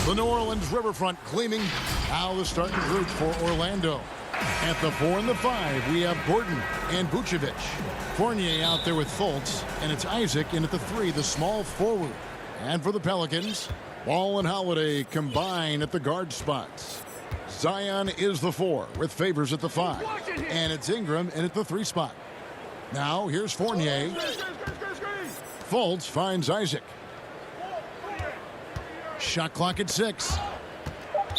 The New Orleans Riverfront gleaming. Now the starting group for Orlando. At the 4 and the 5, we have Gordon and Vucevic. Fournier out there with Fultz, and it's Isaac in at the 3, the small forward. And for the Pelicans, Ball and Holiday combine at the guard spots. Zion is the 4 with Favors at the 5. And it's Ingram in at the 3 spot. Now here's Fournier. Fultz finds Isaac. Shot clock at 6.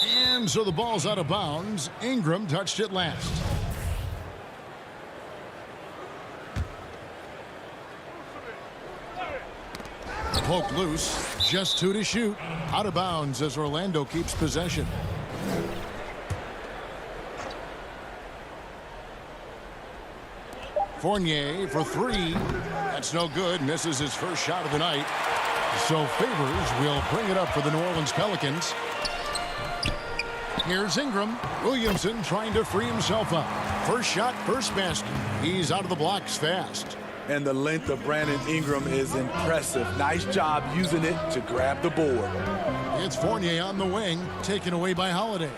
And so the ball's out of bounds. Ingram touched it last. Poked loose. Just 2 to shoot. Out of bounds as Orlando keeps possession. Fournier for 3. That's no good. Misses his first shot of the night. So Favors will bring it up for the New Orleans Pelicans. Here's Ingram. Williamson trying to free himself up. First shot, first basket. He's out of the blocks fast. And the length of Brandon Ingram is impressive. Nice job using it to grab the board. It's Fournier on the wing, taken away by Holiday.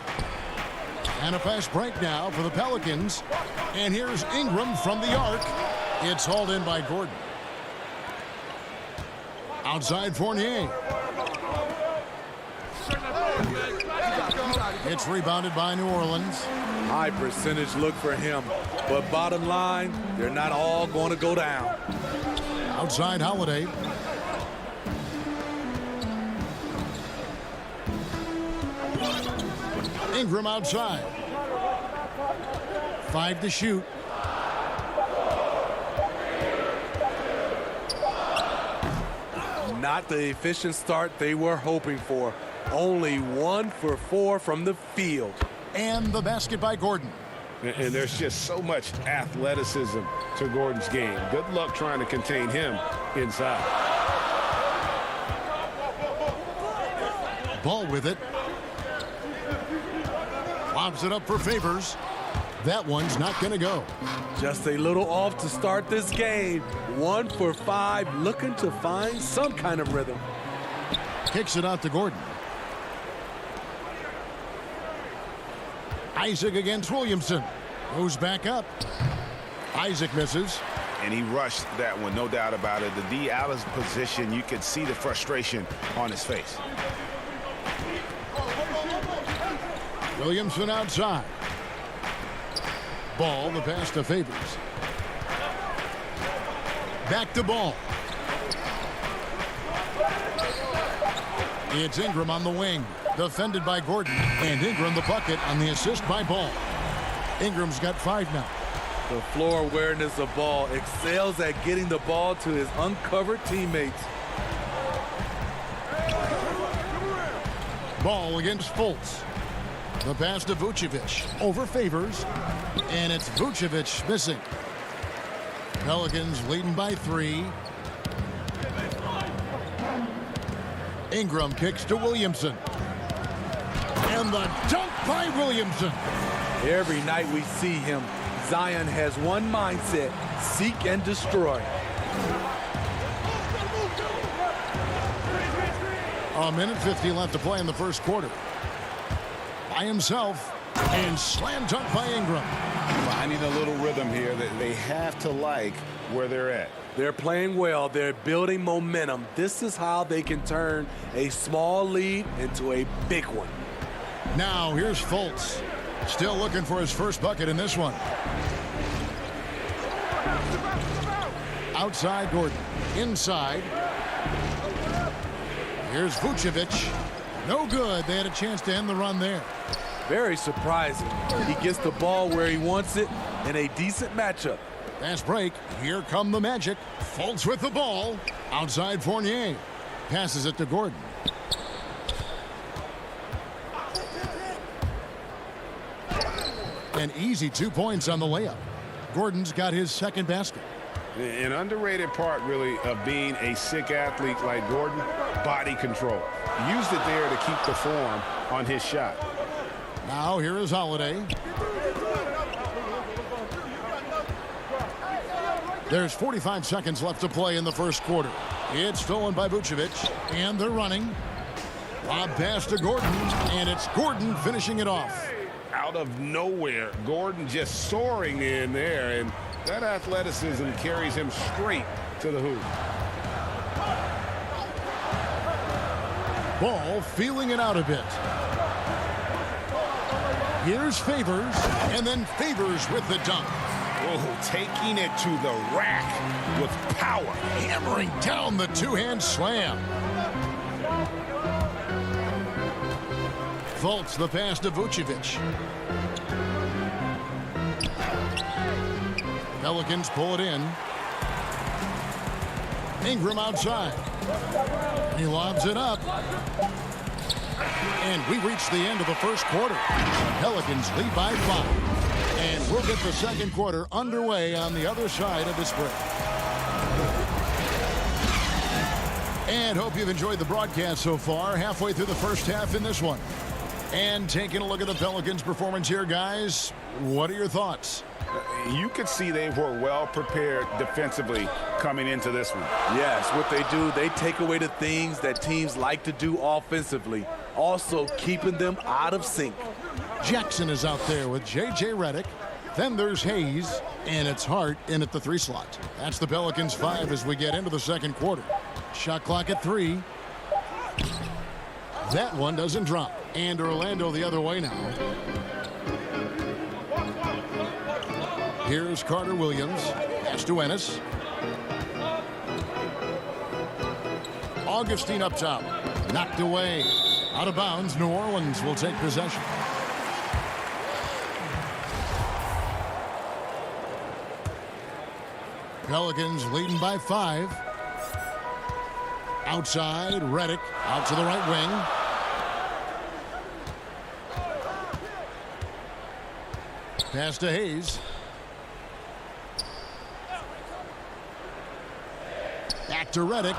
And a fast break now for the Pelicans. And here's Ingram from the arc. It's hauled in by Gordon. Outside Fournier. It's rebounded by New Orleans. High percentage look for him. But bottom line, they're not all going to go down. Outside Holiday. Ingram outside. 5 to shoot. Not the efficient start they were hoping for. Only 1 for 4 from the field. And the basket by Gordon. And there's just so much athleticism to Gordon's game. Good luck trying to contain him inside. Ball with it. Lobs it up for Favors. That one's not going to go. Just a little off to start this game. 1 for 5, looking to find some kind of rhythm. Kicks it out to Gordon. Isaac against Williamson. Goes back up. Isaac misses. And he rushed that one, no doubt about it. The D out of position, you could see the frustration on his face. Williamson outside. Ball, the pass to Favors. Back to Ball. It's Ingram on the wing. Defended by Gordon. And Ingram the bucket on the assist by Ball. Ingram's got 5 now. The floor awareness of Ball excels at getting the ball to his uncovered teammates. Ball against Fultz. The pass to Vucevic. Over Favors. And it's Vucevic missing. Pelicans leading by 3. Ingram kicks to Williamson. And the dunk by Williamson. Every night we see him, Zion has one mindset: seek and destroy. A minute 50 left to play in the first quarter. By himself, and slam dunk by Ingram. Finding a little rhythm here that they have to like where they're at. They're playing well. They're building momentum. This is how they can turn a small lead into a big one. Now here's Fultz. Still looking for his first bucket in this one. Outside Gordon. Inside. Here's Vucevic. No good. They had a chance to end the run there. Very surprising. He gets the ball where he wants it in a decent matchup. Fast break. Here come the Magic. Fultz with the ball. Outside Fournier. Passes it to Gordon. An easy 2 points on the layup. Gordon's got his second basket. An underrated part, really, of being a sick athlete like Gordon, body control. Used it there to keep the form on his shot. Now here is Holiday. There's 45 seconds left to play in the first quarter. It's stolen by Vucevic, and they're running. Lob pass to Gordon, and it's Gordon finishing it off. Out of nowhere, Gordon just soaring in there, and that athleticism carries him straight to the hoop. Ball feeling it out a bit. Here's Favors, and then Favors with the dunk. Oh, taking it to the rack with power. Hammering down the two-hand slam. Fultz the pass to Vucevic. Pelicans pull it in. Ingram outside. He lobs it up. And we reach the end of the first quarter. Pelicans lead by 5. And we'll get the second quarter underway on the other side of this break. And hope you've enjoyed the broadcast so far. Halfway through the first half in this one. And taking a look at the Pelicans' performance here, guys. What are your thoughts? You could see they were well prepared defensively coming into this one. Yes, what they do, they take away the things that teams like to do offensively, also keeping them out of sync. Jackson is out there with J.J. Redick. Then there's Hayes, and it's Hart in at the 3 slot. That's the Pelicans' 5 as we get into the second quarter. Shot clock at 3. That one doesn't drop. And Orlando the other way now. Here's Carter Williams. Pass to Ennis. Augustine up top. Knocked away. Out of bounds. New Orleans will take possession. Pelicans leading by 5. Outside, Redick out to the right wing. Pass to Hayes. Back to Redick.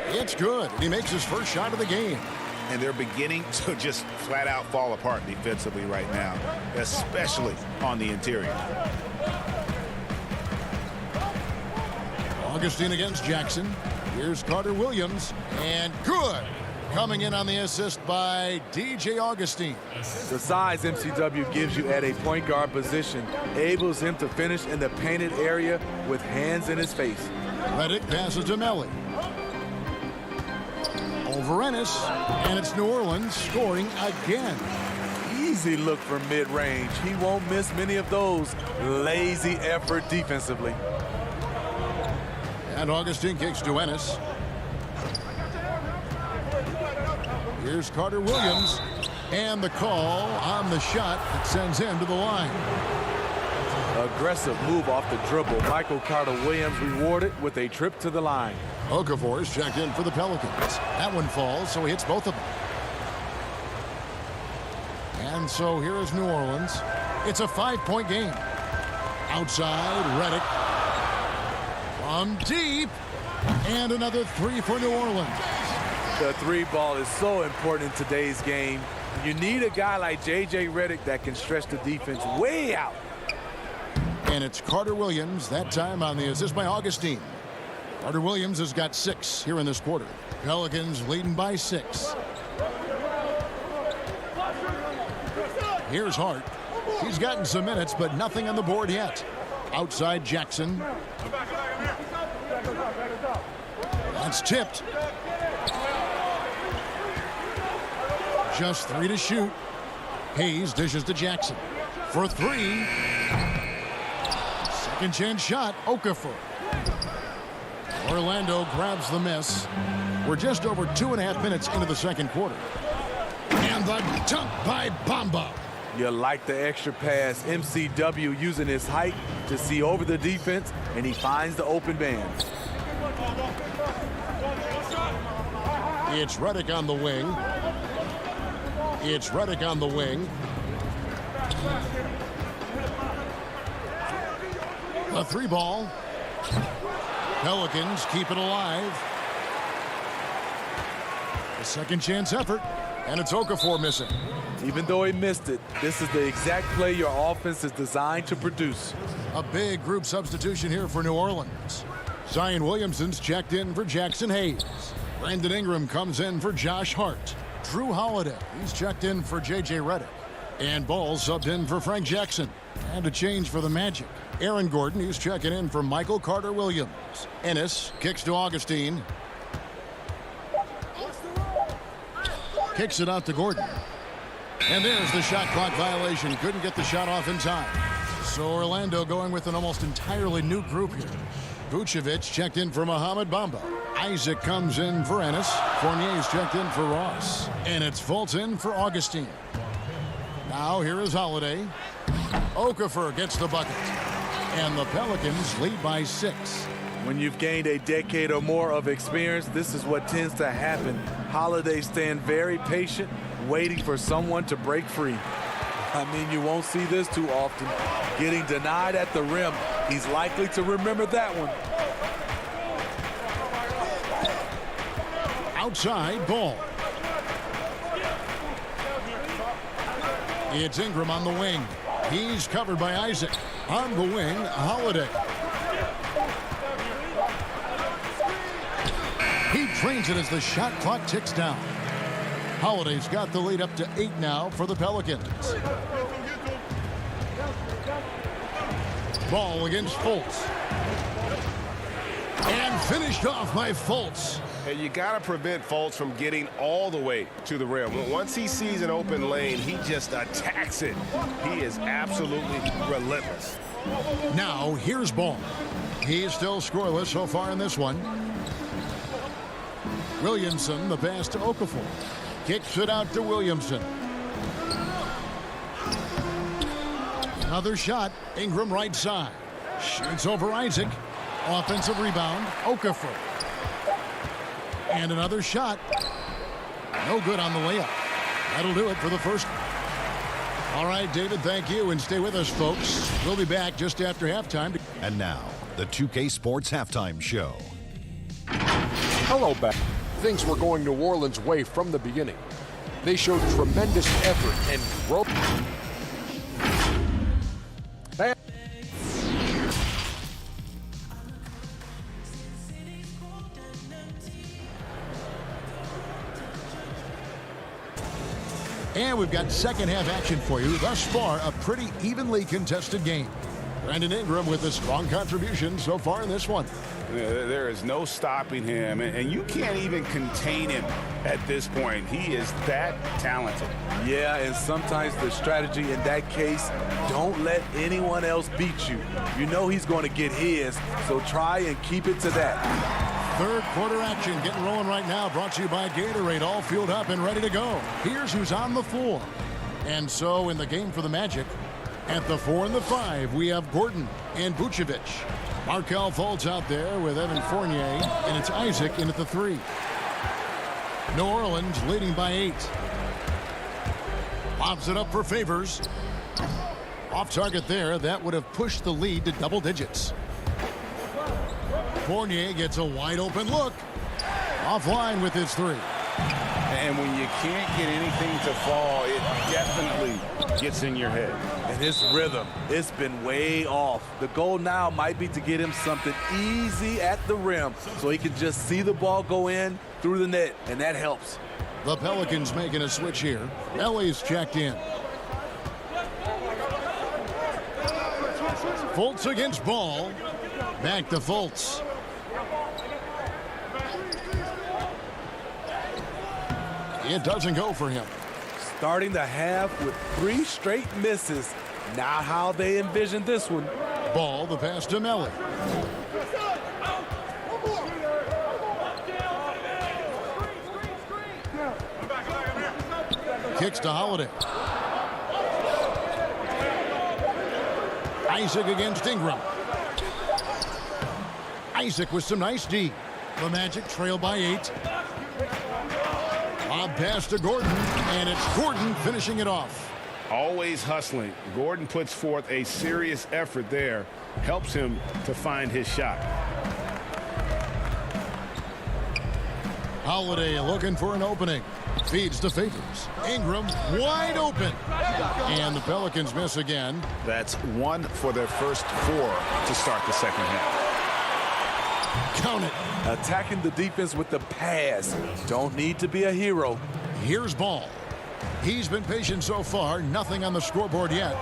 It's good. He makes his first shot of the game. And they're beginning to just flat out fall apart defensively right now, especially on the interior. Augustine against Jackson. Here's Carter Williams. And good. Coming in on the assist by DJ Augustine. The size MCW gives you at a point guard position enables him to finish in the painted area with hands in his face. Redick passes to Melly. Over Ennis. And it's New Orleans scoring again. Easy look from mid-range. He won't miss many of those. Lazy effort defensively. And Augustine kicks to Ennis. Here's Carter Williams. And the call on the shot that sends him to the line. Aggressive move off the dribble. Michael Carter Williams rewarded with a trip to the line. Okafor is checked in for the Pelicans. That one falls, so he hits both of them. And so here is New Orleans. It's a 5-point game. Outside, Redick. From deep. And another 3 for New Orleans. The 3 ball is so important in today's game. You need a guy like J.J. Redick that can stretch the defense way out. And it's Carter Williams, that time on the assist by Augustine. Carter Williams has got 6 here in this quarter. Pelicans leading by 6. Here's Hart. He's gotten some minutes, but nothing on the board yet. Outside Jackson. That's tipped. Just 3 to shoot. Hayes dishes to Jackson. For 3. Second chance shot. Okafor. Orlando grabs the miss. We're just over 2.5 minutes into the second quarter. And the dunk by Bamba. You like the extra pass. MCW using his height to see over the defense, and he finds the open man. It's Reddick on the wing. It's Reddick on the wing. A 3 ball. Pelicans keep it alive. A second chance effort, and it's Okafor missing. Even though he missed it, this is the exact play your offense is designed to produce. A big group substitution here for New Orleans. Zion Williamson's checked in for Jackson Hayes. Brandon Ingram comes in for Josh Hart. Drew Holiday, he's checked in for J.J. Redick. And Ball subbed in for Frank Jackson. And a change for the Magic. Aaron Gordon, he's checking in for Michael Carter-Williams. Ennis kicks to Augustine. Kicks it out to Gordon. And there's the shot clock violation. Couldn't get the shot off in time. So Orlando going with an almost entirely new group here. Vucevic checked in for Mohamed Bamba. Isaac comes in for Ennis. Fournier's checked in for Ross. And it's Fultz in for Augustine. Now here is Holiday. Okafor gets the bucket. And the Pelicans lead by 6. When you've gained a decade or more of experience, this is what tends to happen. Holiday stand very patient, waiting for someone to break free. I mean, you won't see this too often. Getting denied at the rim, he's likely to remember that one. Outside Ball. It's Ingram on the wing. He's covered by Isaac. On the wing, Holiday. He trains it as the shot clock ticks down. Holiday's got the lead up to 8 now for the Pelicans. Ball against Fultz. And finished off by Fultz. And you got to prevent Fultz from getting all the way to the rim. Once he sees an open lane, he just attacks it. He is absolutely relentless. Now, here's Ball. He's still scoreless so far in this one. Williamson, the pass to Okafor. Kicks it out to Williamson. Another shot. Ingram right side. Shoots over Isaac. Offensive rebound. Okafor. And another shot. No good on the layup. That'll do it for the first. All right, David, thank you. And stay with us, folks. We'll be back just after halftime. And now, the 2K Sports Halftime Show. Hello, back. Things were going New Orleans' way from the beginning. They showed tremendous effort and growth. And we've got second half action for you. Thus far, a pretty evenly contested game. Brandon Ingram with a strong contribution so far in this one. There is no stopping him, and you can't even contain him at this point. He is that talented. Yeah, and sometimes the strategy in that case, don't let anyone else beat you. You know he's going to get his, so try and keep it to that. Third quarter action getting rolling right now, brought to you by Gatorade, all fueled up and ready to go. Here's who's on the floor. And so in the game for the Magic, at the 4 and the 5, we have Gordon and Vucevic. Markelle Fultz out there with Evan Fournier, and it's Isaac in at the 3. New Orleans leading by 8. Lobs it up for Favors. Off target there, that would have pushed the lead to double digits. Fournier gets a wide open look. Offline with his 3. And when you can't get anything to fall, it definitely gets in your head. And his rhythm, it's been way off. The goal now might be to get him something easy at the rim so he can just see the ball go in through the net, and that helps. The Pelicans making a switch here. Ellie's checked in. Fultz against Ball. Back to Fultz. It doesn't go for him. Starting the half with 3 straight misses. Not how they envisioned this one. Ball, the pass to Melly. Kicks to Holiday. Isaac against Ingram. Isaac with some nice D. The Magic trail by 8. Lob pass to Gordon, and it's Gordon finishing it off. Always hustling. Gordon puts forth a serious effort there. Helps him to find his shot. Holiday looking for an opening. Feeds to Favors. Ingram wide open. And the Pelicans miss again. That's 1 for their first 4 to start the second half. Count it. Attacking the defense with the pass. Don't need to be a hero. Here's Ball. He's been patient so far. Nothing on the scoreboard yet.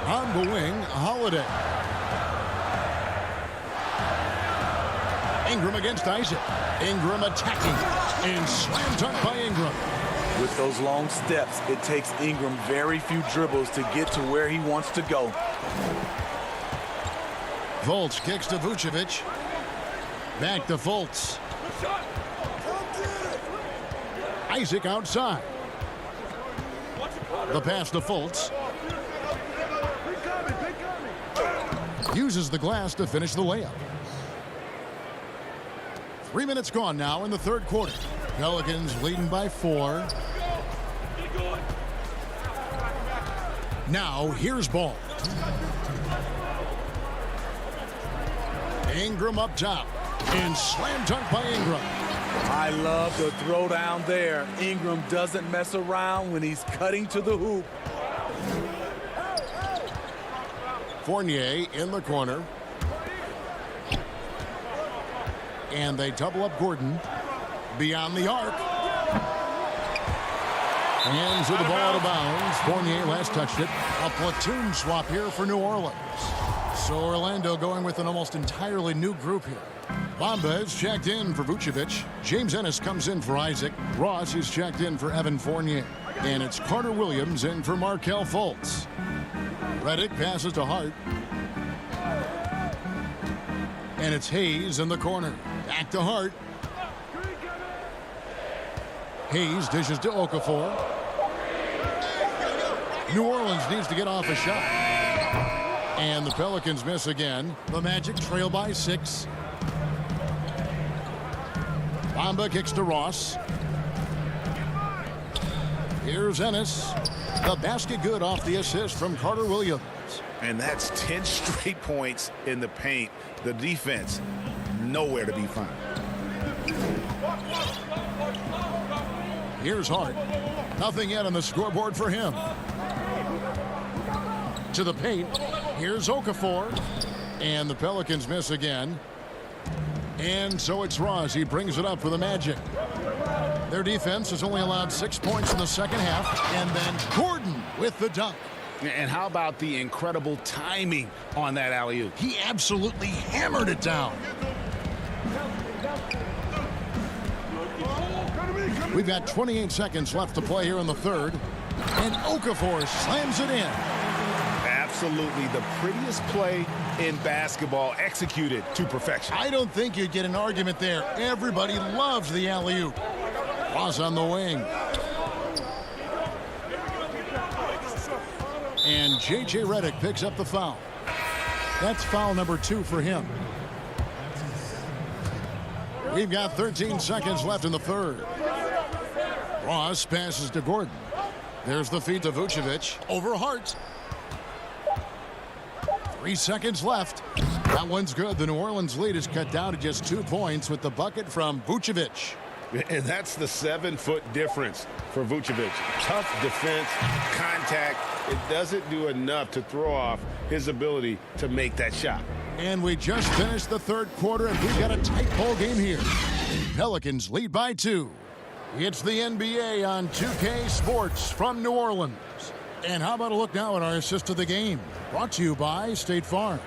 On the wing, Holiday. Ingram against Isaac. Ingram attacking. And slam dunk by Ingram. With those long steps, it takes Ingram very few dribbles to get to where he wants to go. Fultz kicks to Vucevic. Back to Fultz. Isaac outside. The pass to Fultz. Uses the glass to finish the layup. 3 minutes gone now in the third quarter. Pelicans leading by 4. Now here's Ball. Ingram up top. And slam dunk by Ingram. I love the throwdown there. Ingram doesn't mess around when he's cutting to the hoop. Fournier in the corner. And they double up Gordon. Beyond the arc. Hands with the ball out of bounds. Fournier last touched it. A platoon swap here for New Orleans. So Orlando going with an almost entirely new group here. Bamba is checked in for Vucevic. James Ennis comes in for Isaac. Ross is checked in for Evan Fournier. And it's Carter Williams in for Markelle Fultz. Redick passes to Hart. And it's Hayes in the corner. Back to Hart. Hayes dishes to Okafor. New Orleans needs to get off a shot. And the Pelicans miss again. The Magic trail by 6. Bamba kicks to Ross. Here's Ennis. The basket good off the assist from Carter Williams. And that's 10 straight points in the paint. The defense, nowhere to be found. Here's Hart. Nothing yet on the scoreboard for him. To the paint. Here's Okafor. And the Pelicans miss again. And so it's Ross. He brings it up for the Magic. Their defense has only allowed 6 points in the second half. And then Gordon with the dunk. And how about the incredible timing on that alley-oop? He absolutely hammered it down. We've got 28 seconds left to play here in the third. And Okafor slams it in. Absolutely the prettiest play in basketball, executed to perfection. I don't think you'd get an argument there. Everybody loves the alley-oop. Ross on the wing. And J.J. Redick picks up the foul. That's foul number 2 for him. We've got 13 seconds left in the third. Ross passes to Gordon. There's the feed to Vucevic. Over Hart. 3 seconds left. That one's good. The New Orleans lead is cut down to just 2 points with the bucket from Vucevic. And that's the 7-foot difference for Vucevic. Tough defense, contact. It doesn't do enough to throw off his ability to make that shot. And we just finished the third quarter, and we've got a tight ball game here. Pelicans lead by 2. It's the NBA on 2K Sports from New Orleans. And how about a look now at our assist of the game? Brought to you by State Farm.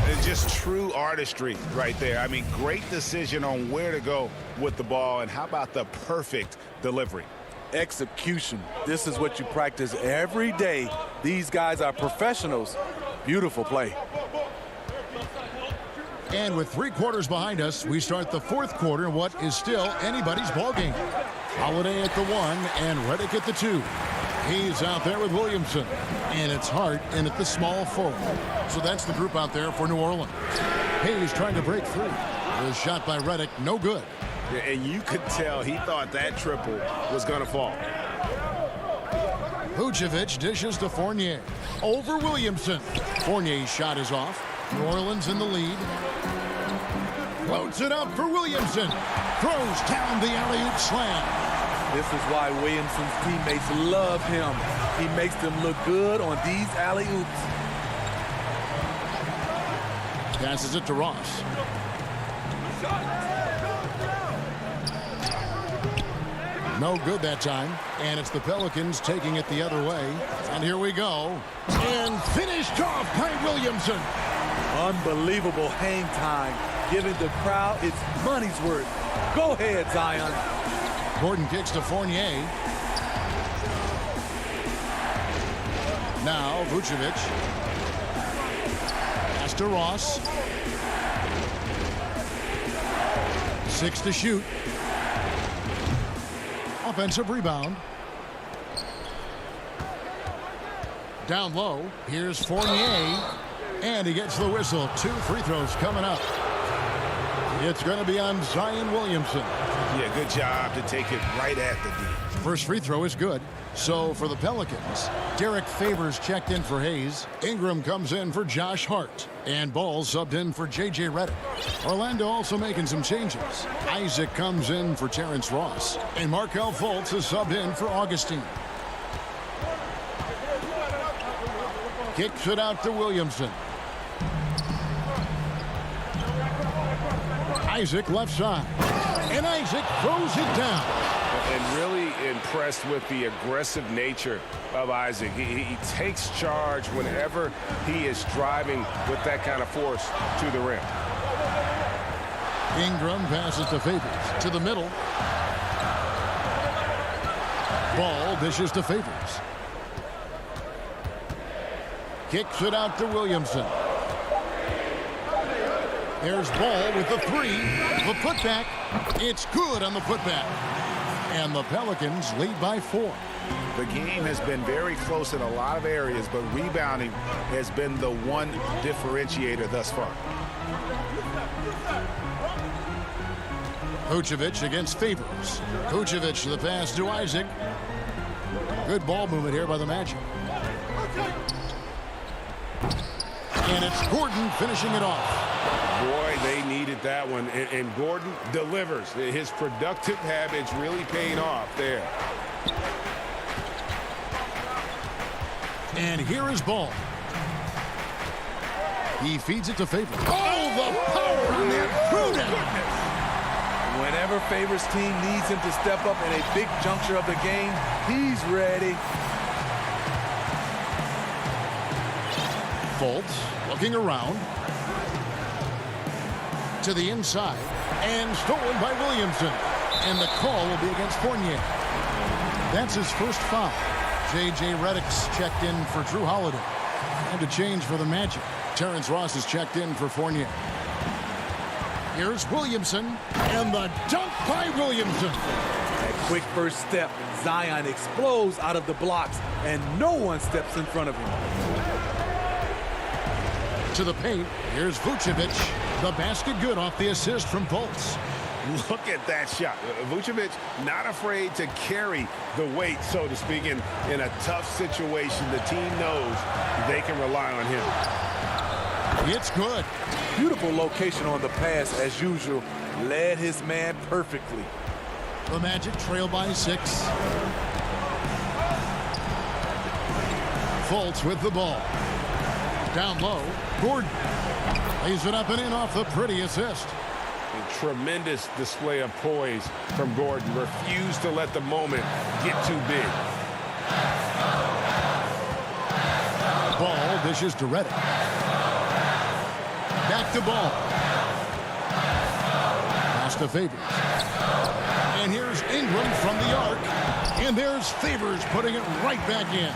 It's just true artistry right there. I mean, great decision on where to go with the ball, and how about the perfect delivery? Execution. This is what you practice every day. These guys are professionals. Beautiful play. And with 3 quarters behind us, we start the fourth quarter in what is still anybody's ball game. Holiday at the 1 and Redick at the 2. He's out there with Williamson. And it's Hart in at the small forward. So that's the group out there for New Orleans. Hayes trying to break through. The shot by Redick, no good. Yeah, and you could tell he thought that triple was going to fall. Vucevic dishes to Fournier. Over Williamson. Fournier's shot is off. New Orleans in the lead. Floats it up for Williamson. Throws down the alley-oop slam. This is why Williamson's teammates love him. He makes them look good on these alley-oops. Passes it to Ross. No good that time. And it's the Pelicans taking it the other way. And here we go. And finished off by Williamson. Unbelievable hang time, giving the crowd its money's worth. Go ahead, Zion. Gordon kicks to Fournier. Now Vucevic. Pass to Ross. 6 to shoot. Offensive rebound. Down low. Here's Fournier. And he gets the whistle. 2 free throws coming up. It's going to be on Zion Williamson. Yeah, good job to take it right at the D. First free throw is good. So for the Pelicans, Derek Favors checked in for Hayes. Ingram comes in for Josh Hart. And Ball subbed in for J.J. Redick. Orlando also making some changes. Isaac comes in for Terrence Ross. And Markelle Fultz is subbed in for Augustine. Kicks it out to Williamson. Isaac left side. And Isaac throws it down. And really impressed with the aggressive nature of Isaac. He takes charge whenever he is driving with that kind of force to the rim. Ingram passes to Favors. To the middle. Ball dishes to Favors. Kicks it out to Williamson. There's Ball with the 3. The putback. It's good on the putback. And the Pelicans lead by 4. The game has been very close in a lot of areas, but rebounding has been the one differentiator thus far. Vucevic against Favors. Vucevic the pass to Isaac. Good ball movement here by the Magic. And it's Gordon finishing it off. Boy, they needed that one, and Gordon delivers. His productive habits really paying off there. And here is Ball. He feeds it to Favors. Oh, the power on that prudent. Whenever Favors' team needs him to step up in a big juncture of the game, he's ready. Fultz looking around. To the inside. And stolen by Williamson. And the call will be against Fournier. That's his first foul. J.J. Redick's checked in for Drew Holiday. And to change for the Magic. Terrence Ross is checked in for Fournier. Here's Williamson. And the dunk by Williamson. That quick first step. Zion explodes out of the blocks, and no one steps in front of him. To the paint. Here's Vucevic. The basket good off the assist from Fultz. Look at that shot. Vucevic not afraid to carry the weight, so to speak, in a tough situation. The team knows they can rely on him. It's good. Beautiful location on the pass as usual. Led his man perfectly. The Magic trail by 6. Fultz with the ball. Down low. Gordon lays it up and in off the pretty assist. A tremendous display of poise from Gordon. Refused to let the moment get too big. Ball dishes to Redick. Back to Ball. Pass to Favors. And here's Ingram from the arc. And there's Favors putting it right back in.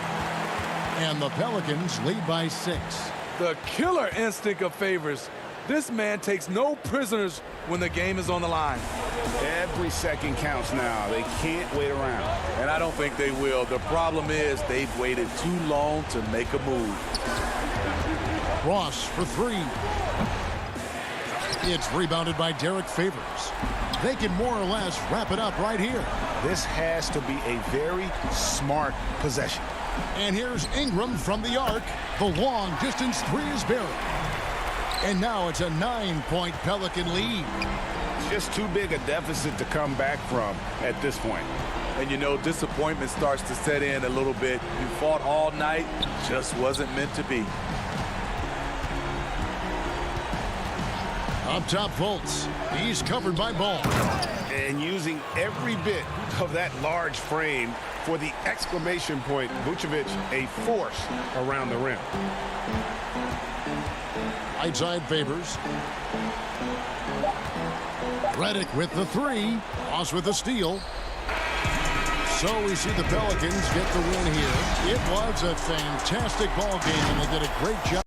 And the Pelicans lead by 6. The killer instinct of Favors. This man takes no prisoners when the game is on the line. Every second counts now. They can't wait around. And I don't think they will. The problem is they've waited too long to make a move. Ross for three. It's rebounded by Derek Favors. They can more or less wrap it up right here. This has to be a very smart possession. And here's Ingram from the arc. The long distance three is buried. And now it's a 9-point Pelican lead. Just too big a deficit to come back from at this point. And you know, disappointment starts to set in a little bit. You fought all night, just wasn't meant to be. Up top, Fultz. He's covered by Ball. And using every bit of that large frame for the exclamation point, Vucevic, a force around the rim. Right side Favors. Redick with the three. Ross with the steal. So we see the Pelicans get the win here. It was a fantastic ball game, and they did a great job.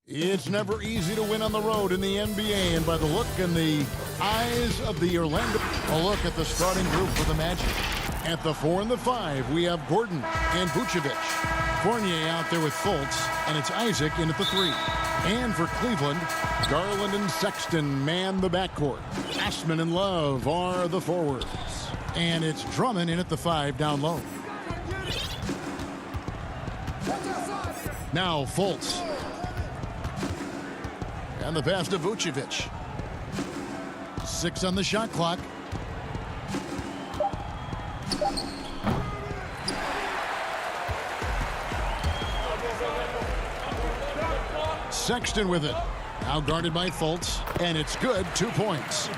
It's never easy to win on the road in the NBA, and by the look in the eyes of the Orlando, a look at the starting group for the Magic. At the 4 and the 5, we have Gordon and Vucevic. Fournier out there with Fultz, and it's Isaac in at the 3. And for Cleveland, Garland and Sexton man the backcourt. Ashman and Love are the forwards. And it's Drummond in at the 5 down low. Now Fultz. And the pass to Vucevic. 6 on the shot clock. Sexton with it. Now guarded by Fultz. And it's good. 2 points.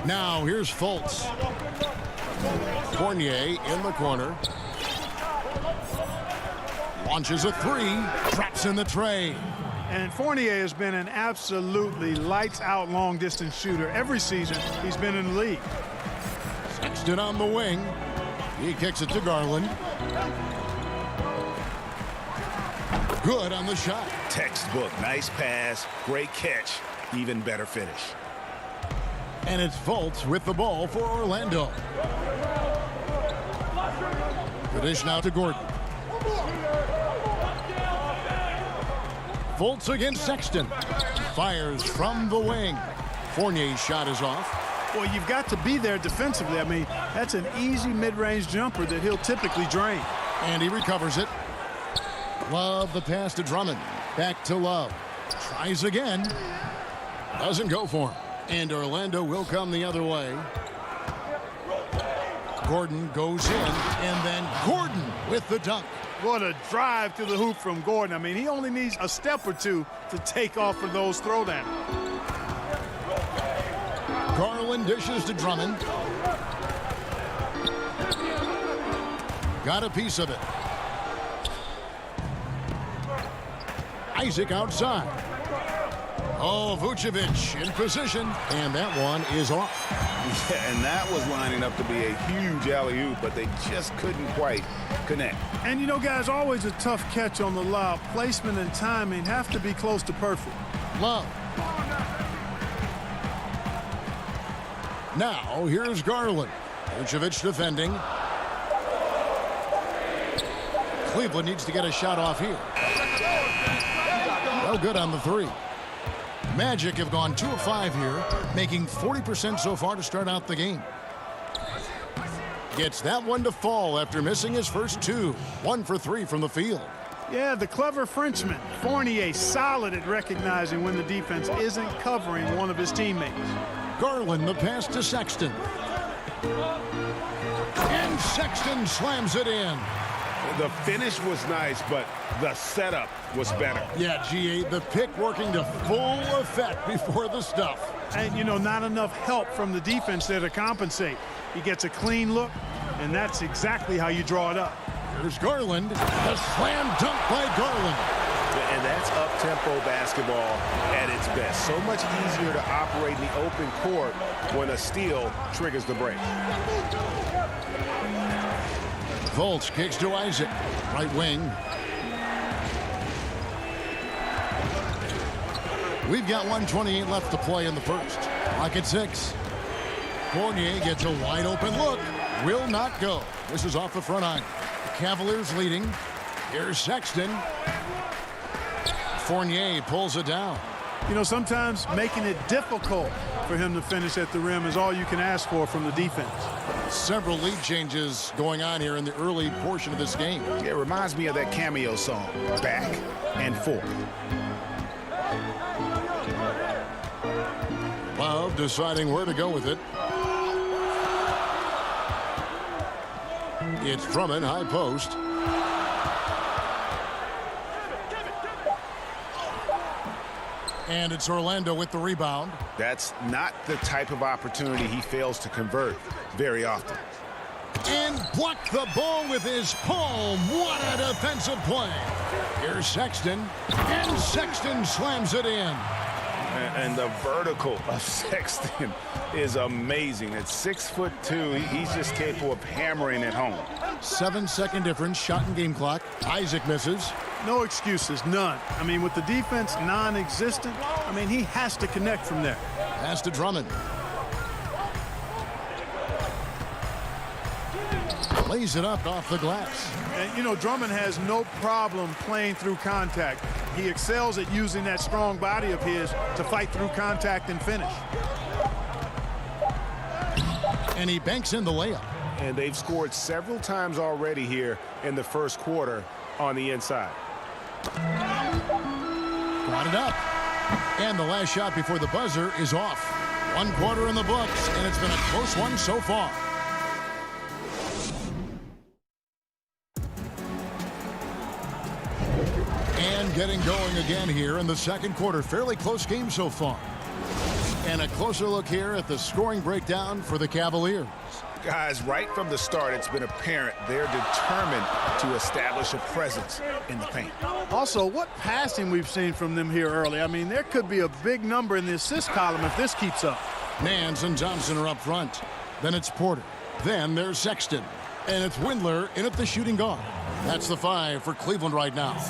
Now here's Fultz. Fournier in the corner. Launches a 3. Traps in the tray. And Fournier has been an absolutely lights-out long-distance shooter every season he's been in the league. Sexton on the wing. He kicks it to Garland. Good on the shot. Textbook. Nice pass. Great catch. Even better finish. And it's Fultz with the ball for Orlando. The dish now to Gordon. Fultz against Sexton. Fires from the wing. Fournier's shot is off. Well, you've got to be there defensively. I mean, that's an easy mid-range jumper that he'll typically drain. And he recovers it. Love the pass to Drummond. Back to Love. Tries again. Doesn't go for him. And Orlando will come the other way. Gordon goes in, and then Gordon with the dunk. What a drive to the hoop from Gordon. I mean, he only needs a step or two to take off for those throwdowns. Garland dishes to Drummond. Got a piece of it. Isaac outside. Oh, Vucevic in position, and that one is off. Yeah, and that was lining up to be a huge alley-oop, but they just couldn't quite connect. And, you know, guys, always a tough catch on the lob. Placement and timing have to be close to perfect. Love. Now, here's Garland. Vucevic defending. Cleveland needs to get a shot off here. No good on the 3. Magic have gone 2 of 5 here, making 40% so far to start out the game. Gets that one to fall after missing his first 2. 1 for 3 from the field. Yeah, the clever Frenchman. Fournier solid at recognizing when the defense isn't covering one of his teammates. Garland the pass to Sexton. And Sexton slams it in. The finish was nice, but the setup was better. Yeah, G8, the pick working to full effect before the stuff. And, you know, not enough help from the defense there to compensate. He gets a clean look, and that's exactly how you draw it up. Here's Garland. The slam dunk by Garland. And that's up-tempo basketball at its best. So much easier to operate in the open court when a steal triggers the break. Fultz kicks to Isaac. Right wing. We've got 1:28 left to play in the first. Clock at 6. Fournier gets a wide open look. Will not go. This is off the front iron. The Cavaliers leading. Here's Sexton. Fournier pulls it down. You know, sometimes making it difficult for him to finish at the rim is all you can ask for from the defense. Several lead changes going on here in the early portion of this game. It reminds me of that cameo song, Back and Forth. Love deciding where to go with it. It's Drummond, high post. And it's Orlando with the rebound. That's not the type of opportunity he fails to convert very often. And blocked the ball with his palm. What a defensive play. Here's Sexton. And Sexton slams it in. And the vertical of Sexton is amazing. At 6'2", he's just capable of hammering it home. 7-second difference, shot and game clock. Isaac misses. No excuses, none. I mean, with the defense non-existent, I mean, he has to connect from there. Pass to Drummond. Lays it up off the glass. And, you know, Drummond has no problem playing through contact. He excels at using that strong body of his to fight through contact and finish. And he banks in the layup. And they've scored several times already here in the first quarter on the inside. Got it up. And the last shot before the buzzer is off. 1 quarter in the books, and it's been a close one so far. And getting going again here in the second quarter. Fairly close game so far. And a closer look here at the scoring breakdown for the Cavaliers. Guys, right from the start, it's been apparent they're determined to establish a presence in the paint. Also, what passing we've seen from them here early. I mean, there could be a big number in the assist column if this keeps up. Nance and Thompson are up front. Then it's Porter. Then there's Sexton. And it's Windler in at the shooting guard. That's the 5 for Cleveland right now.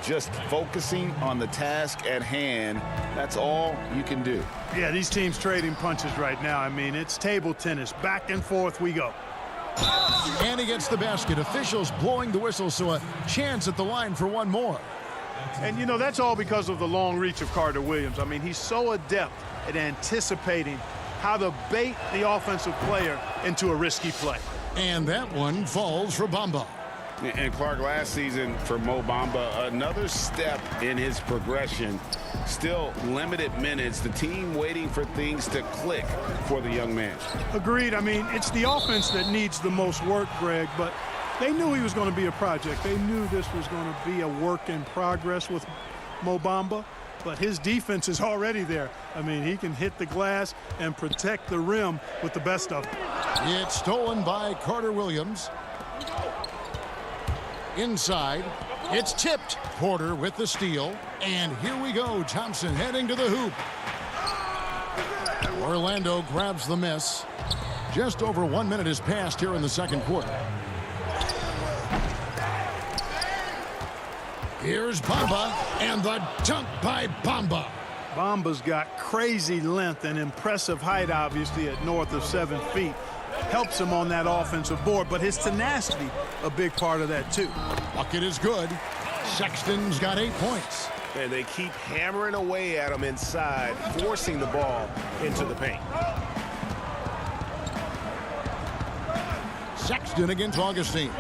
Just focusing on the task at hand, that's all you can do. Yeah, these teams trading punches right now. I mean, it's table tennis. Back and forth we go. And he gets the basket. Officials blowing the whistle, so a chance at the line for one more. And, you know, that's all because of the long reach of Carter Williams. I mean, he's so adept at anticipating how to bait the offensive player into a risky play. And that one falls for Bamba. And Clark, last season for Mo Bamba, another step in his progression. Still limited minutes. The team waiting for things to click for the young man. Agreed. I mean, it's the offense that needs the most work, Greg, but they knew he was going to be a project. They knew this was going to be a work in progress with Mo Bamba, but his defense is already there. I mean, he can hit the glass and protect the rim with the best of them. It's stolen by Carter Williams. Inside, it's tipped. Porter with the steal. And here we go. Thompson heading to the hoop. Orlando grabs the miss. Just over 1 minute has passed here in the second quarter. Here's Bamba, and the dunk by Bamba. Bamba's got crazy length and impressive height, obviously, at north of 7 feet. Helps him on that offensive board, but his tenacity, a big part of that, too. Bucket is good. Sexton's got 8 points. And they keep hammering away at him inside, forcing the ball into the paint. Sexton against Augustine.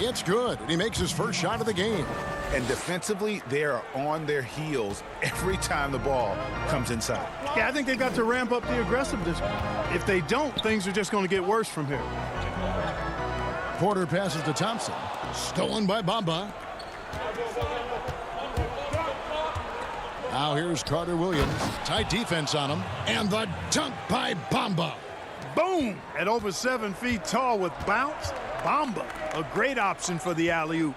It's good, and he makes his first shot of the game. And defensively, they are on their heels every time the ball comes inside. Yeah, I think they got to ramp up the aggressiveness. If they don't, things are just going to get worse from here. Porter passes to Thompson. Stolen by Bamba. Now here's Carter Williams. Tight defense on him. And the dunk by Bamba. Boom! At over 7 feet tall with bounce, Bamba, a great option for the alley-oop.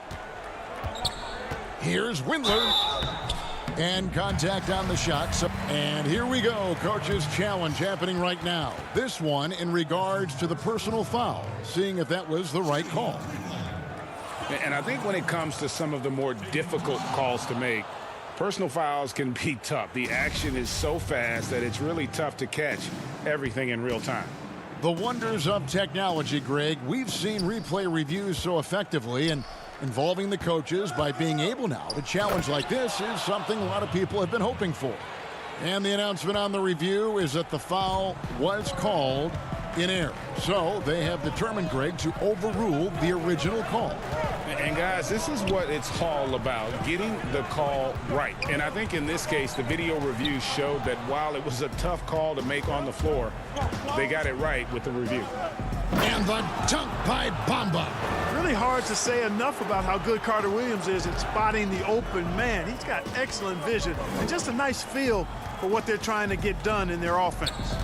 Here's Windler. And contact on the shot. And here we go. Coach's challenge happening right now. This one in regards to the personal foul. Seeing if that was the right call. And I think when it comes to some of the more difficult calls to make, personal fouls can be tough. The action is so fast that it's really tough to catch everything in real time. The wonders of technology, Greg. We've seen replay reviews so effectively, and involving the coaches by being able now to challenge like this is something a lot of people have been hoping for. And the announcement on the review is that the foul was called in error. So they have determined, Greg, to overrule the original call. And guys, this is what it's all about, getting the call right. And I think in this case, the video review showed that while it was a tough call to make on the floor, they got it right with the review. And the dunk by Bamba. Really hard to say enough about how good Carter Williams is at spotting the open man. He's got excellent vision and just a nice feel for what they're trying to get done in their offense.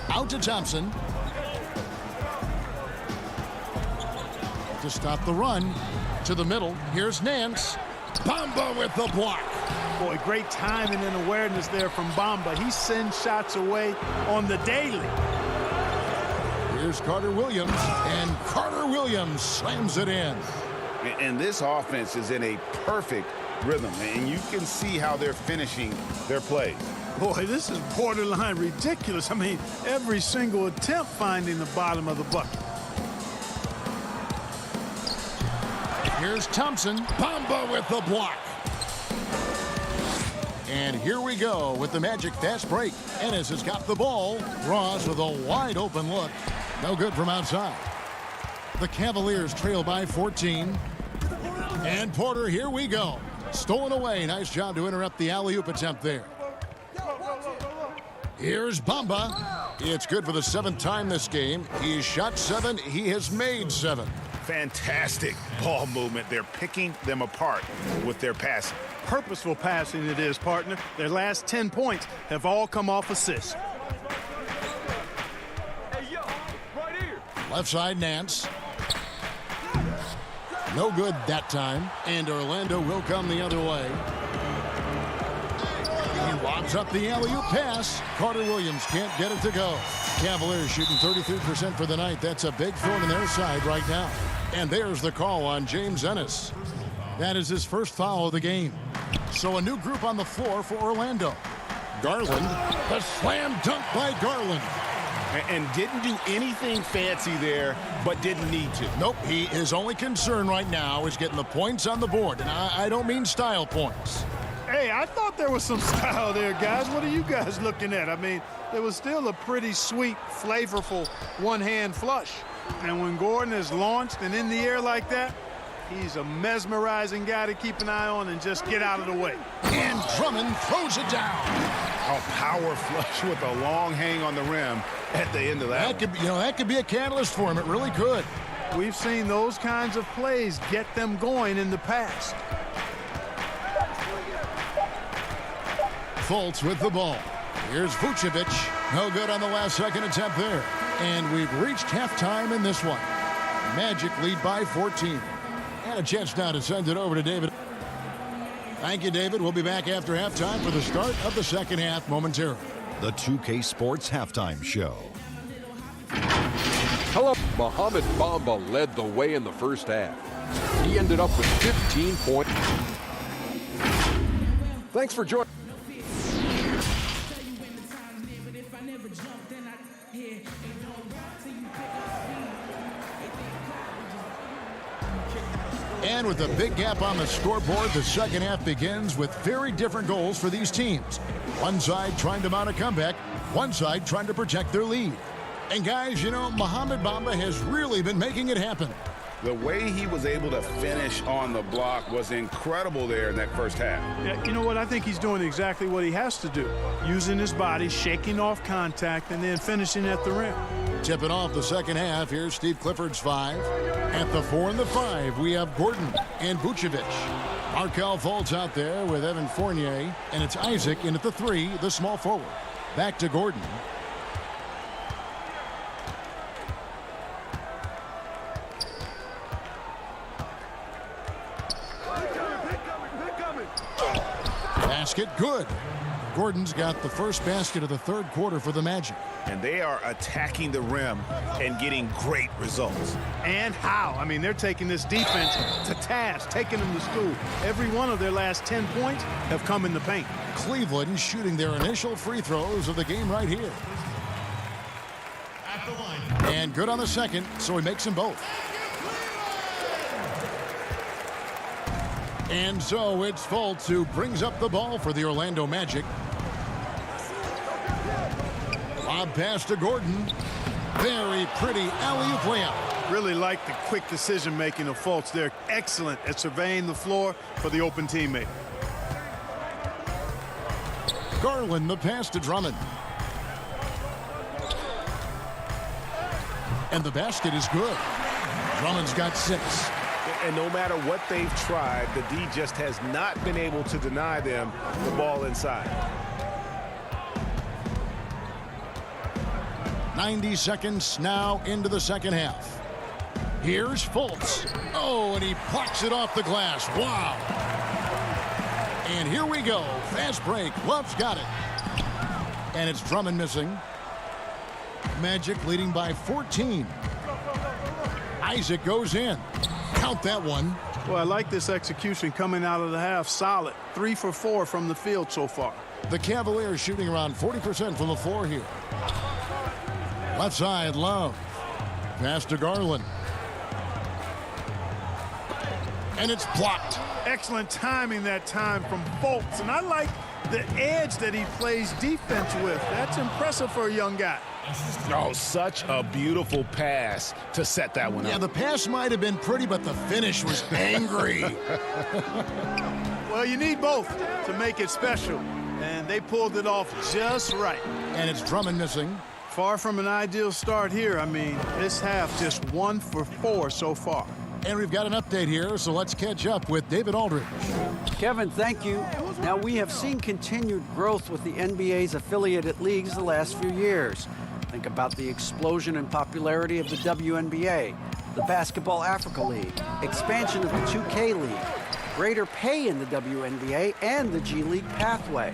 Out to Thompson. To stop the run. To the middle. Here's Nance. Bamba with the block. Boy, great timing and awareness there from Bamba. He sends shots away on the daily. Here's Carter Williams, and Carter Williams slams it in. And this offense is in a perfect rhythm, and you can see how they're finishing their plays. Boy, this is borderline ridiculous. I mean, every single attempt finding the bottom of the bucket. Here's Thompson. Bamba with the block. And here we go with the Magic fast break. Ennis has got the ball. Ross with a wide open look. No good from outside. The Cavaliers trail by 14. And Porter, here we go. Stolen away. Nice job to interrupt the alley-oop attempt there. Here's Bamba. It's good for the 7th time this game. He's shot 7. He has made 7. Fantastic ball movement. They're picking them apart with their passing. Purposeful passing it is, partner. Their last 10 points have all come off assists. Left side, Nance. No good that time. And Orlando will come the other way. He lobs up the alley-oop pass. Carter Williams can't get it to go. Cavaliers shooting 33% for the night. That's a big thorn in their side right now. And there's the call on James Ennis. That is his first foul of the game. So a new group on the floor for Orlando. Garland, the slam dunk by Garland. And didn't do anything fancy there, but didn't need to. Nope, his only concern right now is getting the points on the board. And I don't mean style points. Hey, I thought there was some style there, guys. What are you guys looking at? I mean, there was still a pretty sweet, flavorful one-hand flush. And when Gordon is launched and in the air like that, he's a mesmerizing guy to keep an eye on and just get out of the way. And Drummond throws it down. A power flush with a long hang on the rim at the end of that. That could be a catalyst for him. It really could. We've seen those kinds of plays get them going in the past. Fultz with the ball. Here's Vucevic. No good on the last second attempt there. And we've reached halftime in this one. Magic lead by 14. And a chance now to send it over to David. Thank you, David. We'll be back after halftime for the start of the second half momentarily. The 2K Sports Halftime Show. Hello. Mohamed Bamba led the way in the first half. He ended up with 15 points. Thanks for joining. And with a big gap on the scoreboard, the second half begins with very different goals for these teams. One side trying to mount a comeback, one side trying to protect their lead. And guys, Mohamed Bamba has really been making it happen. The way he was able to finish on the block was incredible there in that first half. Yeah, you know what? I think he's doing exactly what he has to do. Using his body, shaking off contact, and then finishing at the rim. Tipping off the second half, here's Steve Clifford's 5. At the 4 and the 5, we have Gordon and Vucevic. Markelle Fultz out there with Evan Fournier, and it's Isaac in at the 3, the small forward. Back to Gordon. Basket good. Gordon's got the first basket of the third quarter for the Magic. And they are attacking the rim and getting great results. And how? I mean, they're taking this defense to task, taking them to school. Every one of their last 10 points have come in the paint. Cleveland shooting their initial free throws of the game right here. At the line. And good on the second, so he makes them both. And so it's Fultz who brings up the ball for the Orlando Magic. Lob pass to Gordon. Very pretty alley-oop layup. Really like the quick decision-making of Fultz. They're excellent at surveying the floor for the open teammate. Garland, the pass to Drummond. And the basket is good. Drummond's got 6. And no matter what they've tried, the D just has not been able to deny them the ball inside. 90 seconds now into the second half. Here's Fultz. Oh, and he plucks it off the glass. Wow. And here we go. Fast break. Love's got it. And it's Drummond missing. Magic leading by 14. Isaac goes in. Count that one. Well, I like this execution coming out of the half. Solid. 3 for 4 from the field so far. The Cavaliers shooting around 40% from the floor here. Left side, Love. Pass to Garland. And it's blocked. Excellent timing that time from Fultz. And I like the edge that he plays defense with. That's impressive for a young guy. Oh, such a beautiful pass to set that one up. Yeah, the pass might have been pretty, but the finish was angry. Well, you need both to make it special. And they pulled it off just right. And it's Drummond missing. Far from an ideal start here. I mean, this half just 1 for 4 so far. And we've got an update here, so let's catch up with David Aldridge. Kevin, thank you. Now, we have seen continued growth with the NBA's affiliated leagues the last few years. Think about the explosion in popularity of the WNBA, the Basketball Africa League, expansion of the 2K League, greater pay in the WNBA and the G League pathway,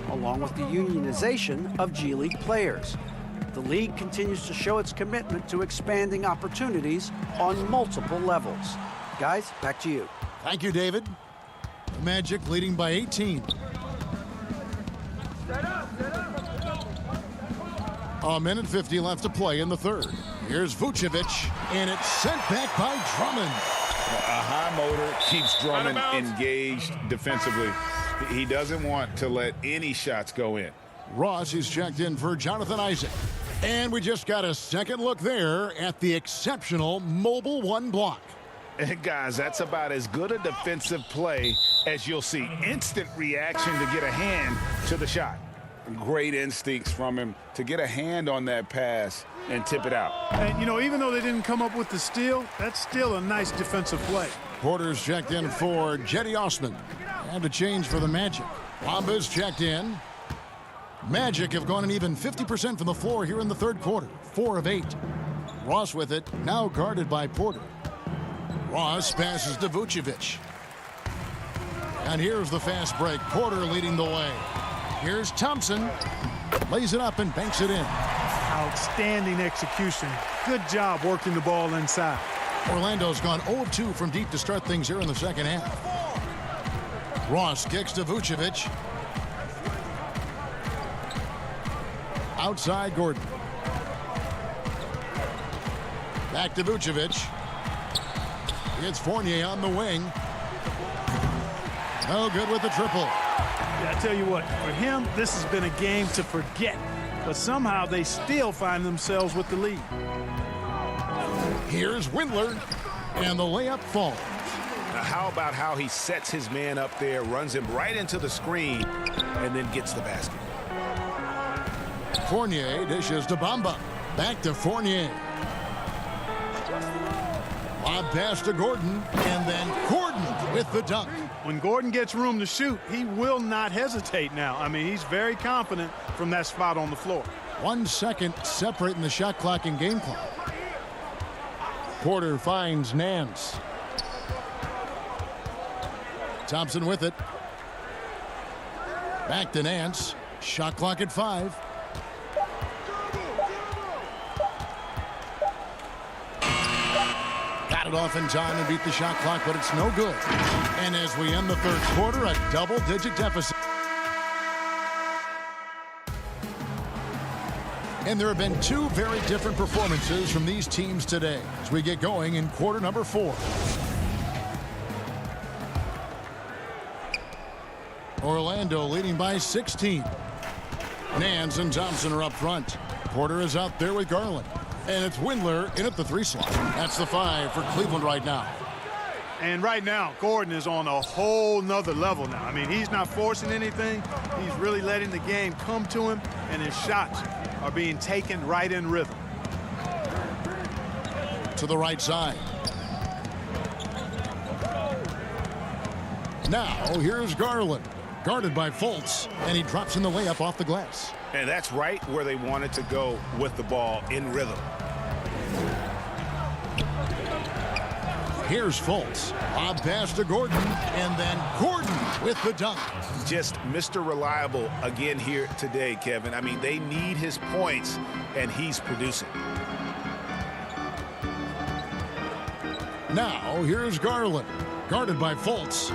along with the unionization of G League players. The league continues to show its commitment to expanding opportunities on multiple levels. Guys, back to you. Thank you, David. The Magic leading by 18. A minute 50 left to play in the third. Here's Vucevic, and it's sent back by Drummond. A high motor keeps Drummond engaged defensively. He doesn't want to let any shots go in. Ross is checked in for Jonathan Isaac. And we just got a second look there at the exceptional mobile 1 block. And guys, that's about as good a defensive play as you'll see. Instant reaction to get a hand to the shot. Great instincts from him to get a hand on that pass and tip it out. And, you know, even though they didn't come up with the steal, that's still a nice defensive play. Porter's checked in for Jetty Osman. And a change for the Magic. Wamba's checked in. Magic have gone an even 50% from the floor here in the third quarter. 4 of 8. Ross with it, now guarded by Porter. Ross passes to Vucevic. And here's the fast break. Porter leading the way. Here's Thompson. Lays it up and banks it in. Outstanding execution. Good job working the ball inside. Orlando's gone 0 of 2 from deep to start things here in the second half. Ross kicks to Vucevic. Outside Gordon. Back to Vucevic. It's Fournier on the wing. No good with the triple. Yeah, I tell you what, for him, this has been a game to forget. But somehow they still find themselves with the lead. Here's Windler. And the layup falls. Now, how about how he sets his man up there, runs him right into the screen, and then gets the basket. Fournier dishes to Bamba. Back to Fournier. Lob pass to Gordon. And then Gordon with the dunk. When Gordon gets room to shoot, he will not hesitate now. I mean, he's very confident from that spot on the floor. 1 second separating the shot clock and game clock. Porter finds Nance. Thompson with it. Back to Nance. Shot clock at 5. Got it off in time and beat the shot clock, but it's no good. And as we end the third quarter, a double-digit deficit. And there have been 2 very different performances from these teams today as we get going in quarter number 4. Orlando leading by 16. Nance and Thompson are up front. Porter is out there with Garland. And it's Windler in at the 3 slot. That's the 5 for Cleveland right now. And right now, Gordon is on a whole nother level now. I mean, he's not forcing anything. He's really letting the game come to him, and his shots are being taken right in rhythm. To the right side. Now, here's Garland. Guarded by Fultz, and he drops in the layup off the glass. And that's right where they wanted to go with the ball, in rhythm. Here's Fultz. Lob pass to Gordon, and then Gordon with the dunk. Just Mr. Reliable again here today, Kevin. I mean, they need his points, and he's producing. Now, here's Garland, guarded by Fultz.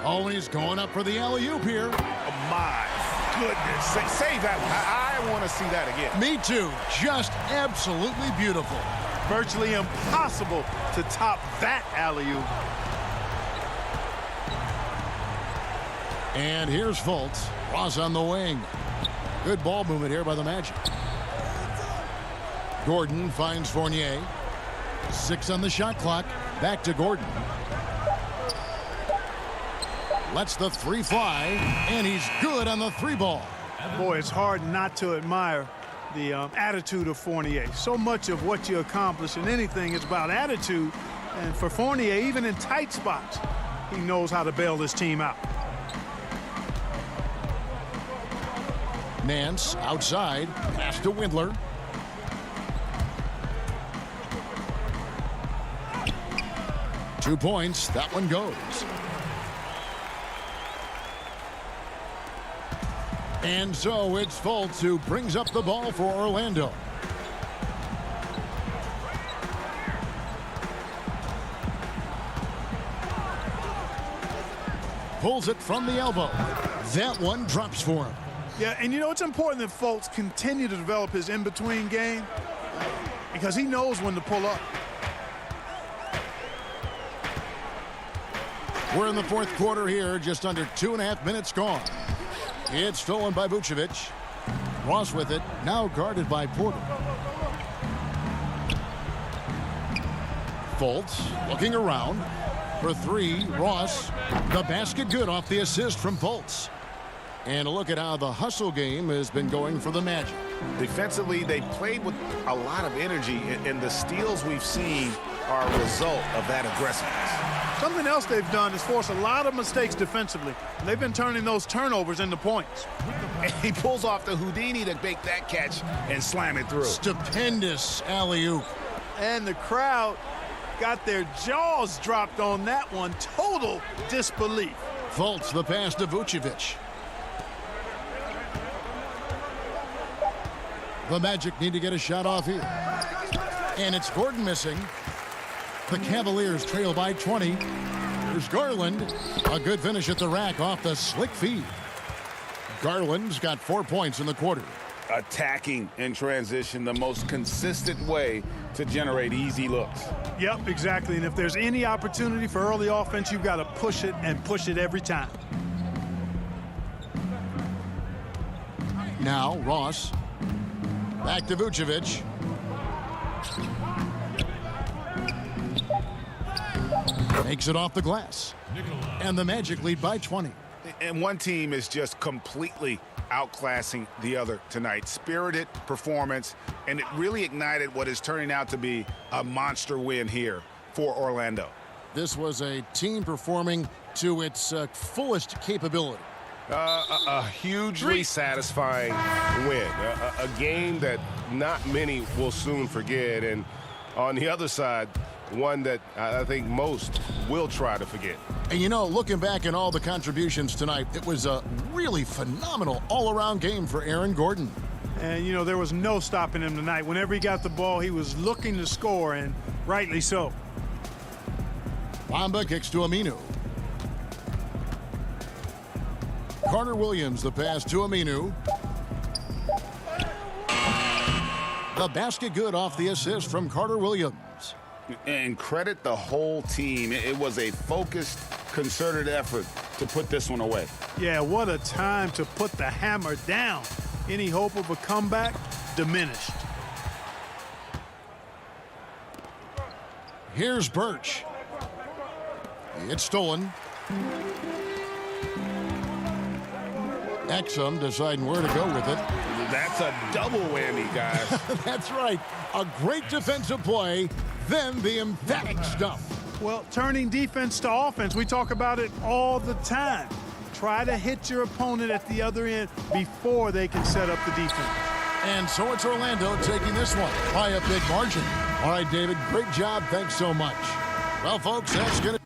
Oh, he's going up for the alley-oop here. Oh, my goodness. Save that. I want to see that again. Me too. Just absolutely beautiful. Virtually impossible to top that alley-oop. And here's Fultz. Ross on the wing. Good ball movement here by the Magic. Gordon finds Fournier. 6 on the shot clock. Back to Gordon. Lets the 3 fly, and he's good on the 3 ball. Boy, it's hard not to admire the attitude of Fournier. So much of what you accomplish in anything is about attitude. And for Fournier, even in tight spots, he knows how to bail this team out. Nance outside, pass to Windler. Two points, that one goes. And so it's Fultz who brings up the ball for Orlando. Pulls it from the elbow. That one drops for him. Yeah, and you know, it's important that Fultz continue to develop his in-between game because he knows when to pull up. We're in the 4th quarter here, just under 2.5 minutes gone. It's stolen by Vucevic. Ross with it, now guarded by Porter. Fultz looking around for 3. Ross, the basket good off the assist from Fultz. And a look at how the hustle game has been going for the Magic. Defensively, they played with a lot of energy, and the steals we've seen are a result of that aggressiveness. Something else they've done is force a lot of mistakes defensively. They've been turning those turnovers into points. And he pulls off the Houdini to make that catch and slam it through. Stupendous alley-oop. And the crowd got their jaws dropped on that one. Total disbelief. Fultz the pass to Vucevic. The Magic need to get a shot off here. And it's Gordon missing. The Cavaliers trail by 20. Here's Garland. A good finish at the rack off the slick feed. Garland's got 4 points in the quarter. Attacking in transition, the most consistent way to generate easy looks. Yep, exactly. And if there's any opportunity for early offense, you've got to push it and push it every time. Now Ross. Back to Vucevic. Makes it off the glass. And the Magic lead by 20. And one team is just completely outclassing the other tonight. Spirited performance, and it really ignited what is turning out to be a monster win here for Orlando. This was a team performing to its fullest capability. A hugely satisfying win. A game that not many will soon forget. And on the other side, one that I think most will try to forget. And you know, looking back at all the contributions tonight, it was a really phenomenal all-around game for Aaron Gordon. And, you know, there was no stopping him tonight. Whenever he got the ball, he was looking to score, and rightly so. Bamba kicks to Aminu. Carter Williams, the pass to Aminu. The basket good off the assist from Carter Williams. And credit the whole team. It was a focused, concerted effort to put this one away. Yeah, what a time to put the hammer down. Any hope of a comeback diminished. Here's Birch. It's stolen. Exum deciding where to go with it. That's a double whammy, guys. That's right. A great defensive play, then the emphatic stuff. Well, turning defense to offense, we talk about it all the time. Try to hit your opponent at the other end before they can set up the defense. And so it's Orlando taking this one by a big margin. All right, David, great job. Thanks so much. Well, folks, that's going to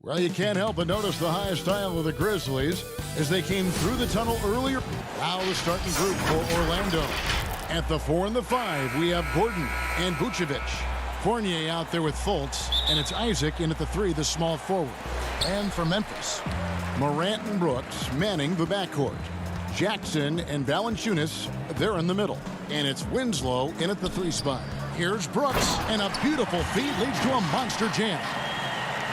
Well, you can't help but notice the high style of the Grizzlies as they came through the tunnel earlier. Now the starting group for Orlando. At the 4 and the 5, we have Gordon and Vucevic. Fournier out there with Fultz, and it's Isaac in at the 3, the small forward. And for Memphis, Morant and Brooks manning the backcourt. Jackson and Valanciunas, they're in the middle. And it's Winslow in at the 3 spot. Here's Brooks, and a beautiful feed leads to a monster jam.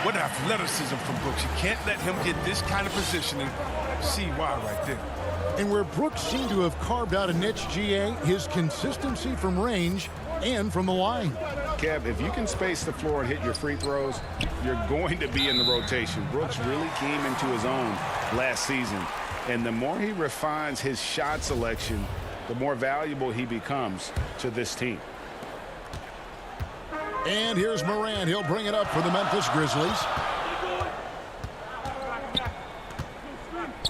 What athleticism from Brooks. You can't let him get this kind of positioning. See why right there. And where Brooks seemed to have carved out a niche, GA, his consistency from range and from the line. Kev, if you can space the floor and hit your free throws, you're going to be in the rotation. Brooks really came into his own last season. And the more he refines his shot selection, the more valuable he becomes to this team. And here's Morant. He'll bring it up for the Memphis Grizzlies.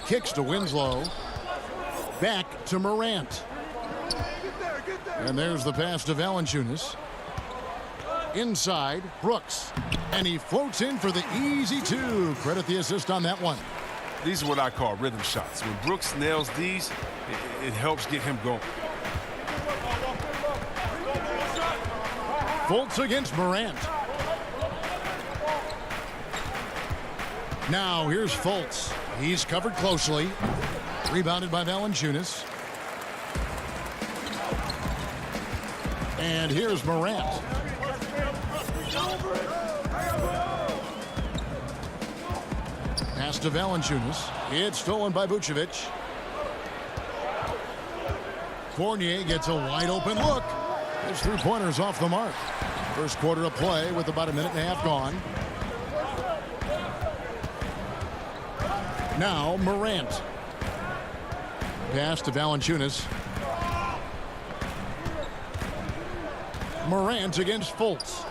Kicks to Winslow. Back to Morant. And there's the pass to Valanciunas. Inside, Brooks. And he floats in for the easy 2. Credit the assist on that one. These are what I call rhythm shots. When Brooks nails these, it helps get him going. Fultz against Morant. Now here's Fultz. He's covered closely. Rebounded by Valanciunas. And here's Morant. Pass to Valanciunas. It's stolen by Vucevic. Fournier gets a wide open look. His 3-pointers off the mark. First quarter of play with about a minute and a half gone. Now Morant. Pass to Valanciunas. Morant against Fultz.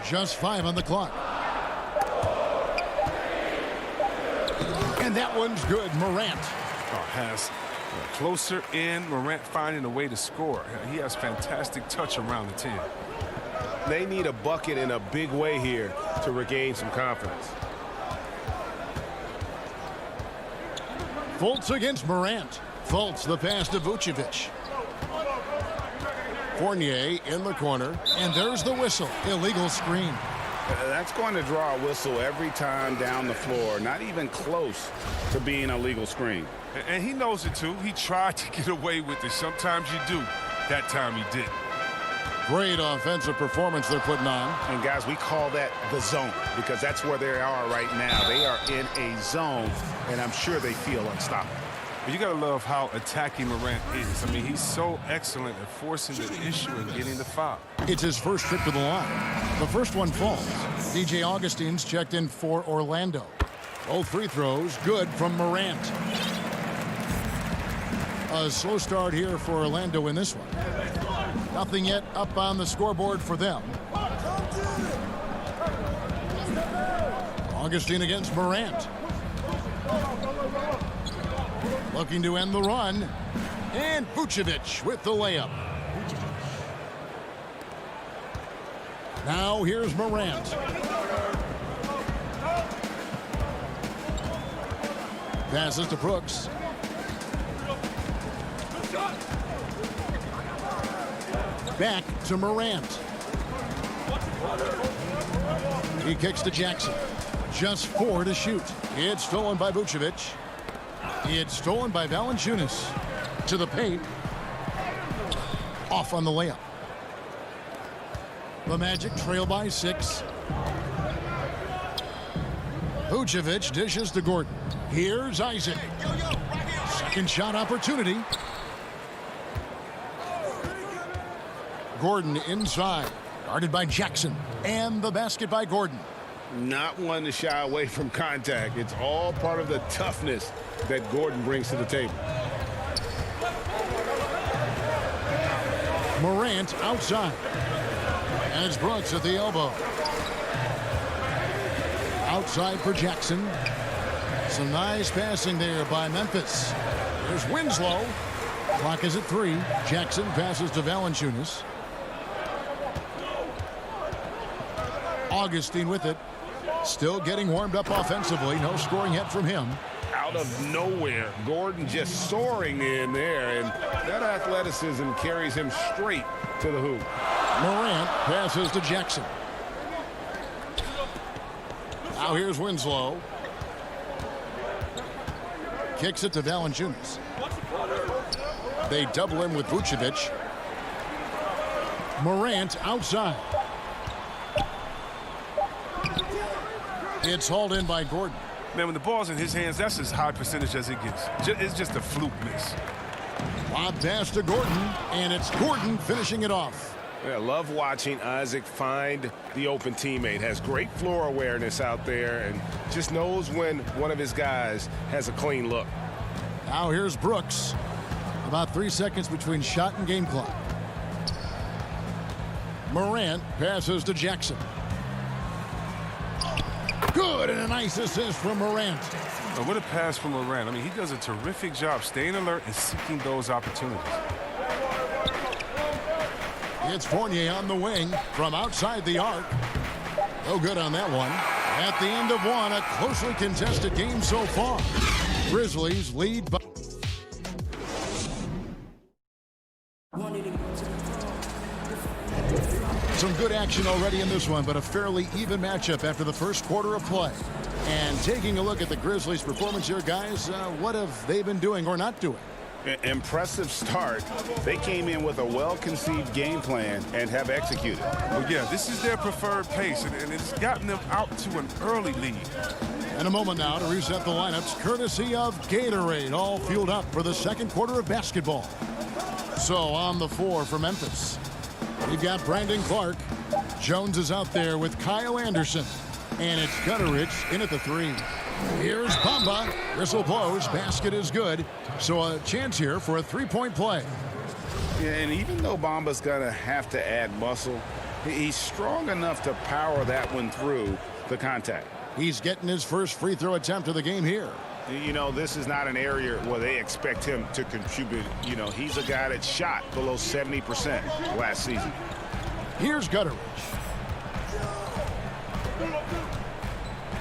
Just 5 on the clock. And that one's good. Morant. Has closer in. Morant finding a way to score. He has fantastic touch around the 10. They need a bucket in a big way here to regain some confidence. Fultz against Morant. Fultz the pass to Vucevic. Fournier in the corner. And there's the whistle. Illegal screen. That's going to draw a whistle every time down the floor. Not even close to being a legal screen. And he knows it too. He tried to get away with it. Sometimes you do. That time he didn't. Great offensive performance they're putting on. And guys, we call that the zone because that's where they are right now. They are in a zone, and I'm sure they feel unstoppable. But you got to love how attacking Morant is. I mean, he's so excellent at forcing the issue and getting the foul. It's his first trip to the line. The first one falls. DJ Augustine's checked in for Orlando. Both free throws good from Morant. A slow start here for Orlando in this one. Nothing yet up on the scoreboard for them. Augustine against Morant. Looking to end the run. And Vucevic with the layup. Now here's Morant. Passes to Brooks. Back to Morant. He kicks to Jackson. Just 4 to shoot. It's stolen by Vucevic. It's stolen by Valanciunas. To the paint. Off on the layup. The Magic trail by 6. Vucevic dishes to Gordon. Here's Isaac. Second shot opportunity. Gordon inside. Guarded by Jackson. And the basket by Gordon. Not one to shy away from contact. It's all part of the toughness that Gordon brings to the table. Morant outside. And it's Brooks at the elbow. Outside for Jackson. Some nice passing there by Memphis. There's Winslow. Clock is at 3. Jackson passes to Valanciunas. Augustine with it. Still getting warmed up offensively. No scoring yet from him. Out of nowhere, Gordon just soaring in there, and that athleticism carries him straight to the hoop. Morant passes to Jackson. Now here's Winslow. Kicks it to Valanciunas. They double him with Vucevic. Morant outside. It's hauled in by Gordon. Man, when the ball's in his hands, that's as high percentage as it gets. It's just a fluke miss. Lob pass to Gordon, and it's Gordon finishing it off. I love watching Isaac find the open teammate. Has great floor awareness out there and just knows when one of his guys has a clean look. Now here's Brooks. About 3 seconds between shot and game clock. Morant passes to Jackson. Good, and a nice assist from Morant. What a pass from Morant. I mean, he does a terrific job staying alert and seeking those opportunities. It's Fournier on the wing from outside the arc. No good on that one. At the end of one, a closely contested game so far. Grizzlies lead by... Some good action already in this one, but a fairly even matchup after the first quarter of play. And taking a look at the Grizzlies' performance here, guys, what have they been doing or not doing? Impressive start. They came in with a well-conceived game plan and have executed. Well, yeah, this is their preferred pace, and it's gotten them out to an early lead. In a moment now to reset the lineups, courtesy of Gatorade, all fueled up for the second quarter of basketball. So on the floor for Memphis, we've got Brandon Clark. Jones is out there with Kyle Anderson. And it's Gutterich in at the three. Here's Bamba. Whistle blows. Basket is good. So a chance here for a three-point play. Yeah, and even though Bamba's going to have to add muscle, he's strong enough to power that one through the contact. He's getting his first free throw attempt of the game here. You know, this is not an area where they expect him to contribute. You know, he's a guy that shot below 70% last season. Here's Gutterich.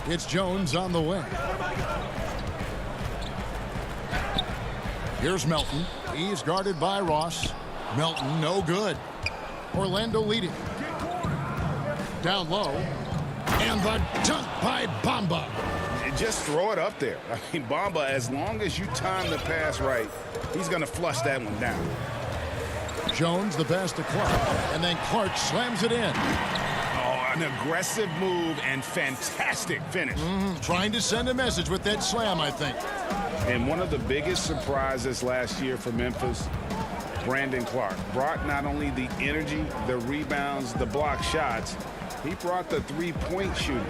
It's Jones on the wing. Here's Melton. He's guarded by Ross. Melton, no good. Orlando leading. Down low. And the dunk by Bamba. Just throw it up there. I mean, Bamba, as long as you time the pass right, he's going to flush that one down. Jones, the pass to Clark. And then Clark slams it in. An aggressive move and fantastic finish. Trying to send a message with that slam, I think. And one of the biggest surprises last year for Memphis, Brandon Clark, brought not only the energy, the rebounds, the block shots, he brought the three-point shooting.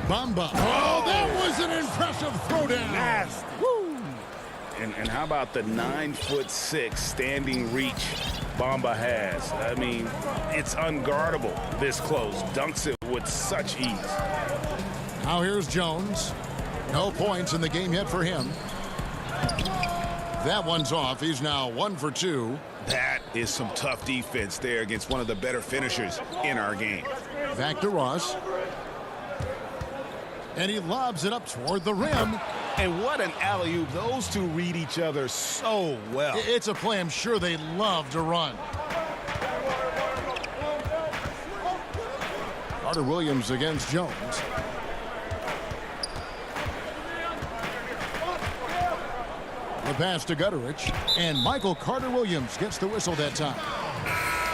Bamba. Oh, that was an impressive throwdown. Nasty. Woo. And how about the 9'6" standing reach Bamba has? I mean, it's unguardable this close. Dunks it with such ease. Now here's Jones. No points in the game yet for him. That one's off. He's now 1 for 2. That is some tough defense there against one of the better finishers in our game. Back to Ross. And he lobs it up toward the rim. And what an alley-oop. Those two read each other so well. It's a play I'm sure they love to run. Carter Williams against Jones. The pass to Gutterich. And Michael Carter Williams gets the whistle that time.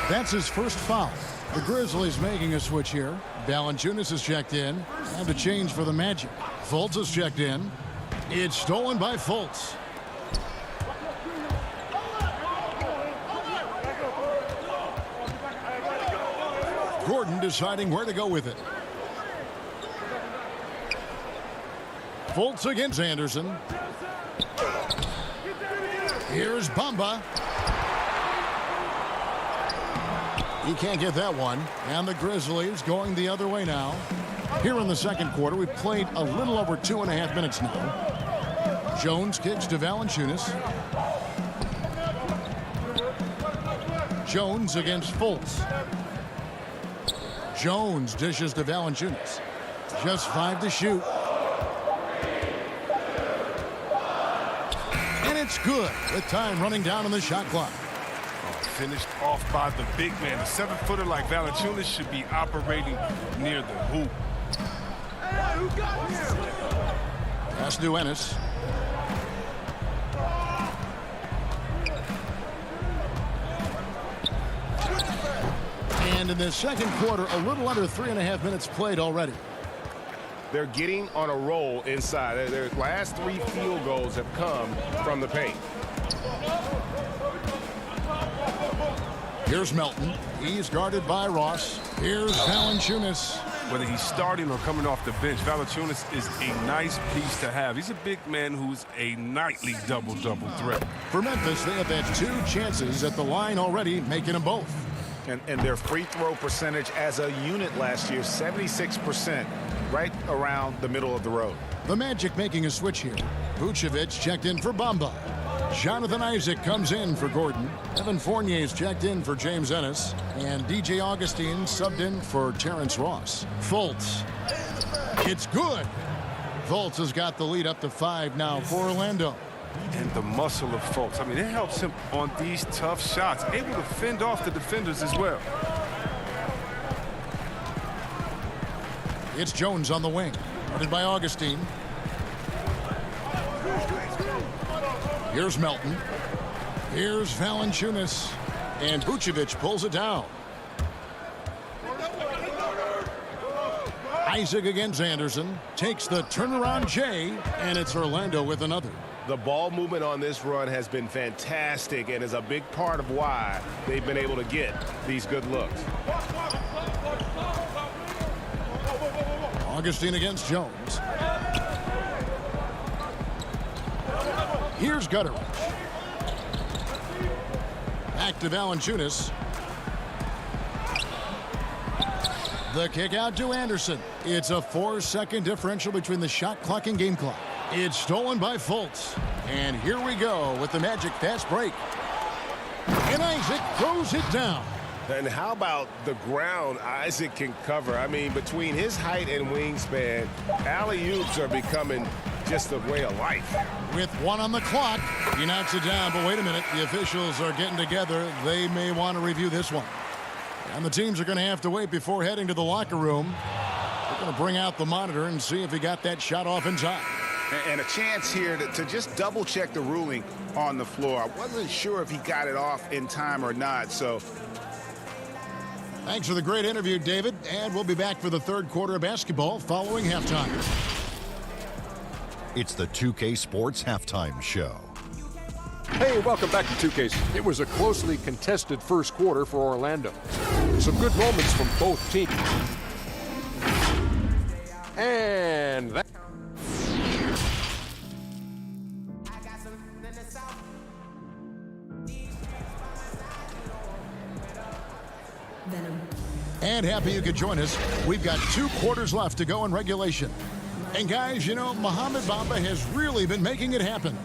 That's his first foul. The Grizzlies making a switch here. Valanciunas is checked in. And a change for the Magic. Fultz is checked in. It's stolen by Fultz. Gordon deciding where to go with it. Fultz against Anderson. Here's Bamba. He can't get that one. And the Grizzlies going the other way now. Here in the second quarter, we've played a little over 2.5 minutes now. Jones kicks to Valanciunas. Jones against Fultz. Jones dishes to Valanciunas. Just 5 to shoot. And it's good with time running down on the shot clock. Finished off by the big man. A 7-footer like Valanciunas should be operating near the hoop. Pass to Ennis. And in the second quarter, a little under 3.5 minutes played already. They're getting on a roll inside. Their last 3 field goals have come from the paint. Here's Melton. He's guarded by Ross. Here's Valanciunas. Whether he's starting or coming off the bench, Valanciunas is a nice piece to have. He's a big man who's a nightly double-double threat. For Memphis, they have had 2 chances at the line already, making them both. And their free throw percentage as a unit last year, 76%, right around the middle of the road. The Magic making a switch here. Vucevic checked in for Bamba. Jonathan Isaac comes in for Gordon. Evan Fournier's checked in for James Ennis. And DJ Augustine subbed in for Terrence Ross. Fultz. It's good. Fultz has got the lead up to 5 now for Orlando. And the muscle of Fultz. I mean, it helps him on these tough shots. Able to fend off the defenders as well. It's Jones on the wing. Guarded by Augustine. Here's Melton. Here's Valanciunas. And Vucevic pulls it down. Isaac against Anderson. Takes the turnaround J. And it's Orlando with another. The ball movement on this run has been fantastic and is a big part of why they've been able to get these good looks. Augustine against Jones. Here's Gutteridge. Back to Valanciunas. The kick out to Anderson. It's a 4-second differential between the shot clock and game clock. It's stolen by Fultz. And here we go with the Magic fast break. And Isaac throws it down. And how about the ground Isaac can cover? I mean, between his height and wingspan, alley-oops are becoming just a way of life. With 1 on the clock, he knocks it down. But wait a minute, the officials are getting together. They may want to review this one. And the teams are going to have to wait before heading to the locker room. They're going to bring out the monitor and see if he got that shot off in time. And a chance here to just double check the ruling on the floor. I wasn't sure if he got it off in time or not, so. Thanks for the great interview, David. And we'll be back for the third quarter of basketball following halftime. It's the 2K Sports Halftime Show. Hey, welcome back to 2K. It was a closely contested first quarter for Orlando. Some good moments from both teams. And that. And happy you could join us. We've got 2 quarters left to go in regulation. And guys, you know, Mohamed Bamba has really been making it happen.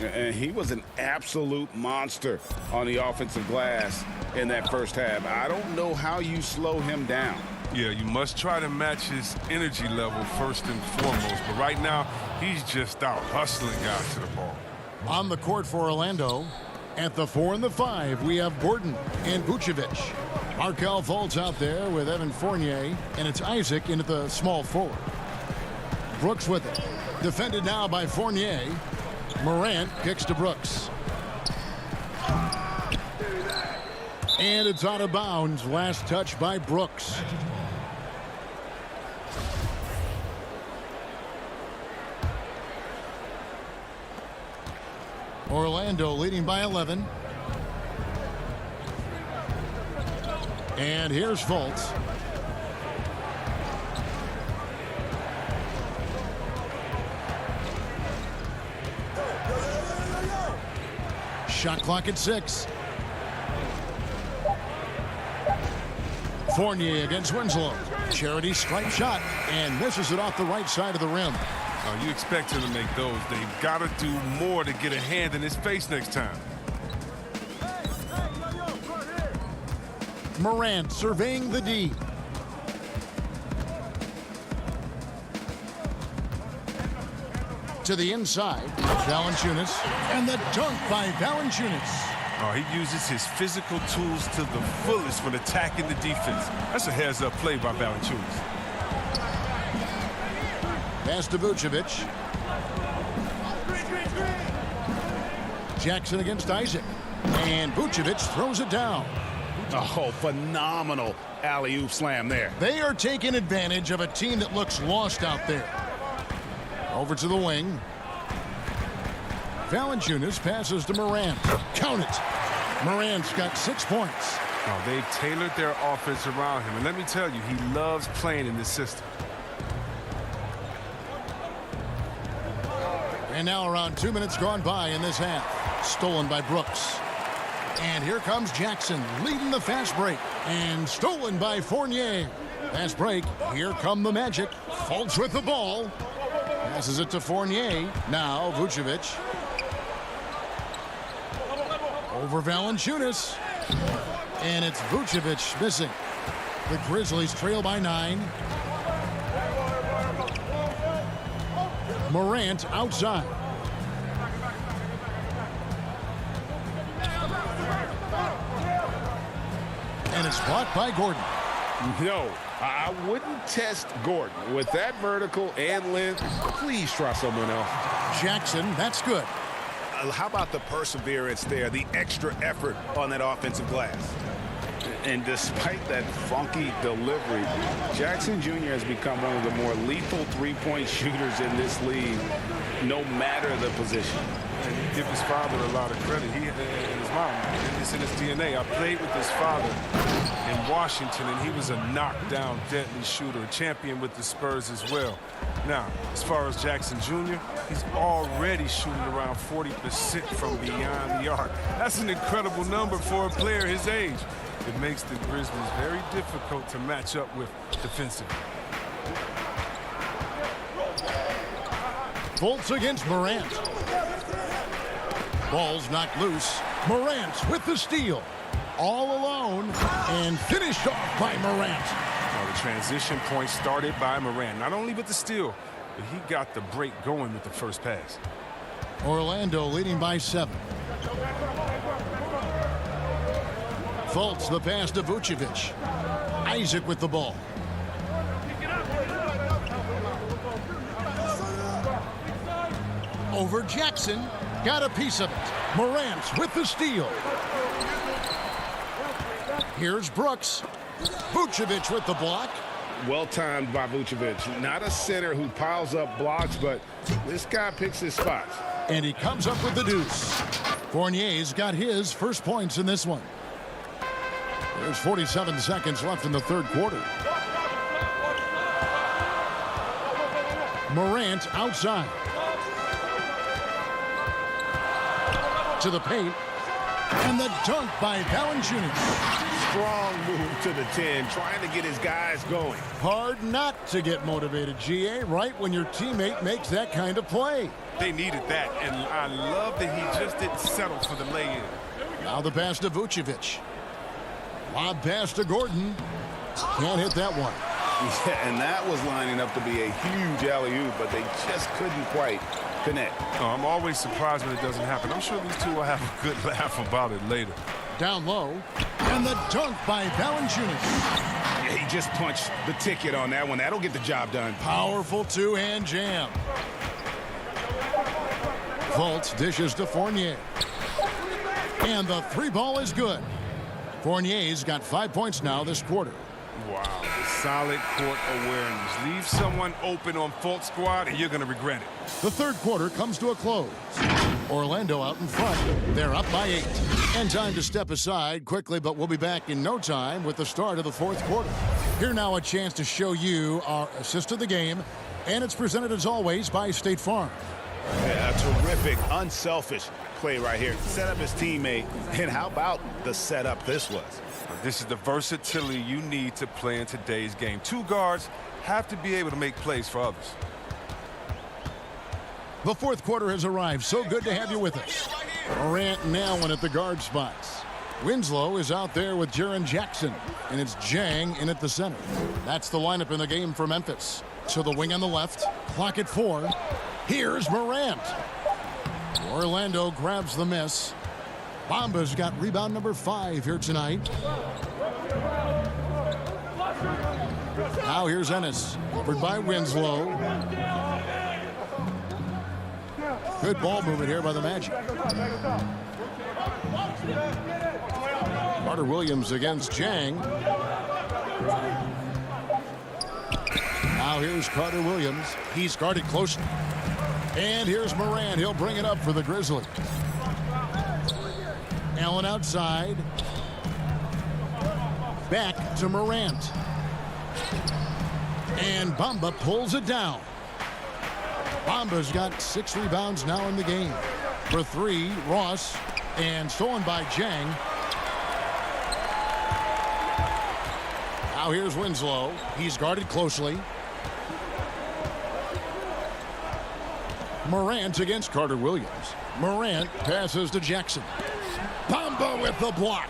And he was an absolute monster on the offensive glass in that first half. I don't know how you slow him down. Yeah, you must try to match his energy level first and foremost. But right now, he's just out hustling guys to the ball. On the court for Orlando, at the 4 and the 5, we have Gordon and Vucevic. Markelle Fultz out there with Evan Fournier, and it's Isaac into the small forward. Brooks with it. Defended now by Fournier. Morant kicks to Brooks. And it's out of bounds. Last touch by Brooks. Orlando leading by 11. And here's Fultz. Shot clock at 6. Fournier against Winslow. Charity strike shot and misses it off the right side of the rim. You expect him to make those. They've got to do more to get a hand in his face next time. Morant surveying the D. To the inside, Valanciunas, and the dunk by Valanciunas. Oh, he uses his physical tools to the fullest when attacking the defense. That's a heads-up play by Valanciunas. Pass to Vucevic. Jackson against Isaac. And Vucevic throws it down. Oh, phenomenal alley-oop slam there. They are taking advantage of a team that looks lost out there. Over to the wing. Valanciunas passes to Morant. Count it. Morant's got 6 points. Oh, they've tailored their offense around him. And let me tell you, he loves playing in this system. And now around 2 minutes gone by in this half. Stolen by Brooks. And here comes Jackson leading the fast break. And stolen by Fournier. Fast break. Here come the Magic. Fultz with the ball. Passes it to Fournier. Now Vucevic. Over Valanciunas. And it's Vucevic missing. The Grizzlies trail by 9. Morant outside. And it's blocked by Gordon. No, I wouldn't test Gordon. With that vertical and length, please try someone else. Jackson, that's good. How about the perseverance there, the extra effort on that offensive glass? And despite that funky delivery, Jackson Jr. has become one of the more lethal three-point shooters in this league, no matter the position. And give his father a lot of credit. He and his mom. It's in his DNA. I played with his father in Washington, and he was a knockdown, deadly shooter, a champion with the Spurs as well. Now, as far as Jackson Jr., he's already shooting around 40% from beyond the arc. That's an incredible number for a player his age. It makes the Grizzlies very difficult to match up with defensively. Fultz against Morant. Ball's knocked loose. Morant with the steal. All alone and finished off by Morant. Well, the transition point started by Morant. Not only with the steal, but he got the break going with the first pass. Orlando leading by 7. Fultz the pass to Vucevic. Isaac with the ball. Over Jackson. Got a piece of it. Morant with the steal. Here's Brooks. Vucevic with the block. Well timed by Vucevic. Not a center who piles up blocks, but this guy picks his spots. And he comes up with the deuce. Fournier's got his first points in this one. There's 47 seconds left in the third quarter. Morant outside. To the paint. And the dunk by Valanciunas. Strong move to the 10, trying to get his guys going. Hard not to get motivated, GA, right when your teammate makes that kind of play. They needed that, and I love that he just didn't settle for the lay-in. Now the pass to Vucevic. Lob pass to Gordon. Can't hit that one. Yeah, and that was lining up to be a huge alley-oop, but they just couldn't quite connect. Oh, I'm always surprised when it doesn't happen. I'm sure these two will have a good laugh about it later. Down low. And the dunk by Valanciunas. Yeah, he just punched the ticket on that one. That'll get the job done. Powerful two-hand jam. Fultz dishes to Fournier. And the three ball is good. Fournier's got 5 points now this quarter. Wow, solid court awareness. Leave someone open on Fultz squad and you're going to regret it. The third quarter comes to a close. Orlando out in front. They're up by 8. And time to step aside quickly, but we'll be back in no time with the start of the fourth quarter. Here now a chance to show you our assist of the game. And it's presented as always by State Farm. Yeah, a terrific, unselfish play right here. Set up his teammate. And how about the setup this was? This is the versatility you need to play in today's game. Two guards have to be able to make plays for others. The fourth quarter has arrived. So good to have you with us. Morant and Allen at the guard spots. Winslow is out there with Jaren Jackson. And it's Jang in at the center. That's the lineup in the game for Memphis. So the wing on the left. Clock at 4. Here's Morant. Orlando grabs the miss. Bamba's got rebound number 5 here tonight. Now here's Ennis, covered by Winslow. Good ball movement here by the Magic. Carter Williams against Jang. Now here's Carter Williams. He's guarded closely. And here's Morant. He'll bring it up for the Grizzlies. Allen outside. Back to Morant. And Bamba pulls it down. Bamba's got 6 rebounds now in the game. For 3, Ross. And stolen by Jang. Now here's Winslow. He's guarded closely. Morant against Carter Williams. Morant passes to Jackson. Bamba with the block.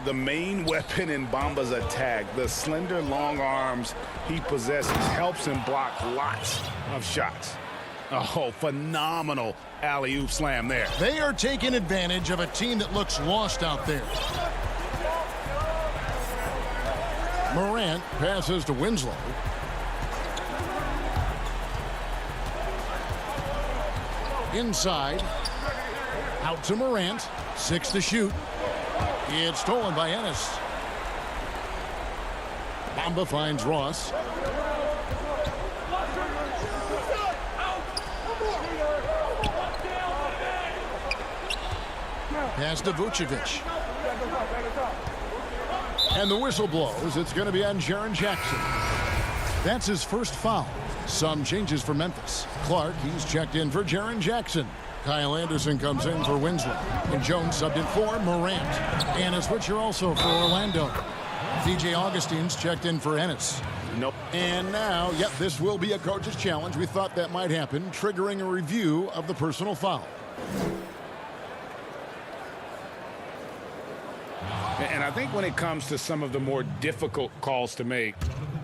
The main weapon in Bamba's attack, the slender long arms he possesses, helps him block lots of shots. Oh, phenomenal alley-oop slam there. They are taking advantage of a team that looks lost out there. Morant passes to Winslow. Inside. Out to Morant. 6 to shoot. It's stolen by Ennis. Bamba finds Ross. Pass to Vucevic. And the whistle blows. It's going to be on Jaren Jackson. That's his first foul. Some changes for Memphis. Clark, he's checked in for Jaren Jackson. Kyle Anderson comes in for Winslow. And Jones subbed in for Morant. And a switcher also for Orlando. DJ Augustine's checked in for Ennis. Nope. And now, yep, this will be a coach's challenge. We thought that might happen, triggering a review of the personal foul. And I think when it comes to some of the more difficult calls to make,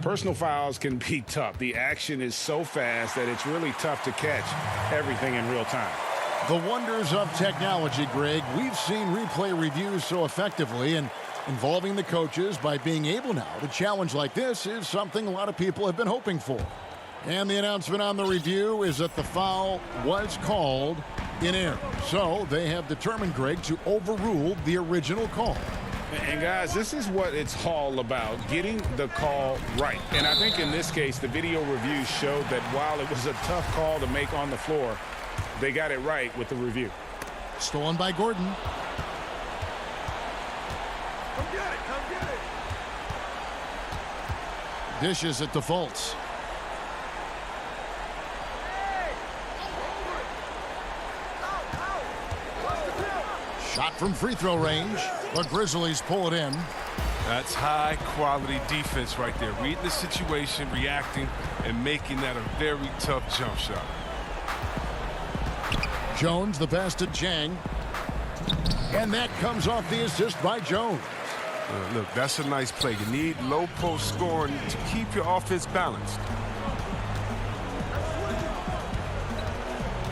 personal fouls can be tough. The action is so fast that it's really tough to catch everything in real time. The wonders of technology, Greg. We've seen replay reviews so effectively, and involving the coaches by being able now to challenge like this is something a lot of people have been hoping for. And the announcement on the review is that the foul was called in error. So they have determined, Greg, to overrule the original call. And guys, this is what it's all about, getting the call right. And I think in this case, the video review showed that while it was a tough call to make on the floor, they got it right with the review. Stolen by Gordon. Come get it, come get it. Dishes it to Fultz. Shot from free throw range. The Grizzlies pull it in. That's high-quality defense right there. Reading the situation, reacting, and making that a very tough jump shot. Jones, the pass to Jang. And that comes off the assist by Jones. Look, that's a nice play. You need low post scoring to keep your offense balanced.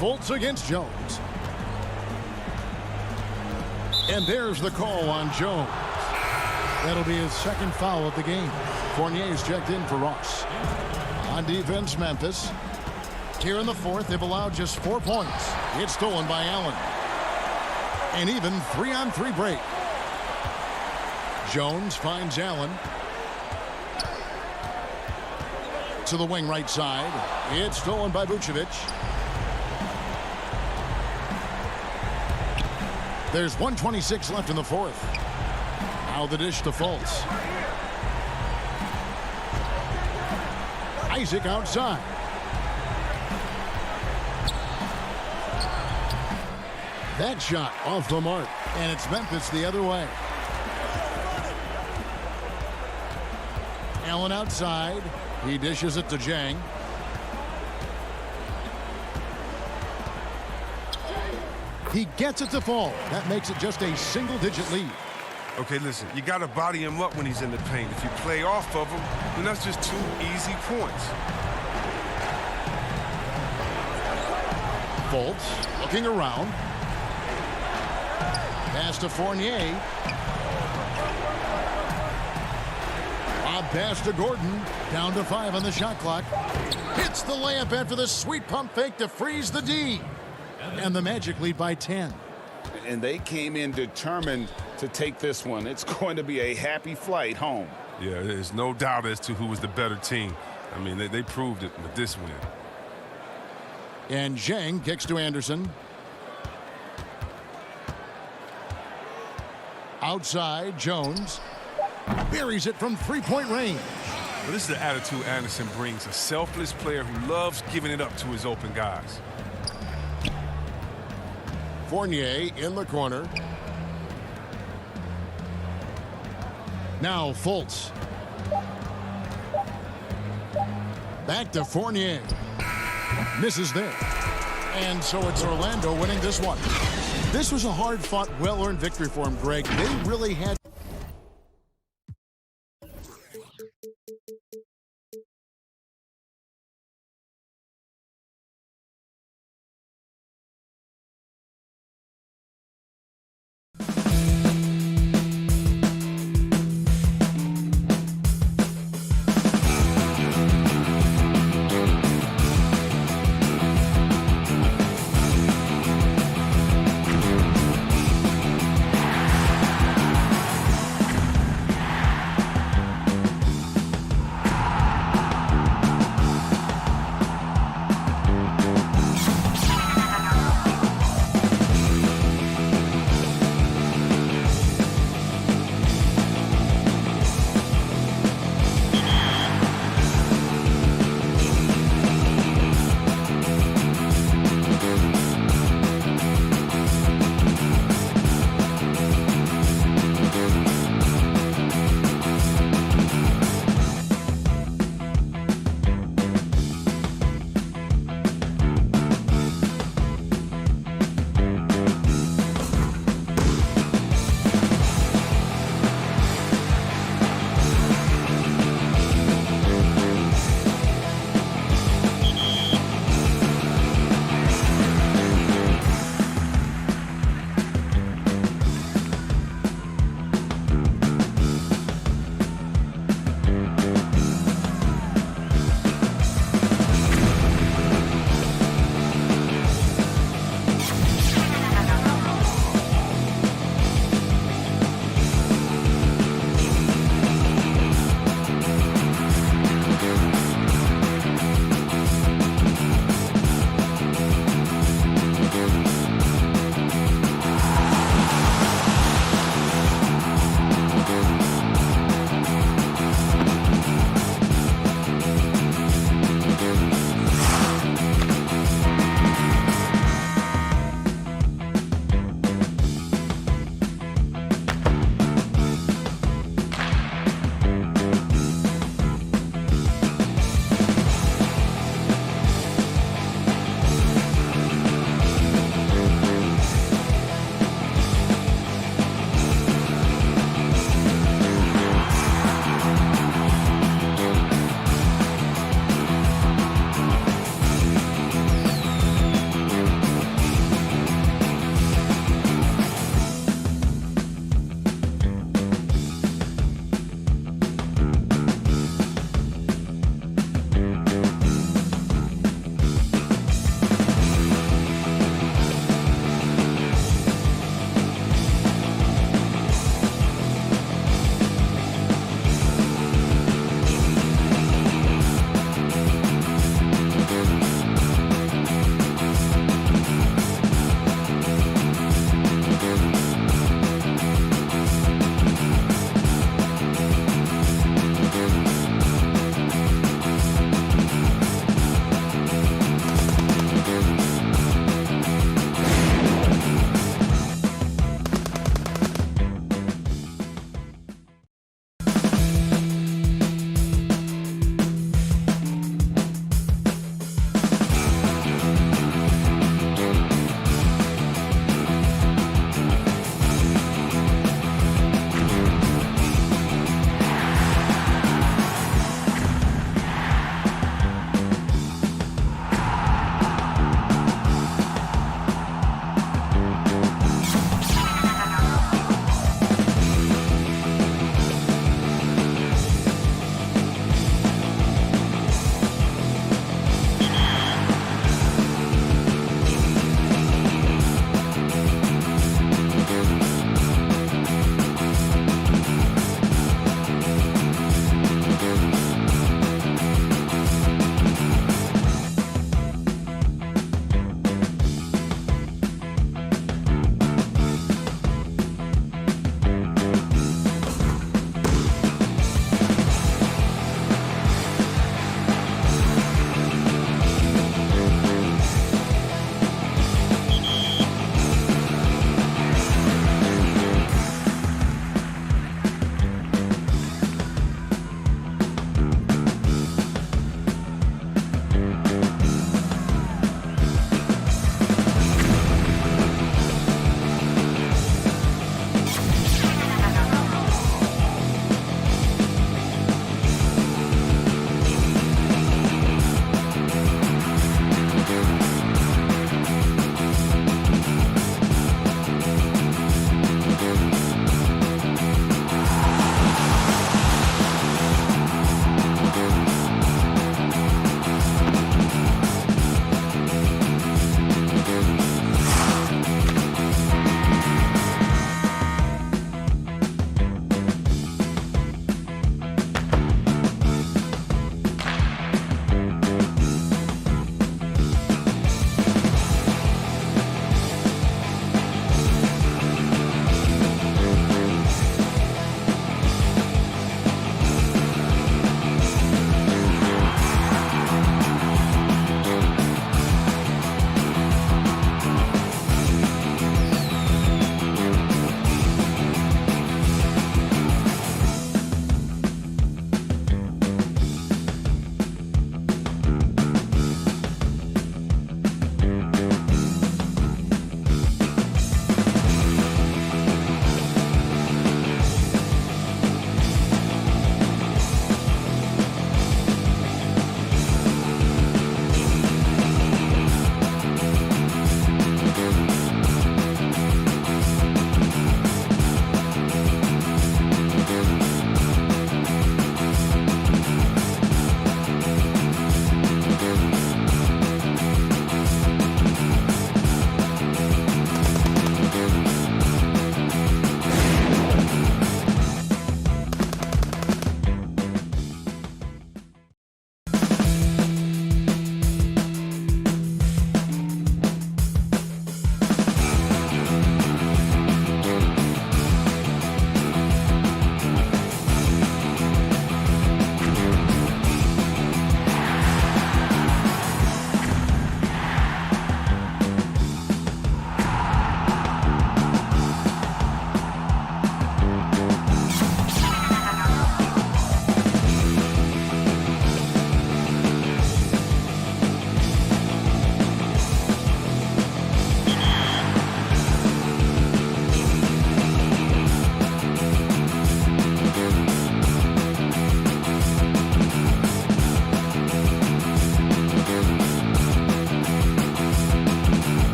Fultz against Jones. And there's the call on Jones. That'll be his second foul of the game. Fournier's checked in for Ross. On defense, Memphis. Here in the fourth, they've allowed just 4 points. It's stolen by Allen. An even 3-on-3 break. Jones finds Allen. To the wing right side. It's stolen by Vucevic. There's 1:26 left in the fourth. Now the dish to Fultz. Isaac outside. That shot off the mark, and it's Memphis the other way. Allen outside. He dishes it to Jang. He gets it to fall. That makes it just a single-digit lead. Okay, listen, you got to body him up when he's in the paint. If you play off of him, then that's just 2 easy points. Fultz looking around. Pass to Fournier. Lob pass to Gordon. Down to 5 on the shot clock. Hits the layup after the sweet pump fake to freeze the D. And the Magic lead by 10. And they came in determined to take this one. It's going to be a happy flight home. Yeah, there's no doubt as to who was the better team. I mean, they proved it with this win. And Zhang kicks to Anderson. Outside, Jones buries it from three-point range. Well, this is the attitude Anderson brings, a selfless player who loves giving it up to his open guys. Fournier in the corner. Now Fultz. Back to Fournier. Misses there. And so it's Orlando winning this one. This was a hard-fought, well-earned victory for him, Greg. They really had...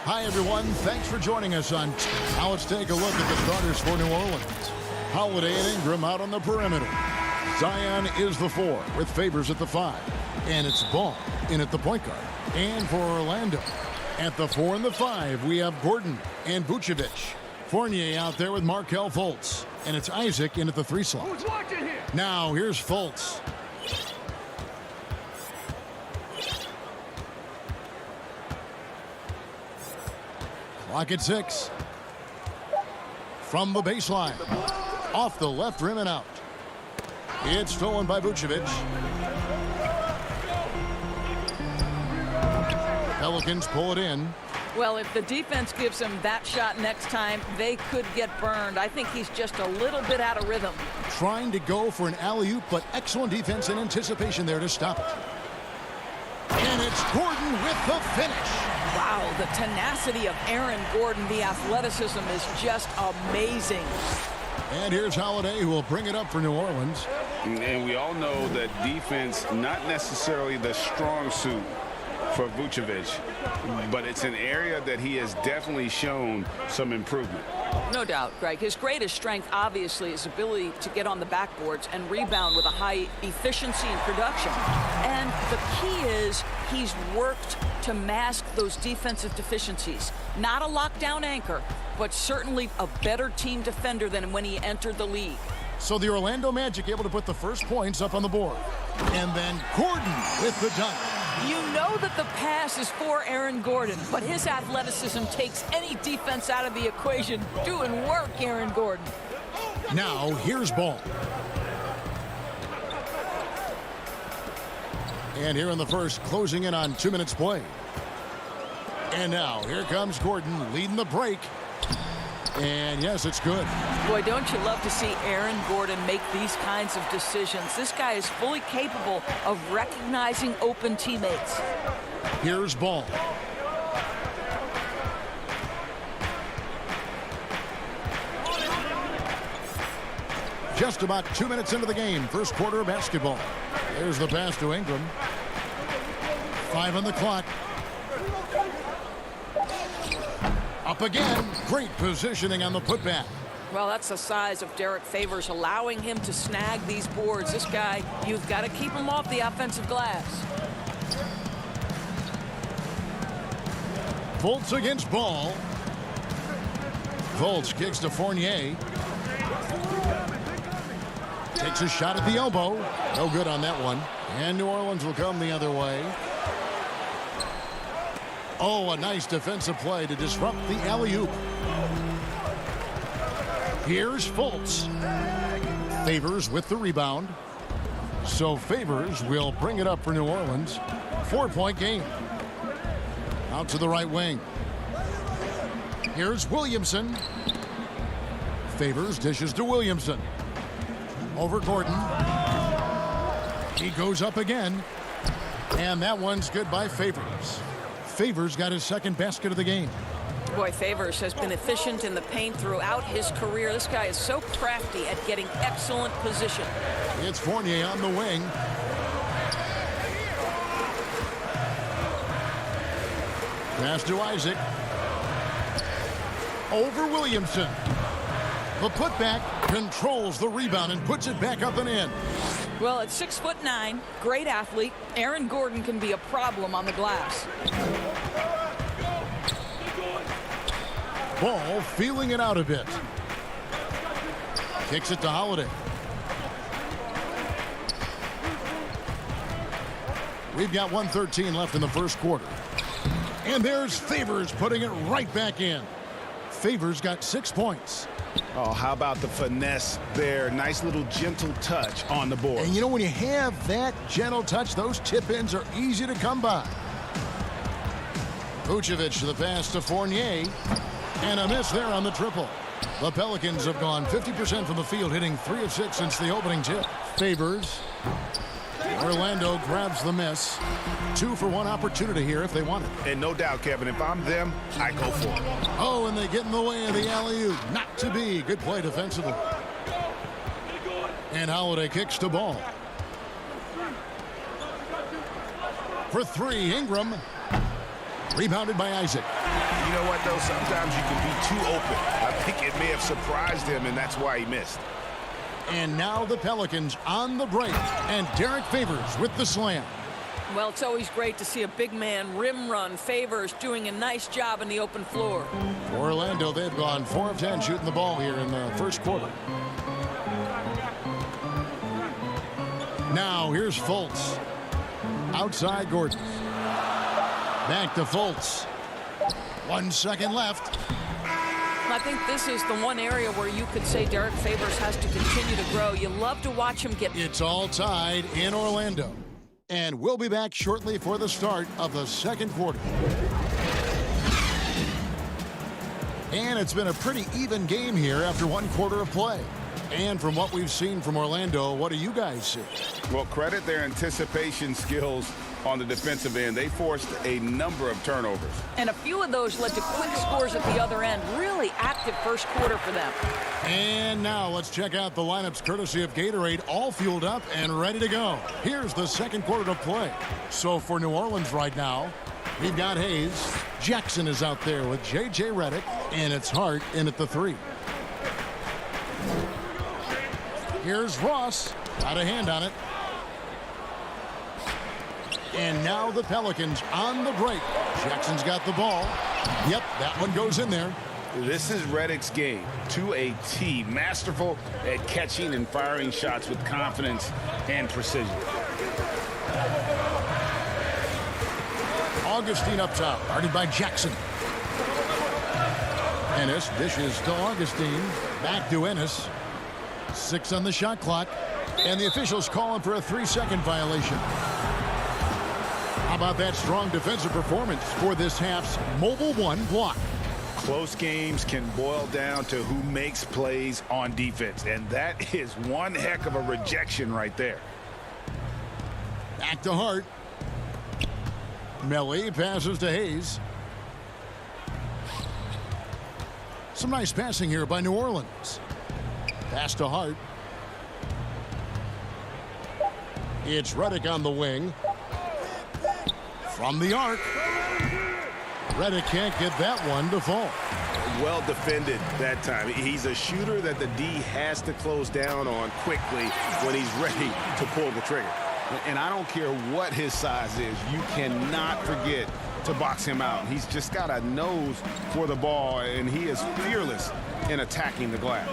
Hi, everyone. Thanks for joining us on. Now let's take a look at the starters for New Orleans. Holiday and Ingram out on the perimeter. Zion is the 4 with Favors at the 5. And it's Ball in at the point guard. And for Orlando, at the 4 and the 5, we have Gordon and Vucevic. Fournier out there with Markelle Fultz. And it's Isaac in at the 3 slot. Now here's Fultz. Clock at 6. From the baseline. Off the left rim and out. It's stolen by Vucevic. Pelicans pull it in. Well, if the defense gives him that shot next time, they could get burned. I think he's just a little bit out of rhythm. Trying to go for an alley-oop, but excellent defense and anticipation there to stop it. And it's Gordon with the finish. Wow, the tenacity of Aaron Gordon, the athleticism is just amazing. And here's Holiday, who will bring it up for New Orleans. And we all know that defense, not necessarily the strong suit for Vucevic, but it's an area that he has definitely shown some improvement. No doubt, Greg. His greatest strength, obviously, is ability to get on the backboards and rebound with a high efficiency and production. And the key is he's worked to mask those defensive deficiencies. Not a lockdown anchor, but certainly a better team defender than when he entered the league. So the Orlando Magic able to put the first points up on the board. And then Gordon with the dunk. You know that the pass is for Aaron Gordon, but his athleticism takes any defense out of the equation. Doing work, Aaron Gordon. Now, here's Ball. And here in the first, closing in on 2 minutes play. And now, here comes Gordon leading the break. And yes, it's good. Boy, don't you love to see Aaron Gordon make these kinds of decisions. This guy is fully capable of recognizing open teammates. Here's Ball. Just about 2 minutes into the game, first quarter of basketball. There's the pass to Ingram. 5 on the clock. Up again. Great positioning on the putback. Well, that's the size of Derek Favors, allowing him to snag these boards. This guy, you've got to keep him off the offensive glass. Fultz against Ball. Fultz kicks to Fournier. Takes a shot at the elbow. No good on that one. And New Orleans will come the other way. Oh, a nice defensive play to disrupt the alley-oop. Here's Fultz. Favors with the rebound. So Favors will bring it up for New Orleans. 4-point game. Out to the right wing. Here's Williamson. Favors dishes to Williamson. Over Gordon. He goes up again. And that one's good by Favors. Favors got his second basket of the game. Boy, Favors has been efficient in the paint throughout his career. This guy is so crafty at getting excellent position. It's Fournier on the wing. Pass to Isaac. Over Williamson. The putback controls the rebound and puts it back up and in. Well, at 6'9", great athlete, Aaron Gordon can be a problem on the glass. Ball feeling it out a bit. Kicks it to Holiday. We've got 1:13 left in the first quarter. And there's Favors putting it right back in. Favors got 6 points. Oh, how about the finesse there? Nice little gentle touch on the board. And you know, when you have that gentle touch, those tip-ins are easy to come by. Vucevic to the pass to Fournier. And a miss there on the triple. The Pelicans have gone 50% from the field, hitting 3 of 6 since the opening tip. Favors. Orlando grabs the miss. 2 for 1 opportunity here if they want it. And no doubt, Kevin, if I'm them, I go for it. Oh, and they get in the way of the alley-oop. Not to be. Good play defensively. And Holiday kicks to Ball. For 3, Ingram. Rebounded by Isaac. You know what, though? Sometimes you can be too open. I think it may have surprised him, and that's why he missed. And now the Pelicans on the break, and Derek Favors with the slam. Well, it's always great to see a big man rim run. Favors doing a nice job in the open floor. For Orlando, they've gone 4 of 10 shooting the ball here in the first quarter. Now here's Fultz. Outside Gordon. Back to Fultz. 1 second left. I think this is the one area where you could say Derek Favors has to continue to grow. You love to watch him get... It's all tied in Orlando. And we'll be back shortly for the start of the second quarter. And it's been a pretty even game here after 1 quarter of play. And from what we've seen from Orlando, what do you guys see? Well, credit their anticipation skills on the defensive end. They forced a number of turnovers. And a few of those led to quick scores at the other end. Really active first quarter for them. And now let's check out the lineups courtesy of Gatorade, all fueled up and ready to go. Here's the second quarter to play. So for New Orleans right now, we've got Hayes. Jackson is out there with J.J. Redick, and it's Hart in at the 3. Here's Ross. Got a hand on it. And now the Pelicans on the break. Jackson's got the ball. Yep, that one goes in there. This is Redick's game to a T. Masterful at catching and firing shots with confidence and precision. Augustine up top, guarded by Jackson. Ennis dishes to Augustine. Back to Ennis. 6 on the shot clock. And the officials calling for a 3-second violation. How about that strong defensive performance for this half's Mobile 1 block? Close games can boil down to who makes plays on defense, and that is one heck of a rejection right there. Back to Hart. Melly passes to Hayes. Some nice passing here by New Orleans. Pass to Hart. It's Redick on the wing. From the arc. Redick can't get that one to fall. Well defended that time. He's a shooter that the D has to close down on quickly when he's ready to pull the trigger. And I don't care what his size is, you cannot forget to box him out. He's just got a nose for the ball, and he is fearless in attacking the glass.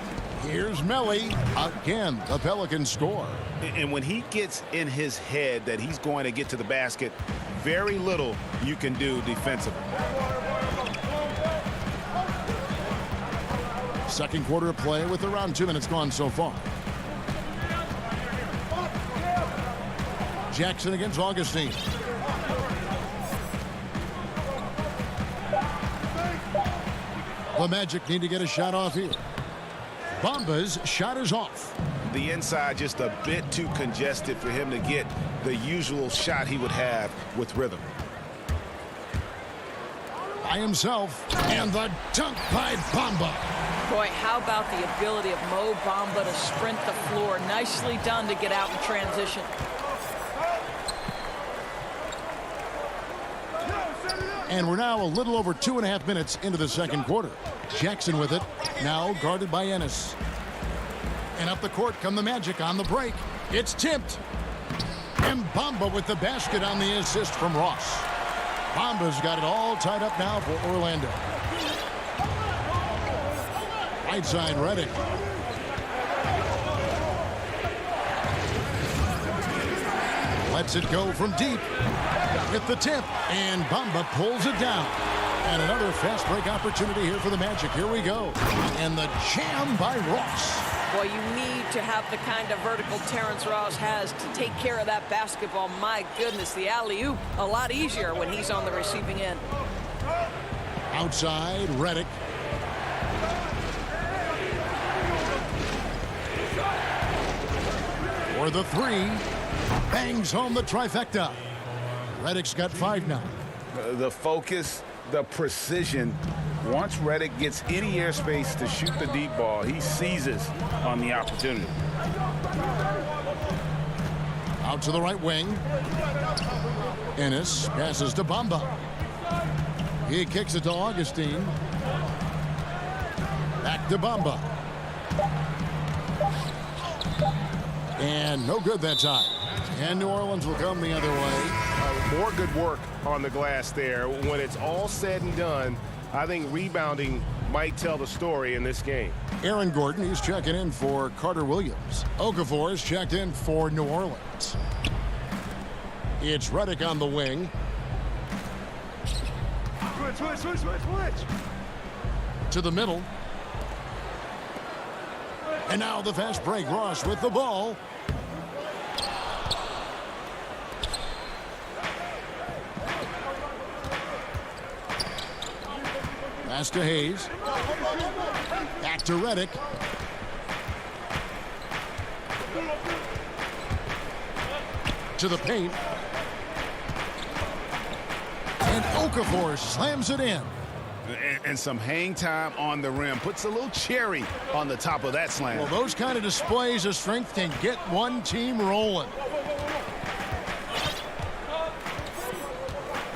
Here's Melly. Again, the Pelicans score. And when he gets in his head that he's going to get to the basket, very little you can do defensively. Second quarter of play with around 2 minutes gone so far. Jackson against Augustine. The Magic need to get a shot off here. Bamba's shot is off. The inside just a bit too congested for him to get the usual shot he would have with rhythm. By himself, and the dunk by Bamba. Boy, how about the ability of Mo Bamba to sprint the floor? Nicely done to get out in transition. And we're now a little over 2.5 minutes into the second quarter. Jackson with it, now guarded by Ennis. And up the court come the Magic on the break. It's tipped. And Bamba with the basket on the assist from Ross. Bamba's got it all tied up now for Orlando. Right side, Redick. Lets it go from deep. With the tip, and Bamba pulls it down. And another fast break opportunity here for the Magic. Here we go. And the jam by Ross. Boy, you need to have the kind of vertical Terrence Ross has to take care of that basketball. My goodness, the alley-oop a lot easier when he's on the receiving end. Outside, Redick. For the 3. Bangs home the trifecta. Redick's got 5 now. The focus, the precision. Once Redick gets any airspace to shoot the deep ball, he seizes on the opportunity. Out to the right wing. Ennis passes to Bamba. He kicks it to Augustine. Back to Bamba. And no good that time. And New Orleans will come the other way. More good work on the glass there. When it's all said and done, I think rebounding might tell the story in this game. Aaron Gordon, he's checking in for Carter Williams. Okafor is checked in for New Orleans. It's Redick on the wing. Switch. To the middle. And now the fast break. Ross with the ball. Pass to Hayes. Back to Redick. To the paint. And Okafor slams it in. And some hang time on the rim. Puts a little cherry on the top of that slam. Well, those kind of displays of strength can get one team rolling.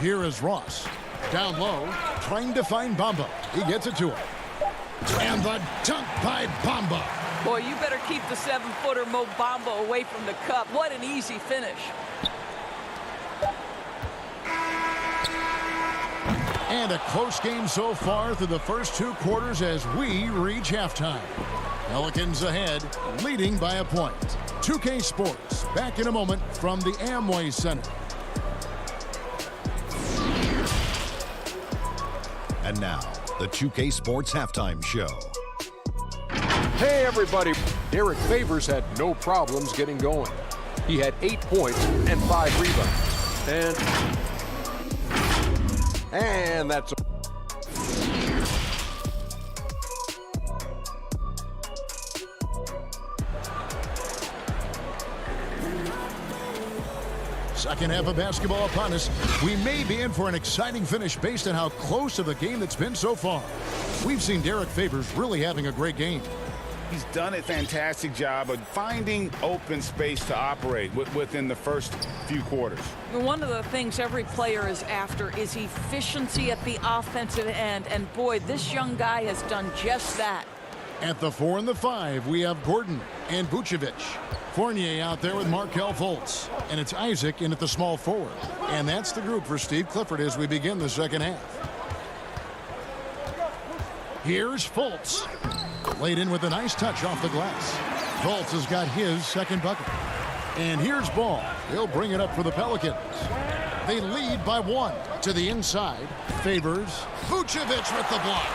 Here is Ross. Down low, trying to find Bamba. He gets it to him. And the dunk by Bamba. Boy, you better keep the 7-footer Mo Bamba away from the cup. What an easy finish. And a close game so far through the first 2 quarters as we reach halftime. Pelicans ahead, leading by a point. 2K Sports, back in a moment from the Amway Center. And now, the 2K Sports Halftime Show. Hey, everybody. Derek Favors had no problems getting going. He had 8 points and 5 rebounds. And that's a... Second half of basketball upon us. We may be in for an exciting finish based on how close to the game that's been so far. We've seen Derek Favors really having a great game. He's done a fantastic job of finding open space to operate within the first few quarters. One of the things every player is after is efficiency at the offensive end. And boy, this young guy has done just that. At the 4 and the 5, we have Gordon and Vucevic. Fournier out there with Markelle Fultz. And it's Isaac in at the small forward. And that's the group for Steve Clifford as we begin the second half. Here's Fultz. Laid in with a nice touch off the glass. Fultz has got his second bucket. And here's Ball. He'll bring it up for the Pelicans. They lead by 1 to the inside. Favors Vucevic with the block.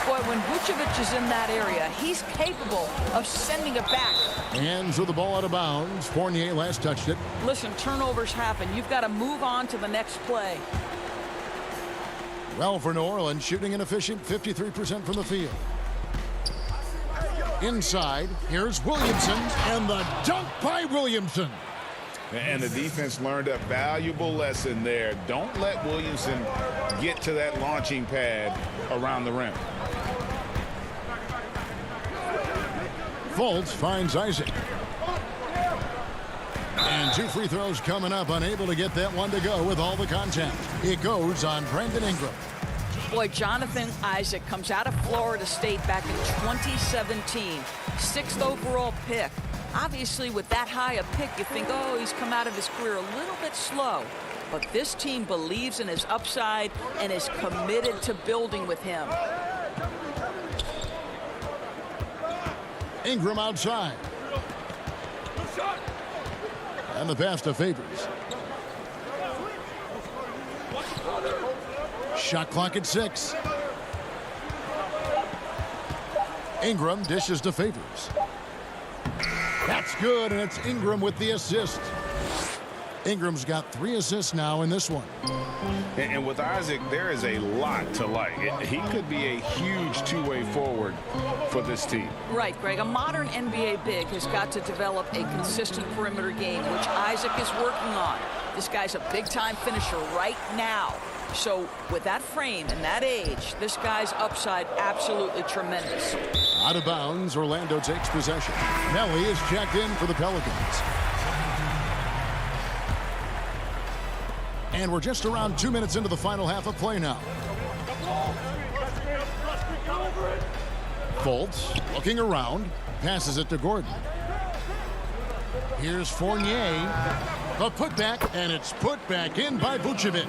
Boy, when Vucevic is in that area, he's capable of sending it back. And so the ball out of bounds. Fournier last touched it. Listen, turnovers happen. You've got to move on to the next play. Well, for New Orleans, shooting an efficient 53% from the field. Inside, here's Williamson, and the dunk by Williamson. And the defense learned a valuable lesson there. Don't let Williamson get to that launching pad around the rim. Fultz finds Isaac. And 2 free throws coming up, unable to get that one to go with all the contact. It goes on Brandon Ingram. Boy, Jonathan Isaac comes out of Florida State back in 2017. 6th overall pick. Obviously, with that high a pick, you think, oh, he's come out of his career a little bit slow. But this team believes in his upside and is committed to building with him. Ingram outside. And the pass to Favors. Shot clock at 6. Ingram dishes to Favors. That's good, and it's Ingram with the assist. Ingram's got 3 assists now in this one. And with Isaac, there is a lot to like. He could be a huge two-way forward for this team. Right, Greg. A modern NBA big has got to develop a consistent perimeter game, which Isaac is working on. This guy's a big-time finisher right now. So with that frame and that age, this guy's upside absolutely tremendous. Out of bounds, Orlando takes possession. Nelly is checked in for the Pelicans. And we're just around 2 minutes into the final half of play now. Fultz looking around, passes it to Gordon. Here's Fournier. The putback, and it's put back in by Vucevic.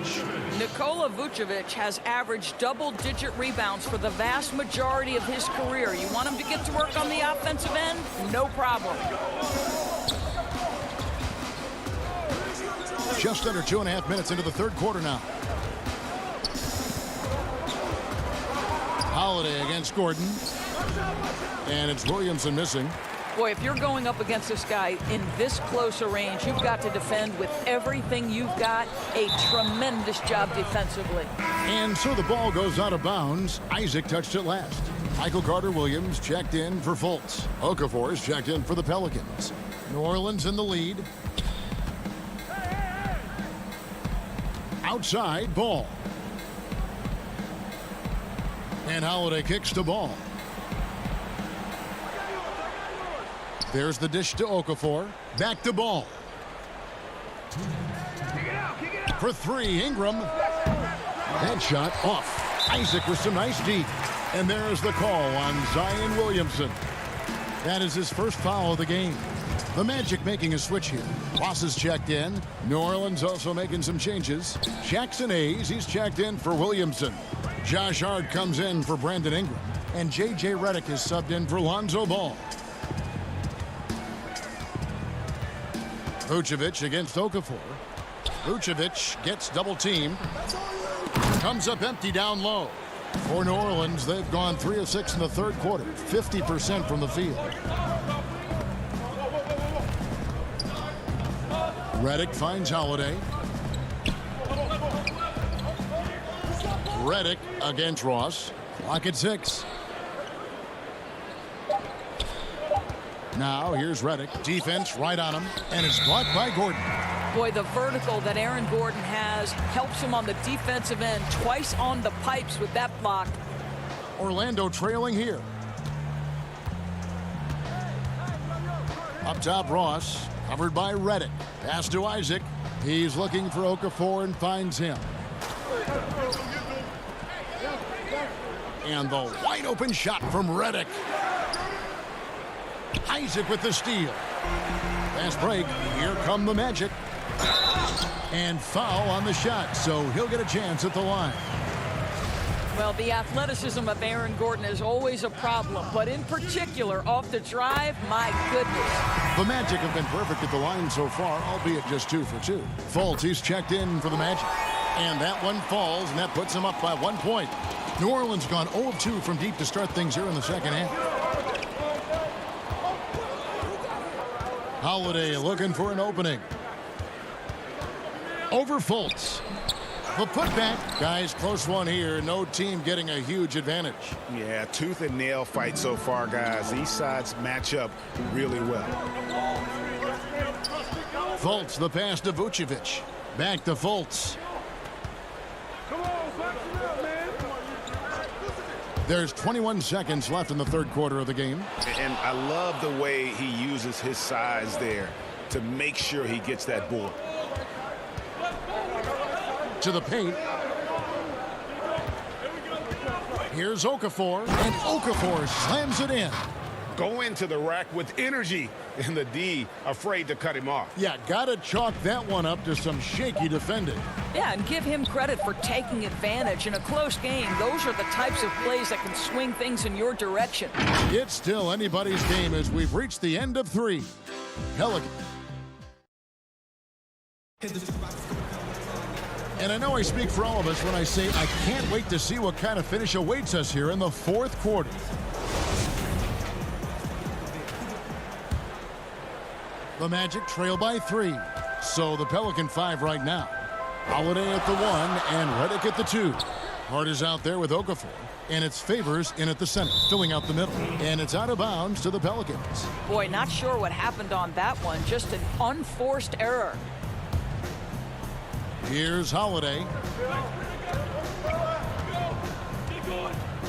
Nikola Vucevic has averaged double-digit rebounds for the vast majority of his career. You want him to get to work on the offensive end? No problem. Just under 2.5 minutes into the third quarter now. Holiday against Gordon. And it's Williamson missing. Boy, if you're going up against this guy in this close a range, you've got to defend with everything you've got. A tremendous job defensively. And so the ball goes out of bounds. Isaac touched it last. Michael Carter-Williams checked in for Fultz. Okafor's checked in for the Pelicans. New Orleans in the lead. Outside, Ball. And Holiday kicks to Ball. There's the dish to Okafor. Back to Ball. For three, Ingram. That shot off. Isaac with some nice deep. And there's the call on Zion Williamson. That is his first foul of the game. The Magic making a switch here. Ross is checked in. New Orleans also making some changes. Jackson Hayes, he's checked in for Williamson. Josh Hart comes in for Brandon Ingram. And J.J. Redick is subbed in for Lonzo Ball. Vucevic against Okafor. Vucevic gets double teamed. Comes up empty down low. For New Orleans, they've gone 3 of 6 in the third quarter. 50% from the field. Redick finds Holiday. Redick against Ross. Clock at 6. Now here's Redick. Defense right on him. And it's blocked by Gordon. Boy, the vertical that Aaron Gordon has helps him on the defensive end. Twice on the pipes with that block. Orlando trailing here. Up top, Ross. Covered by Redick. Pass to Isaac. He's looking for Okafor and finds him. And the wide open shot from Redick. Isaac with the steal. Fast break. Here come the Magic. And foul on the shot, so he'll get a chance at the line. Well, the athleticism of Aaron Gordon is always a problem, but in particular, off the drive, my goodness. The Magic have been perfect at the line so far, albeit just 2 for 2. Fultz, he's checked in for the Magic. And that one falls, and that puts him up by 1 point. New Orleans gone 0 of 2 from deep to start things here in the second half. Holiday looking for an opening. Over Fultz. The putback. Guys, close one here. No team getting a huge advantage. Yeah, tooth and nail fight so far, guys. These sides match up really well. Fultz, the pass to Vucevic. Back to Fultz. There's 21 seconds left in the third quarter of the game. And I love the way he uses his size there to make sure he gets that board. To the paint. Here's Okafor, and Okafor slams it in. Go into the rack with energy, and the D afraid to cut him off. Yeah, gotta chalk that one up to some shaky defending. Yeah, and give him credit for taking advantage in a close game. Those are the types of plays that can swing things in your direction. It's still anybody's game as we've reached the end of 3. Pelicans. And I know I speak for all of us when I say I can't wait to see what kind of finish awaits us here in the fourth quarter. The Magic trail by 3. So the Pelican 5 right now. Holiday at the 1 and Redick at the 2. Hart is out there with Okafor. And it's Favors in at the center, filling out the middle. And it's out of bounds to the Pelicans. Boy, not sure what happened on that one. Just an unforced error. Here's Holiday.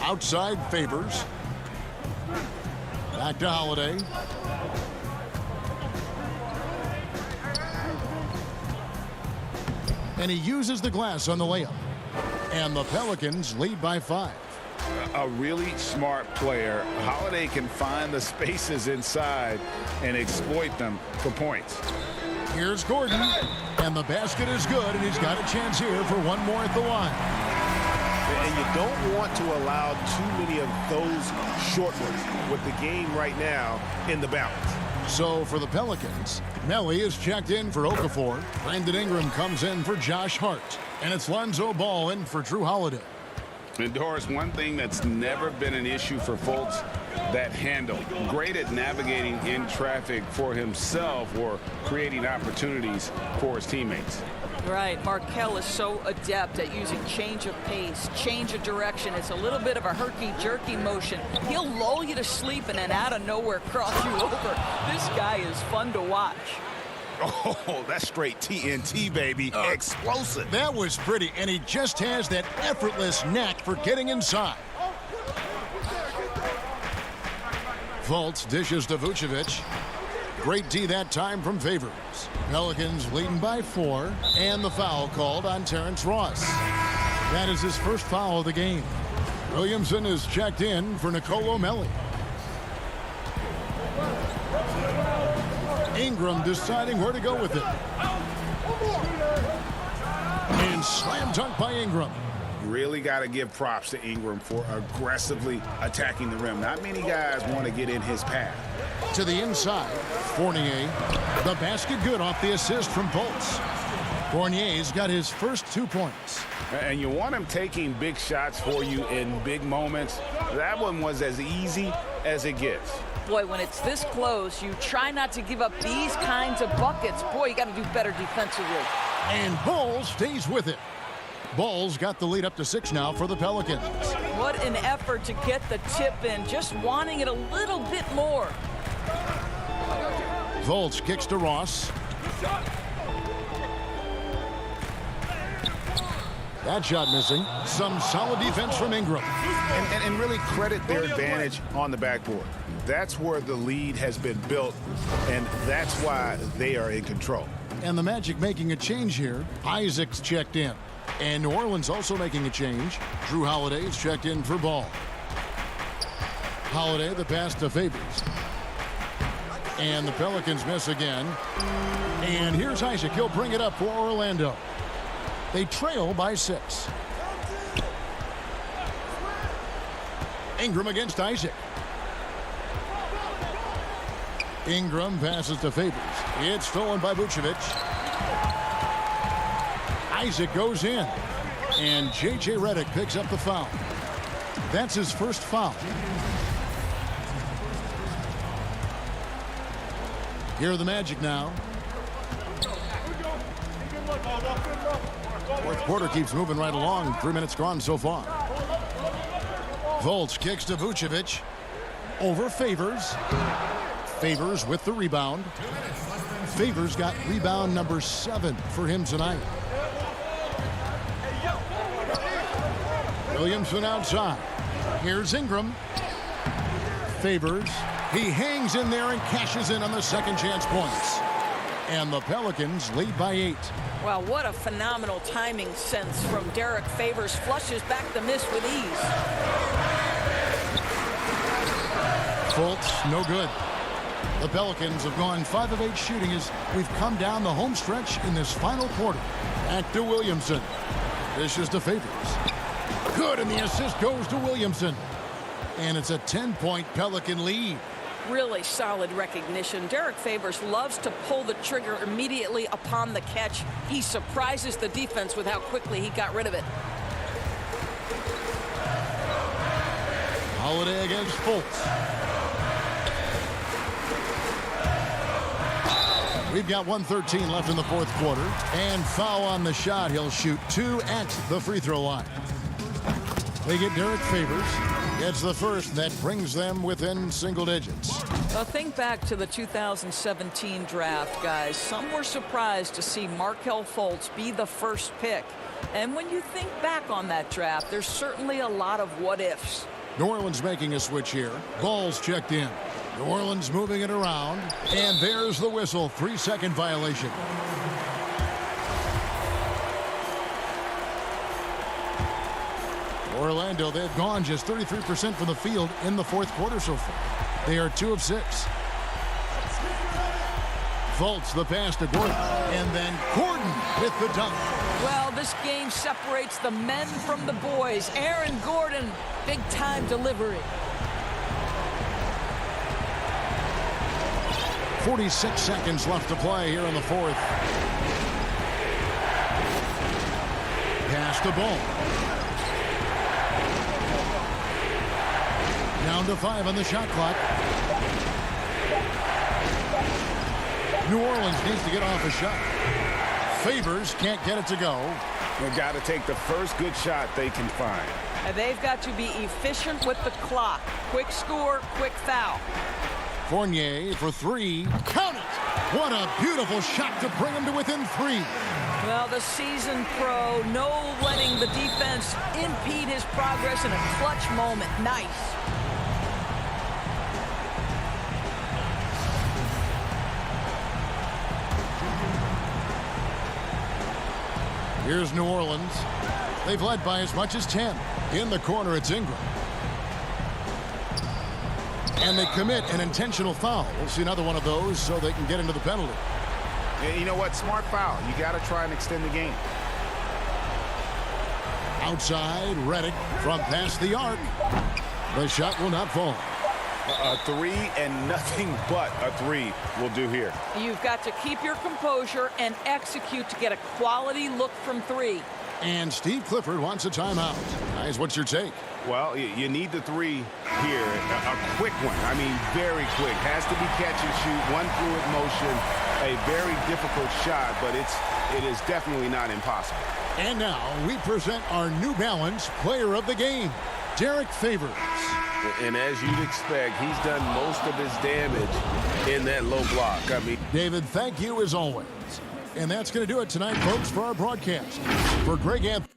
Outside Favors. Back to Holiday. And he uses the glass on the layup. And the Pelicans lead by 5. A really smart player. Holiday can find the spaces inside and exploit them for points. Here's Gordon, and the basket is good, and he's got a chance here for one more at the line. And you don't want to allow too many of those short ones with the game right now in the balance. So for the Pelicans, Melly is checked in for Okafor. Brandon Ingram comes in for Josh Hart. And it's Lonzo Ball in for Drew Holiday. And Doris, one thing that's never been an issue for Fultz, that handle. Great at navigating in traffic for himself or creating opportunities for his teammates. Right, Markelle is so adept at using change of pace, change of direction. It's a little bit of a herky-jerky motion. He'll lull you to sleep and then out of nowhere cross you over. This guy is fun to watch. Oh, that's straight TNT, baby. Explosive. That was pretty, and he just has that effortless knack for getting inside. Fultz dishes to Vucevic. Great D that time from Favors. Pelicans leading by 4, and the foul called on Terrence Ross. That is his first foul of the game. Williamson is checked in for Nicolo Melli. Ingram deciding where to go with it. And slam dunk by Ingram. Really got to give props to Ingram for aggressively attacking the rim. Not many guys want to get in his path. To the inside, Fournier. The basket good off the assist from Fultz. Fournier's got his first 2 points. And you want him taking big shots for you in big moments. That one was as easy as it gets. Boy, when it's this close, you try not to give up these kinds of buckets. Boy, you got to do better defensively. And Ball stays with it. Ball's got the lead up to 6 now for the Pelicans. What an effort to get the tip in, just wanting it a little bit more. Fultz kicks to Ross. That shot missing. Some solid defense from Ingram. And really credit their advantage on the backboard. That's where the lead has been built, and that's why they are in control. And the Magic making a change here. Isaac's checked in. And New Orleans also making a change. Drew Holiday is checked in for Ball. Holiday, the pass to Favors. And the Pelicans miss again. And here's Isaac. He'll bring it up for Orlando. They trail by 6. Ingram against Isaac. Ingram passes to Favors. It's stolen by Vucevic. Isaac goes in. And J.J. Redick picks up the foul. That's his first foul. Here are the Magic now. Fourth quarter keeps moving right along. 3 minutes gone so far. Fultz kicks to Vucevic. Over Favors. Favors with the rebound. Favors got rebound number 7 for him tonight. Williamson outside. Here's Ingram. Favors. He hangs in there and cashes in on the second chance points. And the Pelicans lead by 8. Wow, what a phenomenal timing sense from Derek Favors. Flushes back the miss with ease. Fultz, no good. The Pelicans have gone 5 of 8 shooting as we've come down the home stretch in this final quarter. Back to Williamson. This is to Favors. Good, and the assist goes to Williamson. And it's a 10-point Pelican lead. Really solid recognition. Derek Favors loves to pull the trigger immediately upon the catch. He surprises the defense with how quickly he got rid of it. Holiday against Fultz. We've got 1:13 left in the fourth quarter. And foul on the shot. He'll shoot 2 at the free throw line. They get Derek Favors. Gets the first. That brings them within single digits. Think back to the 2017 draft, guys. Some were surprised to see Markelle Fultz be the first pick. And when you think back on that draft, there's certainly a lot of what-ifs. New Orleans making a switch here. Ball's checked in. New Orleans moving it around. And there's the whistle. 3-second violation. Orlando, they've gone just 33% from the field in the fourth quarter so far. They are 2 of 6. Fultz the pass to Gordon, and then Gordon with the dunk. Well, this game separates the men from the boys. Aaron Gordon, big-time delivery. 46 seconds left to play here in the fourth. Pass to Ball. Down to 5 on the shot clock. New Orleans needs to get off a shot. Favors can't get it to go. They've got to take the first good shot they can find. And they've got to be efficient with the clock. Quick score, quick foul. Fournier for 3. Count it! What a beautiful shot to bring him to within 3. Well, the seasoned pro, no letting the defense impede his progress in a clutch moment. Nice. Here's New Orleans. They've led by as much as 10. In the corner, it's Ingram. And they commit an intentional foul. We'll see another one of those so they can get into the penalty. And you know what? Smart foul. You got to try and extend the game. Outside, Redick from past the arc. The shot will not fall. A 3 and nothing but a 3 will do here. You've got to keep your composure and execute to get a quality look from 3. And Steve Clifford wants a timeout. Guys, what's your take? Well, you need the 3 here. A quick one. I mean, very quick. Has to be catch and shoot. One fluid motion. A very difficult shot, but it is definitely not impossible. And now we present our New Balance Player of the Game, Derek Favors. And as you'd expect, he's done most of his damage in that low block. I mean, David, thank you as always. And that's going to do it tonight, folks, for our broadcast. For Greg Anthony.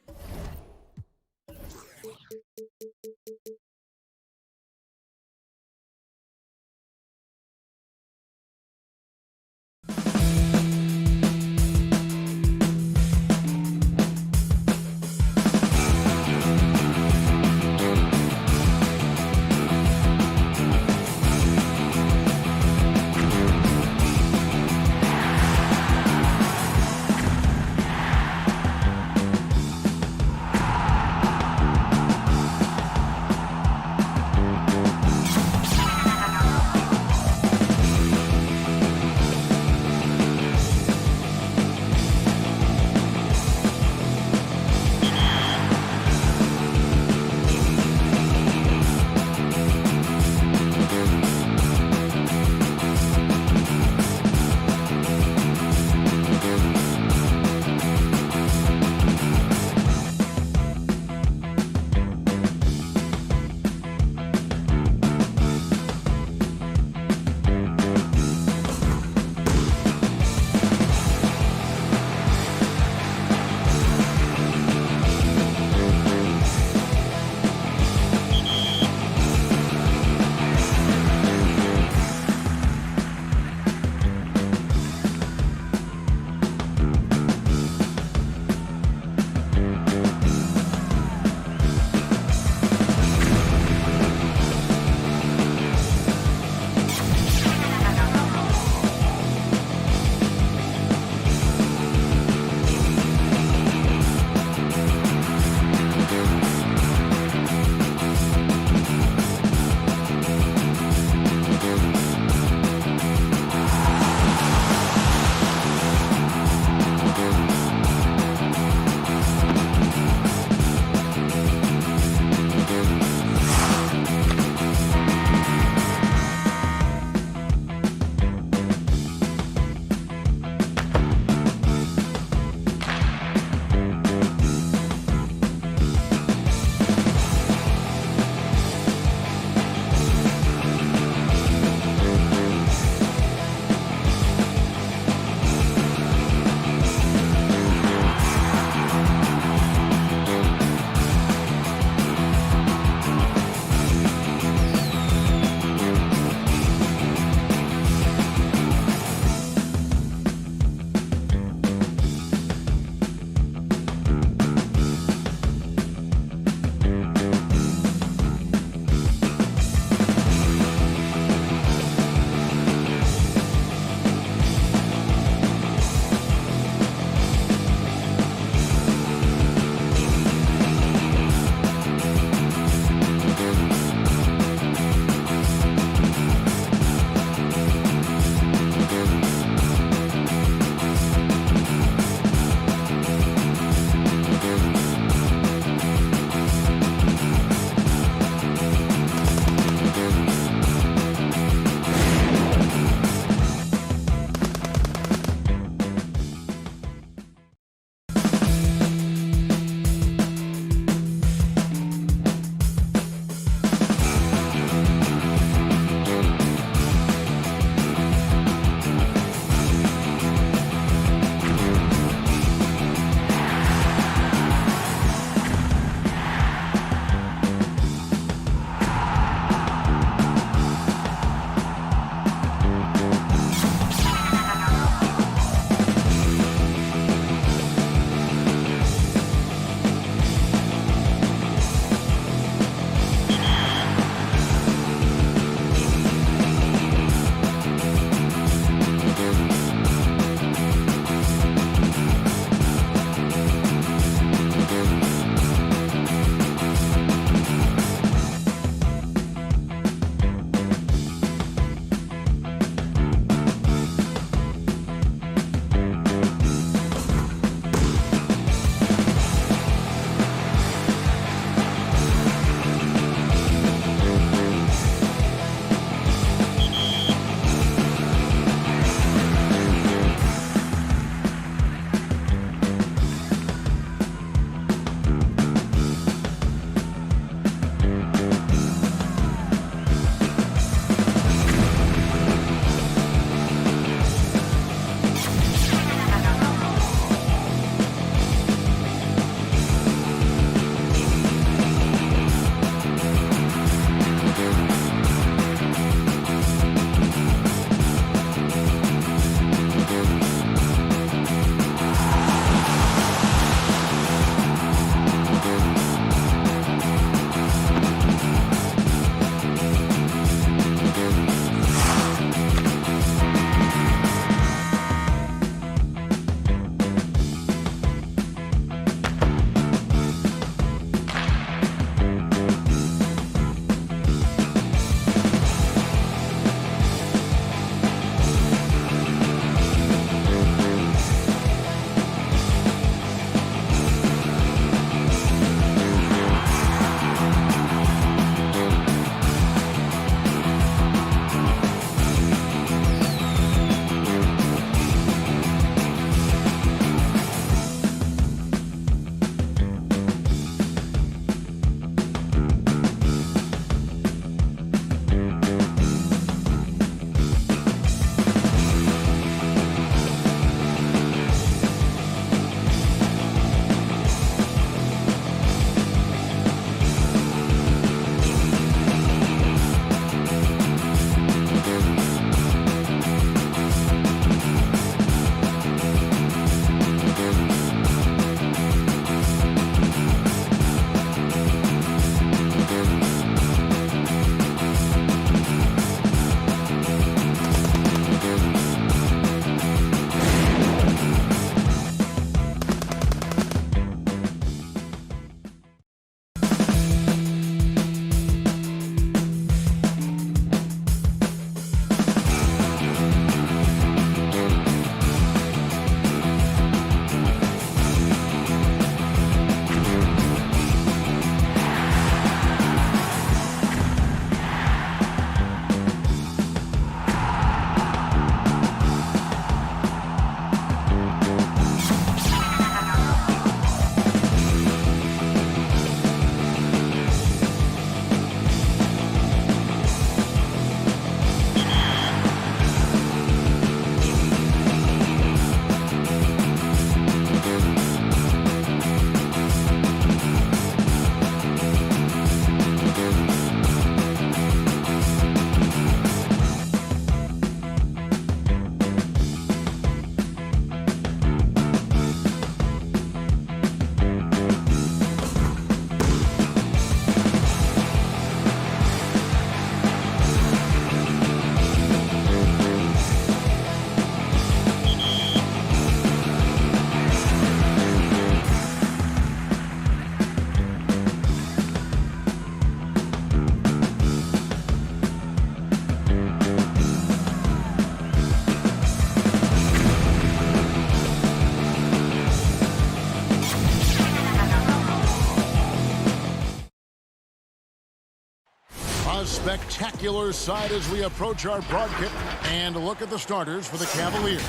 spectacular side as we approach our broadcast. And look at the starters for the Cavaliers.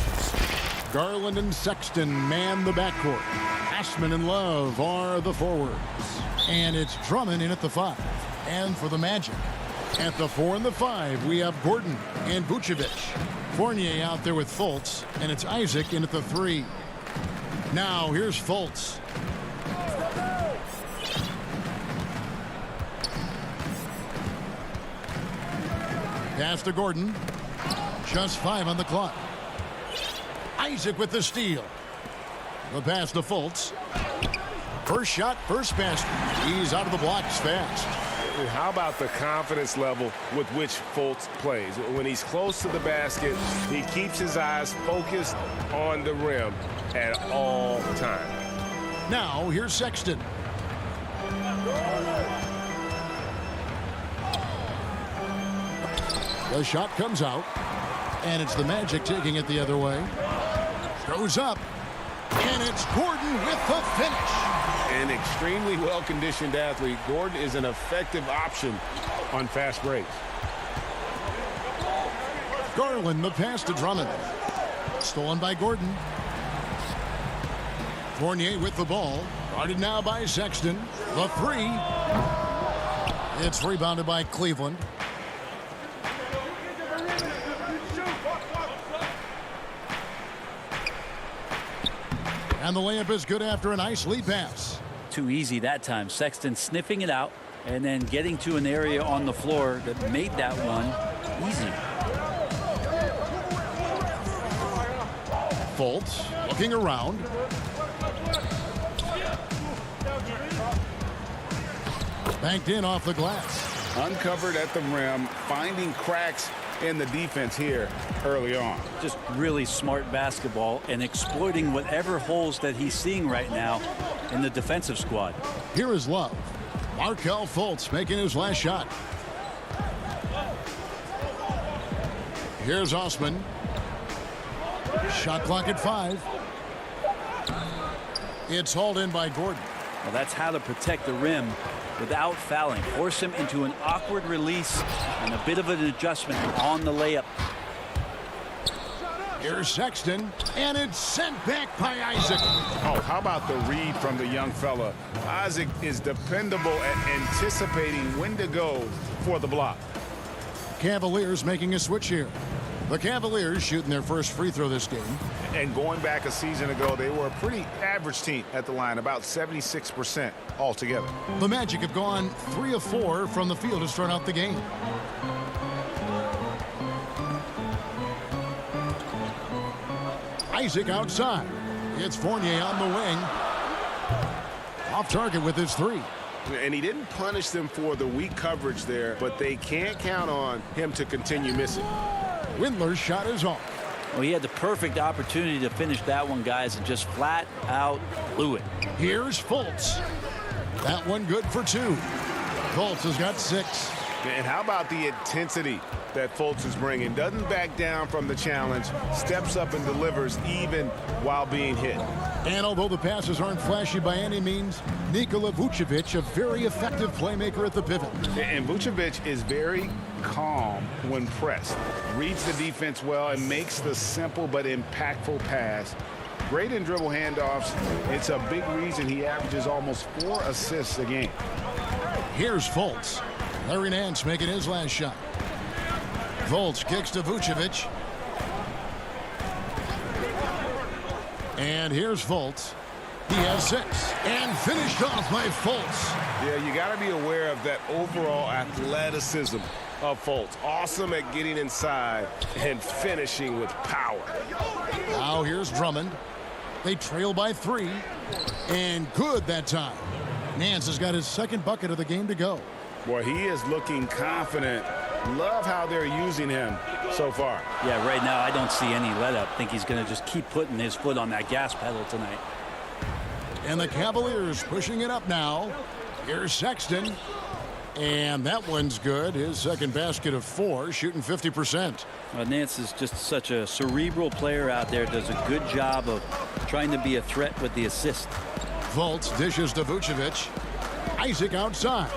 Garland and Sexton man the backcourt. Ashman and Love are the forwards. And it's Drummond in at the 5. And for the Magic, at the 4 and the 5, we have Gordon and Vucevic. Fournier out there with Fultz, and it's Isaac in at the 3. Now here's Fultz. Pass to Gordon. Just 5 on the clock. Isaac with the steal. The pass to Fultz. First shot, first basket. He's out of the blocks fast. How about the confidence level with which Fultz plays? When he's close to the basket, he keeps his eyes focused on the rim at all times. Now here's Sexton. The shot comes out, and it's the Magic taking it the other way. Goes up, and it's Gordon with the finish. An extremely well-conditioned athlete. Gordon is an effective option on fast breaks. Garland, the pass to Drummond. Stolen by Gordon. Fournier with the ball. Guarded now by Sexton. The 3. It's rebounded by Cleveland. And the layup is good after a nice lead pass. Too easy that time. Sexton sniffing it out and then getting to an area on the floor that made that one easy. Fultz looking around. Banked in off the glass. Uncovered at the rim, finding cracks in the defense here early on. Just really smart basketball and exploiting whatever holes that he's seeing right now in the defensive squad. Here is Love. Markelle Fultz making his last shot. Here's Osman. Shot clock at 5. It's hauled in by Gordon. Well, that's how to protect the rim without fouling. Force him into an awkward release and a bit of an adjustment on the layup. Here's Sexton, and it's sent back by Isaac. Oh, how about the read from the young fella? Isaac is dependable at anticipating when to go for the block. Cavaliers making a switch here. The Cavaliers shooting their first free throw this game. And going back a season ago, they were a pretty average team at the line, about 76% altogether. The Magic have gone 3 of 4 from the field to start out the game. Isaac outside. It's Fournier on the wing. Off target with his 3. And he didn't punish them for the weak coverage there, but they can't count on him to continue missing. Windler's shot is off. Well, he had the perfect opportunity to finish that one, guys, and just flat out blew it. Here's Fultz. That one good for 2. Fultz has got 6. And how about the intensity that Fultz is bringing? Doesn't back down from the challenge, steps up and delivers even while being hit. And although the passes aren't flashy by any means, Nikola Vucevic, a very effective playmaker at the pivot. And Vucevic is very calm when pressed. Reads the defense well and makes the simple but impactful pass. Great in dribble handoffs. It's a big reason he averages almost 4 assists a game. Here's Fultz. Larry Nance making his last shot. Fultz kicks to Vucevic. And here's Fultz. He has 6. And finished off by Fultz. Yeah, you got to be aware of that overall athleticism of Fultz. Awesome at getting inside and finishing with power. Now here's Drummond. They trail by 3. And good that time. Nance has got his second bucket of the game to go. Boy, he is looking confident. Love how they're using him so far. Yeah, right now I don't see any let up. I think he's going to just keep putting his foot on that gas pedal tonight. And the Cavaliers pushing it up now. Here's Sexton. And that one's good. His second basket of 4, shooting 50%. Nance is just such a cerebral player out there. Does a good job of trying to be a threat with the assist. Fultz dishes to Vucevic. Isaac outside.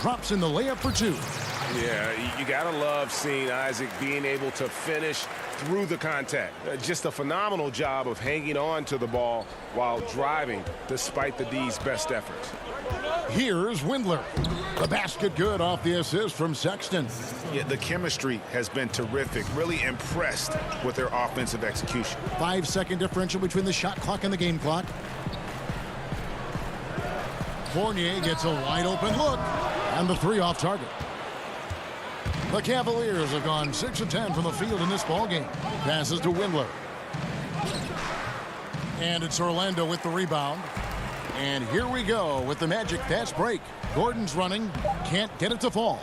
drops in the layup for two. Yeah, you gotta love seeing Isaac being able to finish through the contact. Just a phenomenal job of hanging on to the ball while driving despite the D's best efforts. Here's Windler. The basket good off the assist from Sexton. Yeah, the chemistry has been terrific. Really impressed with their offensive execution. 5-second differential between the shot clock and the game clock. Fournier gets a wide open look, and the three off target. The Cavaliers have gone 6 of 10 from the field in this ballgame. Passes to Windler. And it's Orlando with the rebound. And here we go with the Magic fast break. Gordon's running, can't get it to fall.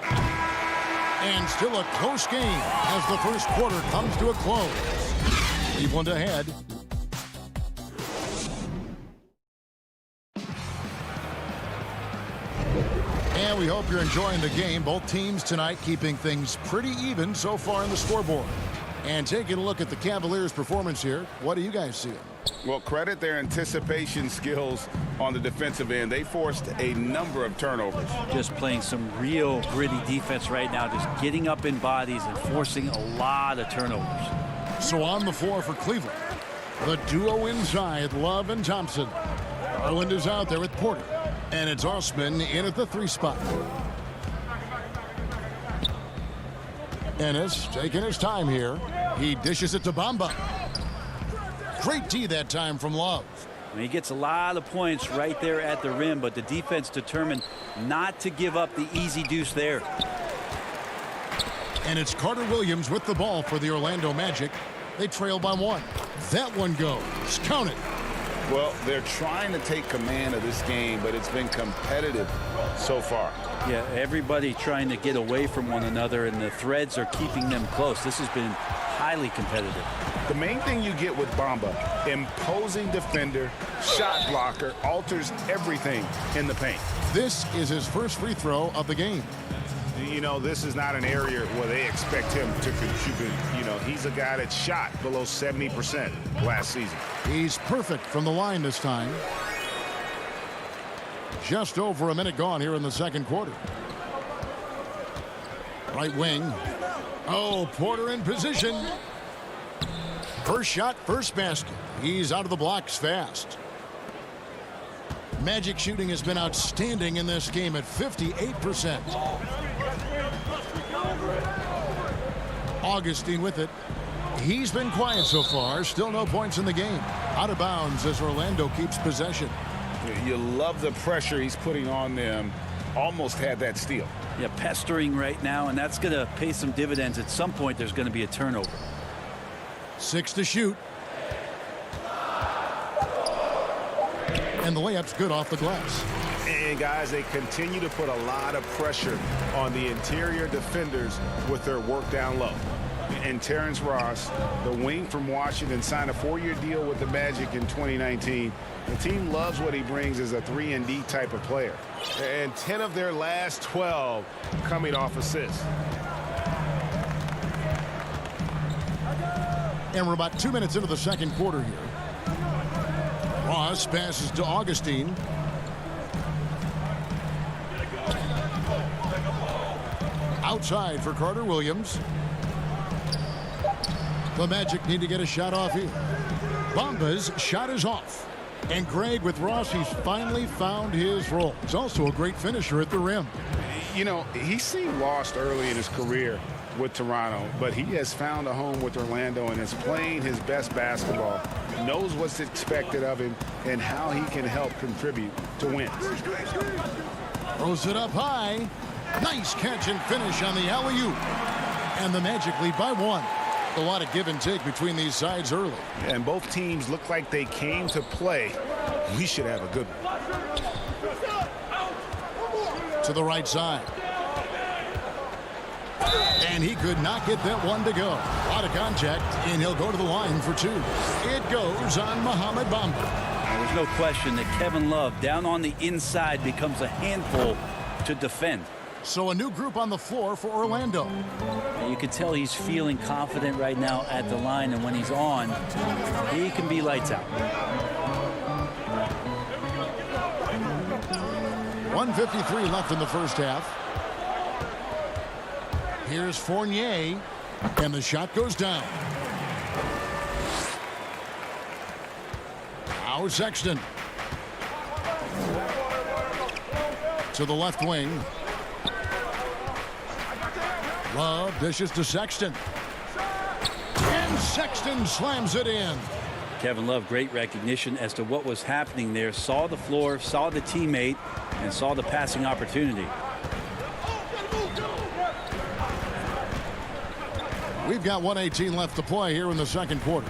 And still a close game as the first quarter comes to a close. Cleveland ahead. And we hope you're enjoying the game. Both teams tonight keeping things pretty even so far in the scoreboard. And taking a look at the Cavaliers' performance here, what do you guys see? Well, credit their anticipation skills on the defensive end. They forced a number of turnovers. Just playing some real gritty defense right now, just getting up in bodies and forcing a lot of turnovers. So on the floor for Cleveland, the duo inside, Love and Thompson. Garland is out there with Porter. And it's Osman in at the 3 spot. Ennis taking his time here. He dishes it to Bamba. Great D that time from Love. He gets a lot of points right there at the rim, but the defense determined not to give up the easy deuce there. And it's Carter Williams with the ball for the Orlando Magic. They trail by 1. That one goes. Count it. Well, they're trying to take command of this game, but it's been competitive so far. Yeah, everybody trying to get away from one another, and the threads are keeping them close. This has been highly competitive. The main thing you get with Bamba, imposing defender, shot blocker, alters everything in the paint. This is his first free throw of the game. You know, this is not an area where they expect him to contribute. You know, he's a guy that shot below 70% last season. He's perfect from the line this time. Just over a minute gone here in the second quarter. Right wing. Oh, Porter in position. First shot, first basket. He's out of the blocks fast. Magic shooting has been outstanding in this game at 58%. Augustine with it. He's been quiet so far. Still no points in the game. Out of bounds as Orlando keeps possession. You love the pressure he's putting on them. Almost had that steal. Yeah, pestering right now, and that's going to pay some dividends. At some point, there's going to be a turnover. 6 to shoot. And the layup's good off the glass. And guys, they continue to put a lot of pressure on the interior defenders with their work down low. And Terrence Ross, the wing from Washington, signed a 4-year deal with the Magic in 2019. The team loves what he brings as a 3-and-D type of player. And 10 of their last 12 coming off assists. And we're about 2 minutes into the second quarter here. Ross passes to Augustine. Outside for Carter Williams. The Magic need to get a shot off here. Bamba's shot is off. And Greg with Ross, he's finally found his role. He's also a great finisher at the rim. You know, he seemed lost early in his career with Toronto, but he has found a home with Orlando and is playing his best basketball, knows what's expected of him, and how he can help contribute to wins. Throws it up high. Nice catch and finish on the alley-oop. And the Magic lead by 1. A lot of give and take between these sides early. And both teams look like they came to play. We should have a good one. To the right side. And he could not get that one to go. A lot of contact, and he'll go to the line for 2. It goes on Mohamed Bamba. There's no question that Kevin Love down on the inside becomes a handful to defend. So a new group on the floor for Orlando. And you can tell he's feeling confident right now at the line, and when he's on, he can be lights out. 1:53 left in the first half. Here's Fournier, and the shot goes down. Now Sexton. To the left wing. Love dishes to Sexton. And Sexton slams it in. Kevin Love, great recognition as to what was happening there. Saw the floor, saw the teammate, and saw the passing opportunity. We've got 1:18 left to play here in the second quarter.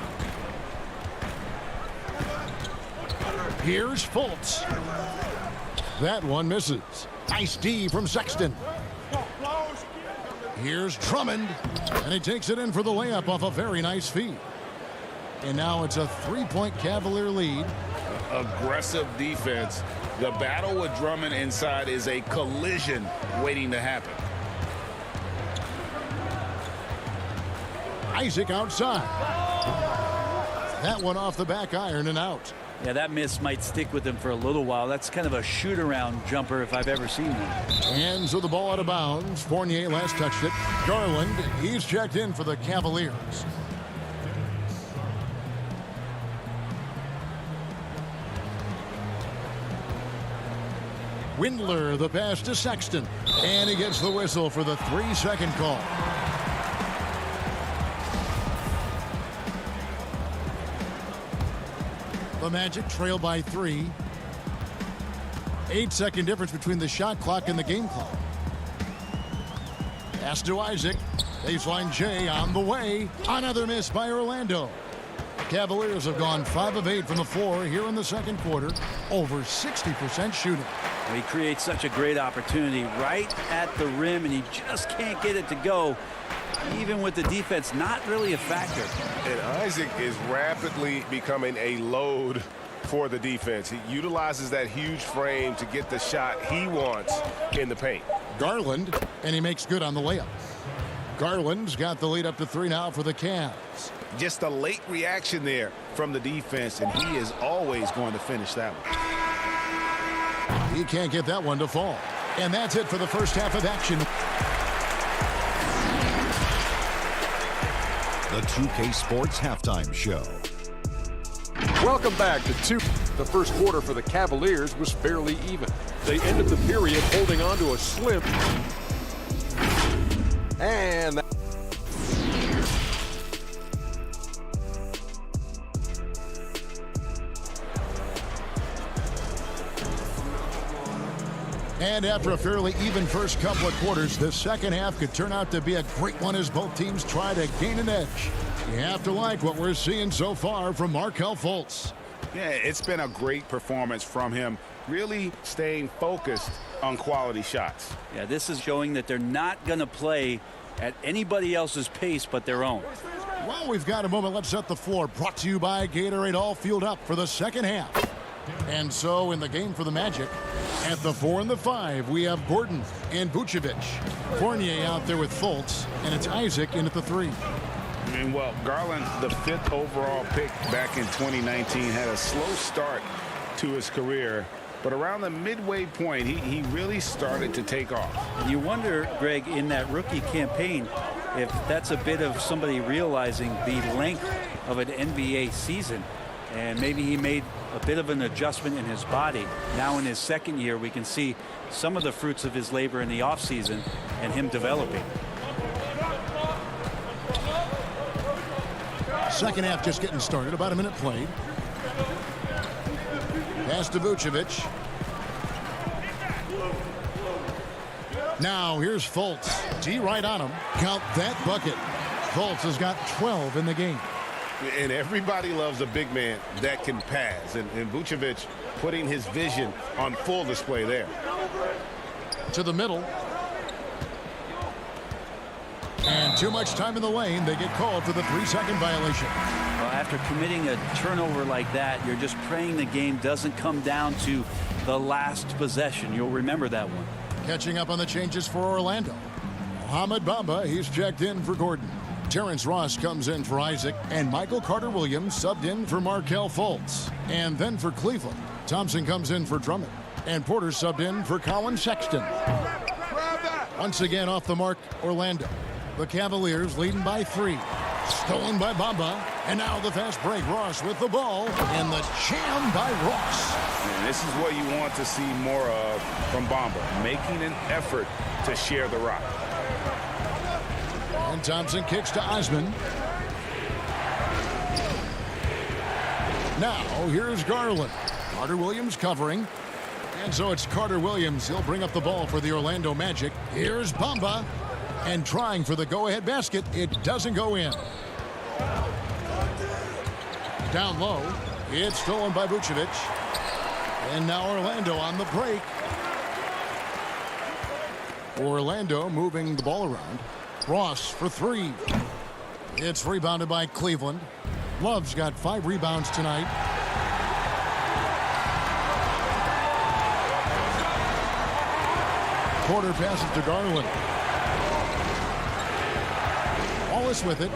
Here's Fultz. That one misses. Nice D from Sexton. Here's Drummond, and he takes it in for the layup off a very nice feed. And now it's a three-point Cavalier lead. Aggressive defense. The battle with Drummond inside is a collision waiting to happen. Isaac outside. That one off the back iron and out. Yeah, that miss might stick with him for a little while. That's kind of a shoot-around jumper if I've ever seen one. And so the ball out of bounds. Fournier last touched it. Garland, he's checked in for the Cavaliers. Windler, the pass to Sexton. And he gets the whistle for the 3-second call. The Magic trail by 3. 8-second difference between the shot clock and the game clock. Pass to Isaac. Baseline J on the way. Another miss by Orlando. Cavaliers have gone 5 of 8 from the floor here in the second quarter. Over 60% shooting. He creates such a great opportunity right at the rim, and he just can't get it to go, even with the defense not really a factor. And Isaac is rapidly becoming a load for the defense. He utilizes that huge frame to get the shot he wants in the paint. Garland, and he makes good on the layup. Garland's got the lead up to 3 now for the Cavs. Just a late reaction there from the defense, and he is always going to finish that one. He can't get that one to fall. And that's it for the first half of action. The 2K Sports Halftime Show. Welcome back to 2. The first quarter for the Cavaliers was fairly even. They ended the period holding on to a slim. And And after a fairly even first couple of quarters, the second half could turn out to be a great one as both teams try to gain an edge. You have to like what we're seeing so far from Markelle Fultz. Yeah, it's been a great performance from him, really staying focused on quality shots. Yeah, this is showing that they're not going to play at anybody else's pace but their own. Well, we've got a moment. Let's set the floor. Brought to you by Gatorade. All fueled up for the second half. And so in the game for the Magic, at the 4 and the 5, we have Gordon and Vucevic. Fournier out there with Fultz, and it's Isaac in at the 3. Well, Garland, the 5th overall pick back in 2019, had a slow start to his career. But around the midway point, he really started to take off. You wonder, Greg, in that rookie campaign, if that's a bit of somebody realizing the length of an NBA season. And maybe he made a bit of an adjustment in his body. Now in his second year, we can see some of the fruits of his labor in the offseason and him developing. Second half just getting started. About a minute played. Pass to Vucevic. Now here's Fultz. D right on him. Count that bucket. Fultz has got 12 in the game. And everybody loves a big man that can pass. And Vucevic putting his vision on full display there. To the middle. And too much time in the lane. They get called for the 3-second violation. Well, after committing a turnover like that, you're just praying the game doesn't come down to the last possession. You'll remember that one. Catching up on the changes for Orlando. Mohamed Bamba, he's checked in for Gordon. Terrence Ross comes in for Isaac, and Michael Carter-Williams subbed in for Markelle Fultz. And then for Cleveland, Thompson comes in for Drummond. And Porter subbed in for Colin Sexton. Once again off the mark, Orlando. The Cavaliers leading by 3. Stolen by Bamba. And now the fast break. Ross with the ball. And the jam by Ross. And this is what you want to see more of from Bamba, making an effort to share the rock. And Thompson kicks to Osman. Now here's Garland. Carter Williams covering. And so it's Carter Williams. He'll bring up the ball for the Orlando Magic. Here's Bamba. And trying for the go-ahead basket. It doesn't go in. Down low. It's stolen by Vucevic. And now Orlando on the break. Orlando moving the ball around. Ross for 3. It's rebounded by Cleveland. Love's got 5 rebounds tonight. Porter passes to Garland. Wallace with it.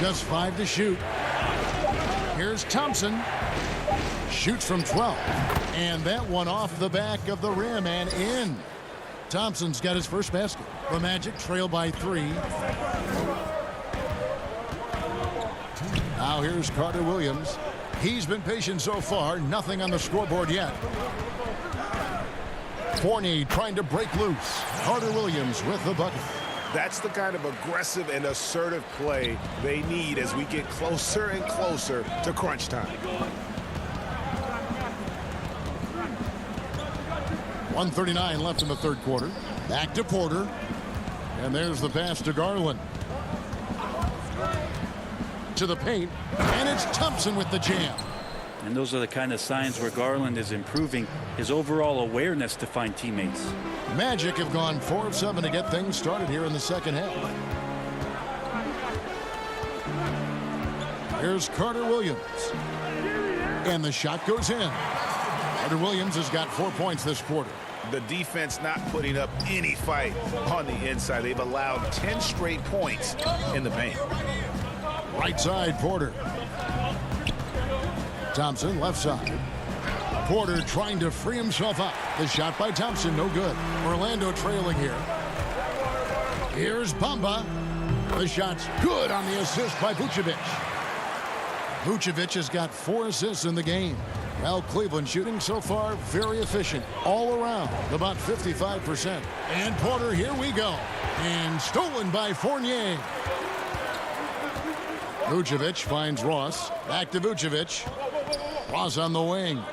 Just 5 to shoot. Here's Thompson. Shoots from 12. And that one off the back of the rim and in. Thompson's got his first basket. The Magic trail by 3. Now here's Carter Williams. He's been patient so far. Nothing on the scoreboard yet. Fournier trying to break loose. Carter Williams with the bucket. That's the kind of aggressive and assertive play they need as we get closer and closer to crunch time. 1:39 left in the third quarter. Back to Porter. And there's the pass to Garland. To the paint. And it's Thompson with the jam. And those are the kind of signs where Garland is improving his overall awareness to find teammates. Magic have gone 4 of 7 to get things started here in the second half. Here's Carter Williams. And the shot goes in. Carter Williams has got 4 points this quarter. The defense not putting up any fight on the inside. They've allowed 10 straight points in the paint. Right side, Porter. Thompson, left side. Porter trying to free himself up. The shot by Thompson, no good. Orlando trailing here. Here's Bamba. The shot's good on the assist by Vucevic. Vucevic has got 4 assists in the game. Well, Cleveland shooting so far very efficient all around, about 55%. And Porter, here we go. And stolen by Fournier. Vucevic finds Ross. Back to Vucevic. Ross on the wing.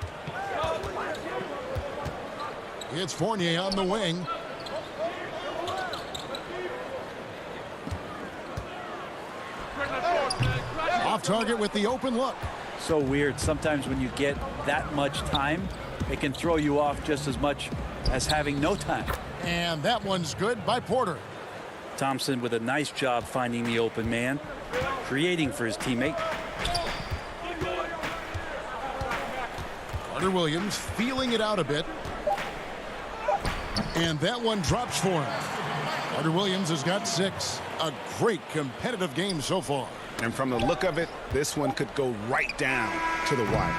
It's Fournier on the wing. Off target with the open look. So weird. Sometimes when you get that much time, it can throw you off just as much as having no time. And that one's good by Porter. Thompson with a nice job finding the open man, creating for his teammate. Carter Williams feeling it out a bit. And that one drops for him. Carter Williams has got 6. A great competitive game so far. And from the look of it, this one could go right down to the wire.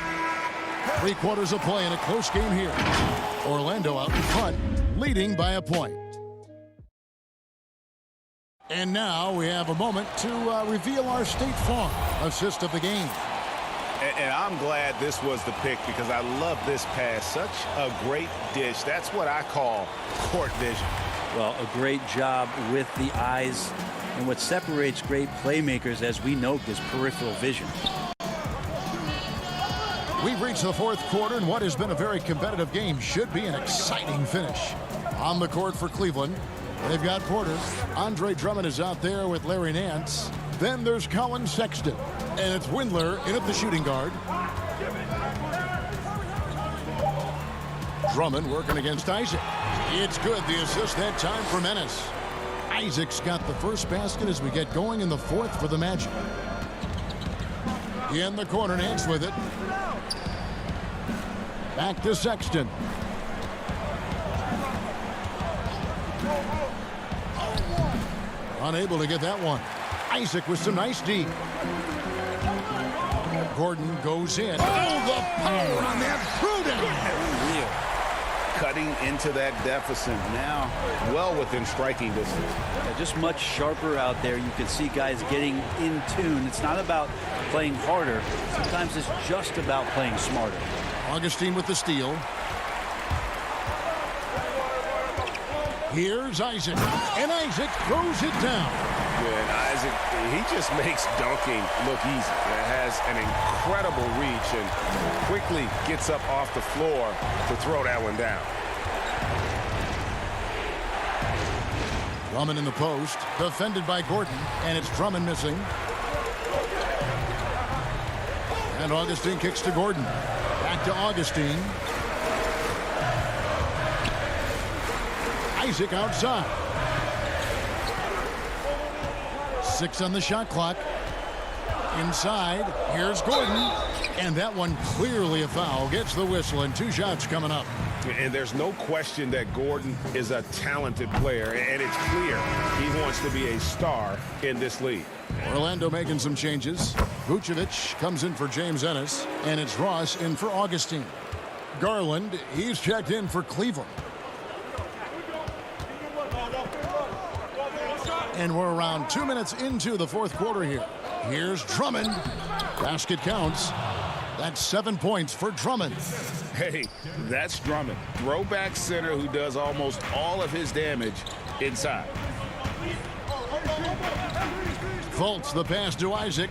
3 quarters of play in a close game here. Orlando out in front, leading by a point. And now we have a moment to reveal our State Farm assist of the game. And I'm glad this was the pick because I love this pass. Such a great dish. That's what I call court vision. Well, a great job with the eyes. And what separates great playmakers, as we know, is peripheral vision. We've reached the fourth quarter, and what has been a very competitive game should be an exciting finish. On the court for Cleveland, they've got Porter. Andre Drummond is out there with Larry Nance. Then there's Colin Sexton. And it's Windler in at the shooting guard. Drummond working against Isaac. It's good. The assist that time for Menace. Isaac's got the first basket as we get going in the fourth for the Magic. In the corner, Nance with it. Back to Sexton. Unable to get that one. Isaac with some nice D. Gordon goes in. Oh, the power on that throw-down. Cutting into that deficit now, well within striking distance. Yeah, just much sharper out there. You can see guys getting in tune. It's not about playing harder. Sometimes it's just about playing smarter. Augustine with the steal. Here's Isaac, and Isaac throws it down. Yeah, and Isaac, he just makes dunking look easy. It has an incredible reach and quickly gets up off the floor to throw that one down. Drummond in the post, defended by Gordon, and it's Drummond missing. And Augustine kicks to Gordon. Back to Augustine. Isaac outside. 6 on the shot clock. Inside, here's Gordon. And that one clearly a foul. Gets the whistle, and 2 shots coming up. And there's no question that Gordon is a talented player, and it's clear he wants to be a star in this league. Orlando making some changes. Vucevic comes in for James Ennis, and it's Ross in for Augustine. Garland, he's checked in for Cleveland. And we're around 2 minutes into the fourth quarter here. Here's Drummond. Basket counts. That's 7 points for Drummond. Hey, that's Drummond. Throwback center who does almost all of his damage inside. Fultz the pass to Isaac.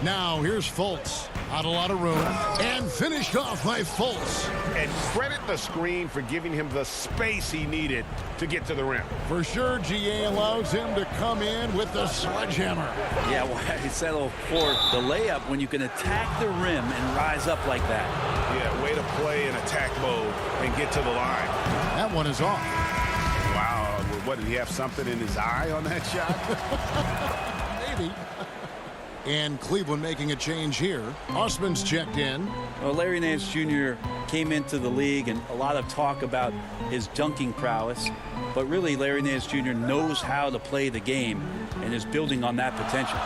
Now here's Fultz. Not a lot of room. And finished off by Fultz. And credit the screen for giving him the space he needed to get to the rim. For sure, GA allows him to come in with the sledgehammer. Yeah, why settle for the layup when you can attack the rim and rise up like that? Yeah, way to play in attack mode and get to the line. That one is off. Wow, what, did he have something in his eye on that shot? Maybe. And Cleveland making a change here. Osman's checked in. Well, Larry Nance Jr. came into the league, and a lot of talk about his dunking prowess. But really, Larry Nance Jr. knows how to play the game and is building on that potential.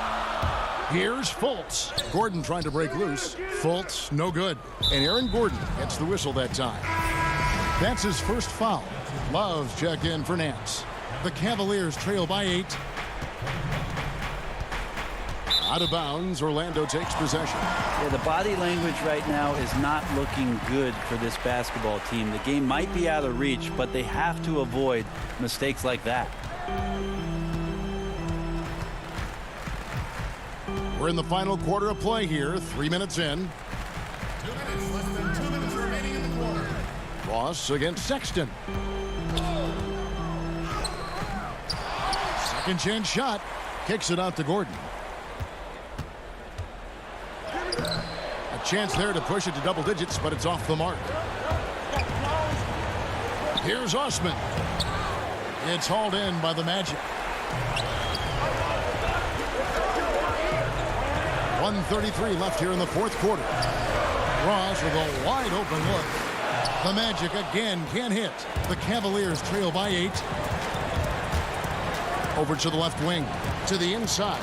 Here's Fultz. Gordon trying to break loose. Fultz, no good. And Aaron Gordon gets the whistle that time. That's his first foul. Love's checked in for Nance. The Cavaliers trail by 8. Out of bounds, Orlando takes possession. Yeah, the body language right now is not looking good for this basketball team. The game might be out of reach, but they have to avoid mistakes like that. We're in the final quarter of play here, 3 minutes in. 2 minutes, less than 2 minutes remaining in the quarter. Ross against Sexton. Second chance shot. Kicks it out to Gordon. A chance there to push it to double digits, but it's off the mark. Here's Osman. It's hauled in by the Magic. 1:33 left here in the fourth quarter. Ross with a wide open look. The Magic again can't hit. The Cavaliers trail by 8. Over to the left wing, to the inside.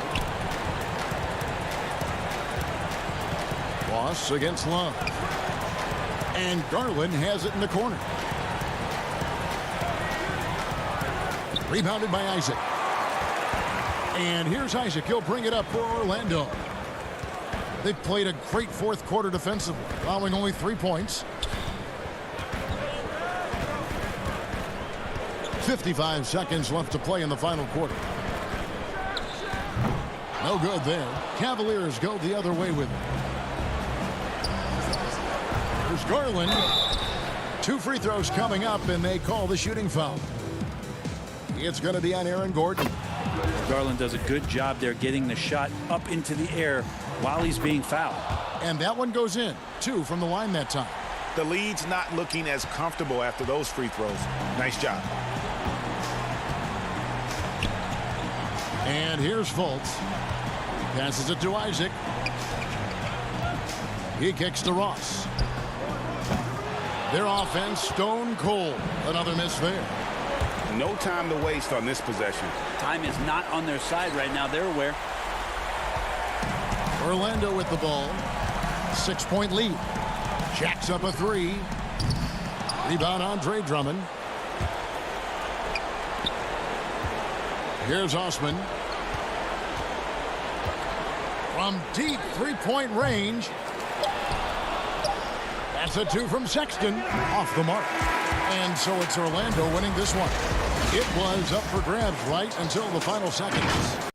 Ross against Love. And Garland has it in the corner. Rebounded by Isaac. And here's Isaac. He'll bring it up for Orlando. They've played a great fourth quarter defensively, allowing only 3 points. 55 seconds left to play in the final quarter. No good there. Cavaliers go the other way with it. There's Garland. 2 free throws coming up, and they call the shooting foul. It's going to be on Aaron Gordon. Garland does a good job there getting the shot up into the air while he's being fouled. And that one goes in. 2 from the line that time. The lead's not looking as comfortable after those free throws. Nice job. And here's Fultz. Passes it to Isaac. He kicks to Ross. Their offense stone cold. Another miss there. No time to waste on this possession. Time is not on their side right now. They're aware. Orlando with the ball. 6-point lead. Jacks up a three. Rebound, Andre Drummond. Here's Osman. From deep three-point range. That's a two from Sexton. Off the mark. And so it's Orlando winning this one. It was up for grabs right until the final seconds.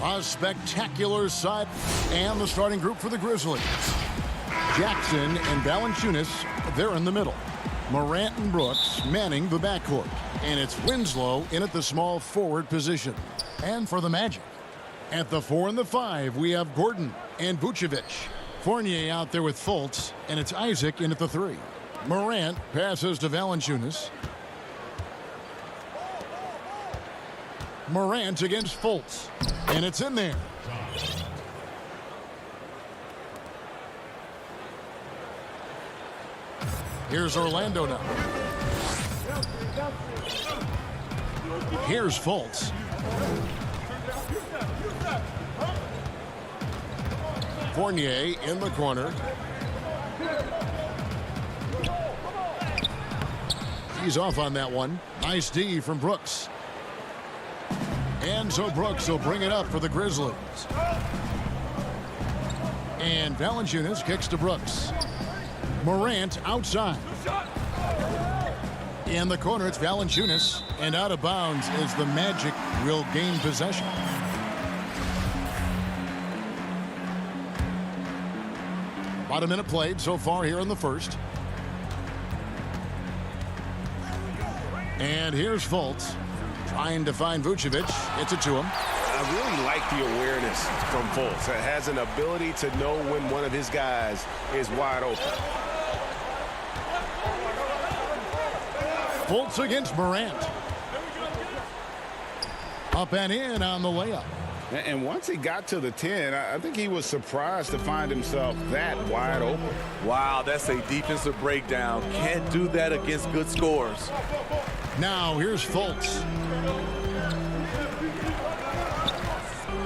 A spectacular side and the starting group for the Grizzlies. Jackson and Valanciunas, they're in the middle. Morant and Brooks manning the backcourt. And it's Winslow in at the small forward position. And for the Magic, at the 4 and the 5, we have Gordon and Vucevic. Fournier out there with Fultz, and it's Isaac in at the 3. Morant passes to Valanciunas. Morant against Fultz, and it's in there. Here's Orlando now. Here's Fultz. Fournier in the corner. He's off on that one. Nice D from Brooks. And so Brooks will bring it up for the Grizzlies. And Valanciunas kicks to Brooks. Morant outside. In the corner, it's Valanciunas. And out of bounds is the Magic will gain possession. About a minute played so far here in the first. And here's Fultz. Trying to find Vucevic. Gets it to him. I really like the awareness from Fultz. It has an ability to know when one of his guys is wide open. Fultz against Morant. Up and in on the layup. And once he got to the 10, I think he was surprised to find himself that wide open. Wow, that's a defensive breakdown. Can't do that against good scores. Now here's Fultz.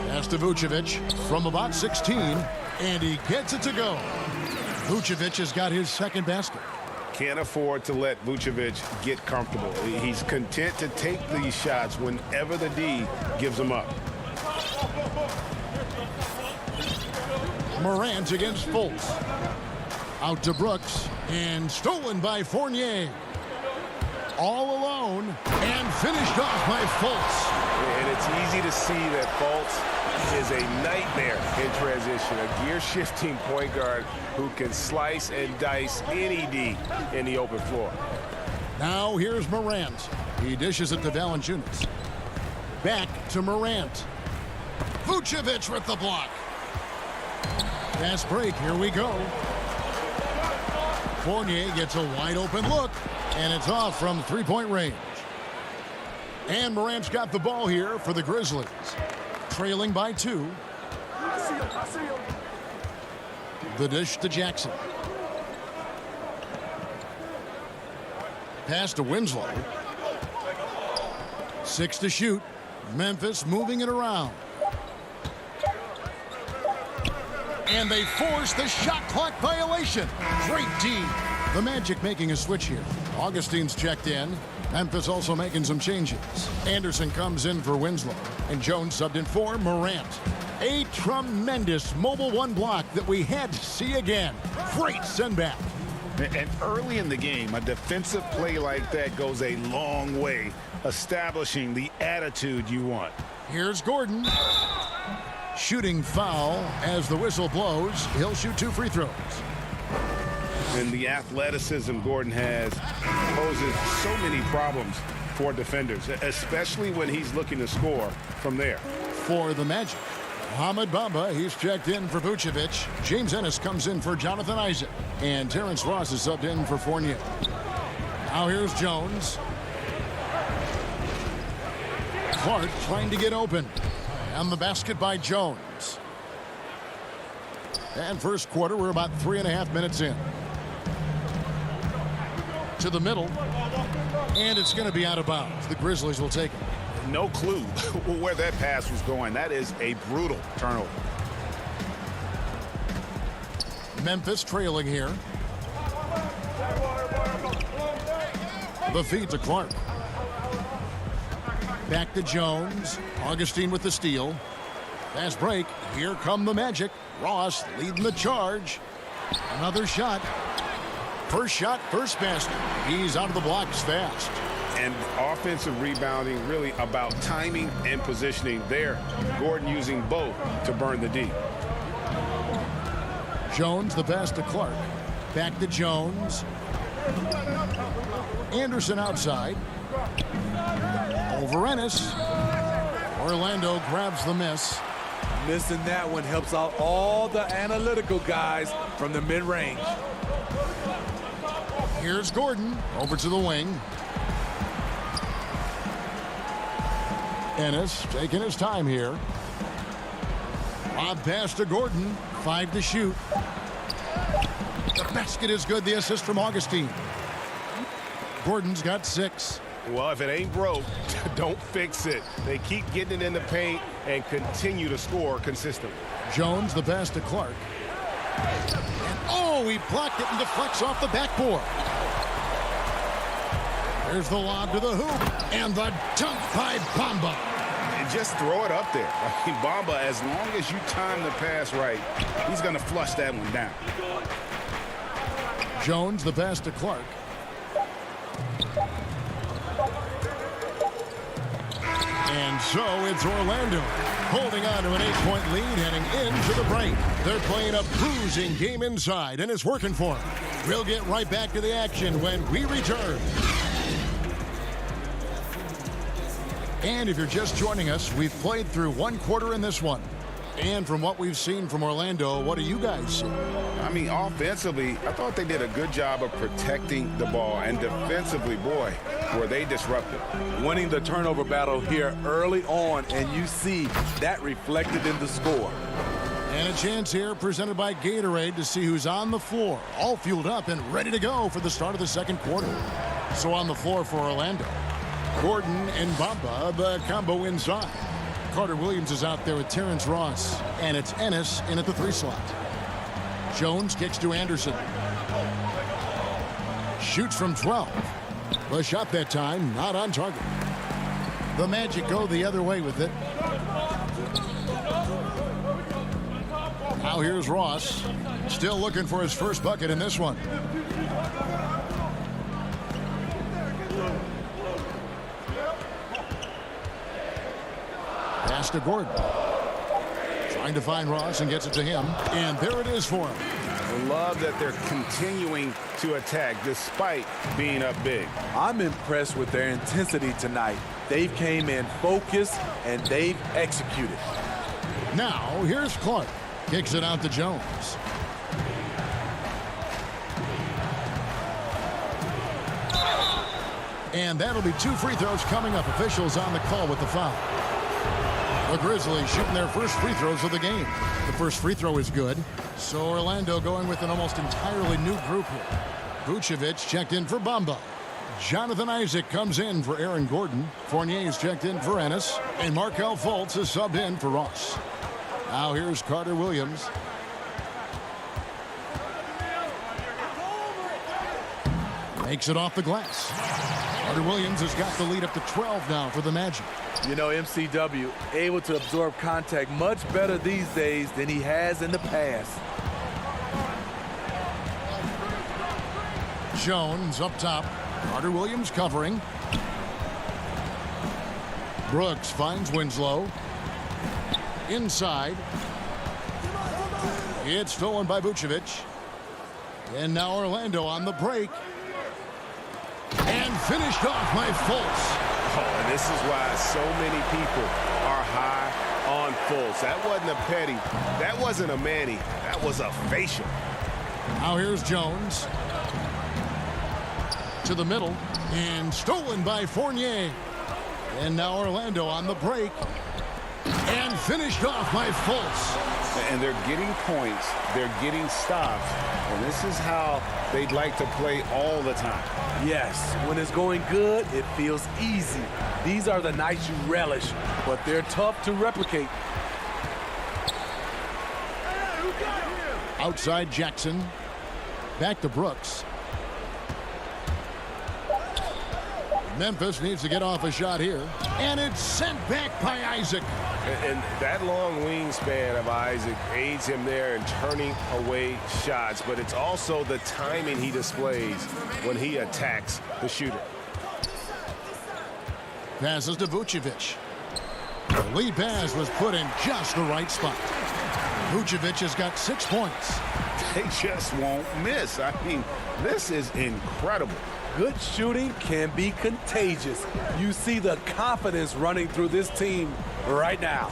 Pass to Vucevic from about 16, and he gets it to go. Vucevic has got his second basket. Can't afford to let Vucevic get comfortable. He's content to take these shots whenever the D gives them up. Morant against Fultz. Out to Brooks, and stolen by Fournier. All alone, and finished off by Fultz. And it's easy to see that Fultz is a nightmare in transition. A gear-shifting point guard who can slice and dice any D in the open floor. Now here's Morant. He dishes it to Valanciunas. Back to Morant. Vucevic with the block. Fast break. Here we go. Fournier gets a wide open look, and it's off from three-point range. And Morant's got the ball here for the Grizzlies. Trailing by 2. The dish to Jackson. Pass to Winslow. 6 to shoot. Memphis moving it around. And they force the shot clock violation. Great D. The Magic making a switch here. Augustine's checked in. Memphis also making some changes. Anderson comes in for Winslow. And Jones subbed in for Morant. A tremendous mobile one block that we had to see again. Great send back. And early in the game, a defensive play like that goes a long way, establishing the attitude you want. Here's Gordon. Shooting foul as the whistle blows. He'll shoot 2 free throws. And the athleticism Gordon has poses so many problems for defenders, especially when he's looking to score from there. For the Magic, Mohamed Bamba, he's checked in for Vucevic. James Ennis comes in for Jonathan Isaac. And Terrence Ross is subbed in for Fournier. Now here's Jones. Clark trying to get open. And the basket by Jones. And first quarter, we're about 3.5 minutes in. To the middle. And it's going to be out of bounds. The Grizzlies will take it. No clue where that pass was going. That is a brutal turnover. Memphis trailing here. The feed to Clark. Back to Jones. Augustine with the steal. Fast break. Here come the Magic. Ross leading the charge. Another shot. First shot, first basket. He's out of the blocks fast. And offensive rebounding really about timing and positioning there. Gordon using both to burn the D. Jones, the pass to Clark. Back to Jones. Anderson outside. Over Ennis. Orlando grabs the miss. Missing that one helps out all the analytical guys from the mid-range. Here's Gordon over to the wing. Ennis taking his time here. Lob pass to Gordon. 5 to shoot. The basket is good. The assist from Augustine. Gordon's got 6. Well, if it ain't broke, don't fix it. They keep getting it in the paint and continue to score consistently. Jones, the pass to Clark. And, oh, he blocked it and deflects off the backboard. There's the lob to the hoop. And the dunk by Bamba. And just throw it up there. I mean, Bamba, as long as you time the pass right, he's going to flush that one down. Jones, the pass to Clark. And so it's Orlando holding on to an 8-point lead heading into the break. They're playing a bruising game inside, and it's working for them. We'll get right back to the action when we return. And if you're just joining us, we've played through 1 quarter in this one. And from what we've seen from Orlando, what do you guys see? I mean, offensively, I thought they did a good job of protecting the ball. And defensively, boy, were they disruptive. Winning the turnover battle here early on, and you see that reflected in the score. And a chance here presented by Gatorade to see who's on the floor, all fueled up and ready to go for the start of the second quarter. So on the floor for Orlando, Gordon and Bamba, the combo inside. Carter Williams is out there with Terrence Ross, and it's Ennis in at the 3 slot. Jones kicks to Anderson. Shoots from 12. The shot that time, not on target. The Magic go the other way with it. Now here's Ross, still looking for his first bucket in this one. Pass to Gordon. Trying to find Ross and gets it to him. And there it is for him. I love that they're continuing to attack despite being up big. I'm impressed with their intensity tonight. They've came in focused and they've executed. Now here's Clark. Kicks it out to Jones. And that'll be 2 free throws coming up. Officials on the call with the foul. The Grizzlies shooting their first free throws of the game. The first free throw is good. So Orlando going with an almost entirely new group here. Vucevic checked in for Bamba. Jonathan Isaac comes in for Aaron Gordon. Fournier's checked in for Ennis. And Markelle Fultz is subbed in for Ross. Now here's Carter Williams. Makes it off the glass. Carter Williams has got the lead up to 12 now for the Magic. You know, MCW able to absorb contact much better these days than he has in the past. Jones up top. Carter Williams covering. Brooks finds Winslow. Inside. It's stolen by Vucevic. And now Orlando on the break. And finished off by Fultz. Oh, and this is why so many people are high on Fultz. That wasn't a petty. That wasn't a Manny. That was a facial. Now here's Jones. To the middle. And stolen by Fournier. And now Orlando on the break. And finished off by Fultz. And they're getting points. They're getting stops. And this is how they'd like to play all the time. Yes, when it's going good, it feels easy. These are the nights you relish, but they're tough to replicate. Outside Jackson. Back to Brooks. Memphis needs to get off a shot here. And it's sent back by Isaac. And that long wingspan of Isaac aids him there in turning away shots. But it's also the timing he displays when he attacks the shooter. passes to Vucevic. The lead pass was put in just the right spot. Vucevic has got 6 points. They just won't miss. I mean, this is incredible. Good shooting can be contagious. You see the confidence running through this team right now.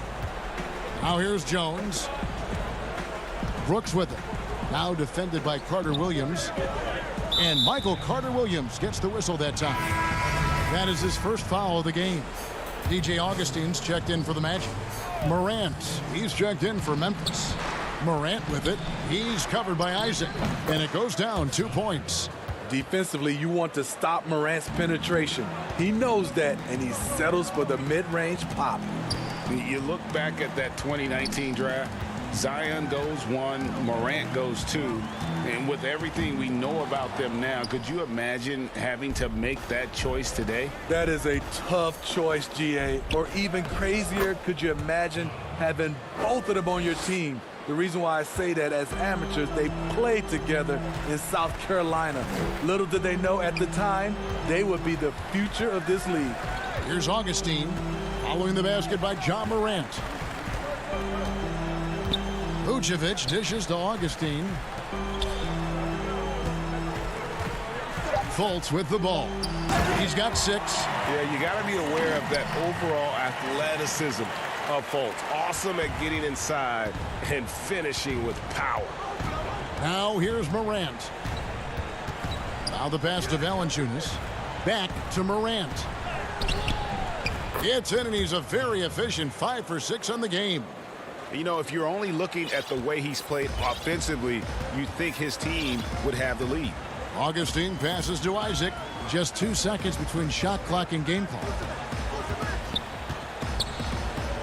Now here's Jones. Brooks with it. Now defended by Carter Williams. And Michael Carter Williams gets the whistle that time. That is his first foul of the game. DJ Augustine's checked in for the Magic. Morant, he's checked in for Memphis. Morant with it. He's covered by Isaac. And it goes down 2 points. Defensively, you want to stop Morant's penetration. He knows that, and he settles for the mid-range pop. You look back at that 2019 draft, Zion goes 1, Morant goes 2. And with everything we know about them now, could you imagine having to make that choice today? That is a tough choice, GA. Or even crazier, could you imagine having both of them on your team? The reason why I say that, as amateurs, they played together in South Carolina. Little did they know at the time, they would be the future of this league. Here's Augustine, following the basket by John Morant. Vucevic dishes to Augustine. Fultz with the ball. He's got 6. Yeah, you got to be aware of that overall athleticism of Fultz. Awesome at getting inside and finishing with power. Now here's Morant. Now the pass to Valanciunas. Back to Morant. It's in, and he's a very efficient 5 for 6 on the game. You know, if you're only looking at the way he's played offensively, you think his team would have the lead. Augustine passes to Isaac. Just 2 seconds between shot clock and game clock.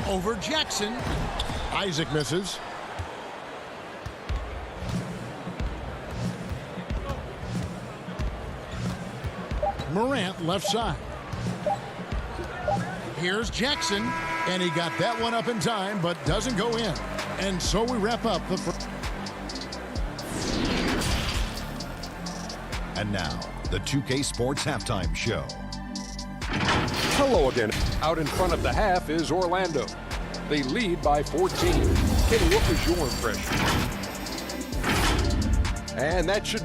Over Jackson. Isaac misses. Morant left side. Here's Jackson, and he got that one up in time, but doesn't go in. And so we wrap up the first. And now, the 2K Sports Halftime Show. Hello again. Out in front of the half is Orlando. They lead by 14. Kenny, what was your impression? And that should...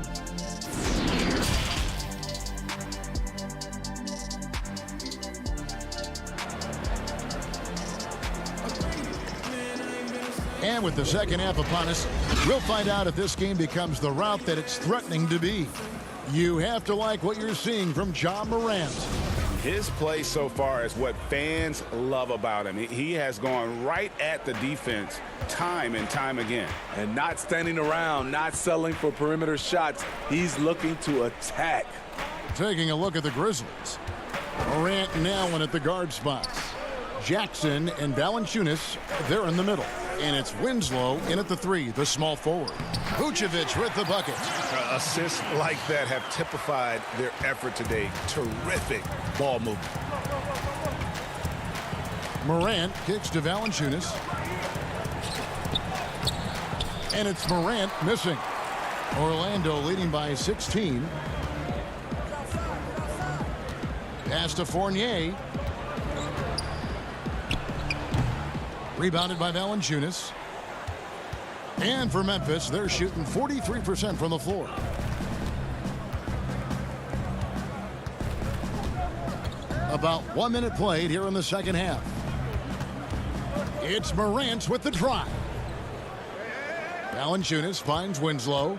And with the second half upon us, we'll find out if this game becomes the route that it's threatening to be. You have to like what you're seeing from John Morant. His play so far is what fans love about him. He has gone right at the defense time and time again. And not standing around, not settling for perimeter shots. He's looking to attack. Taking a look at the Grizzlies. Morant now in at the guard spots. Jackson and Valanciunas, they're in the middle. And it's Winslow in at the 3, the small forward. Vucevic with the bucket. Assists like that have typified their effort today. Terrific ball movement. Morant kicks to Valanciunas. And it's Morant missing. Orlando leading by 16. Pass to Fournier. Rebounded by Valanciunas. And for Memphis, they're shooting 43% from the floor. About 1 minute played here in the second half. It's Morant with the drive. Valanciunas finds Winslow.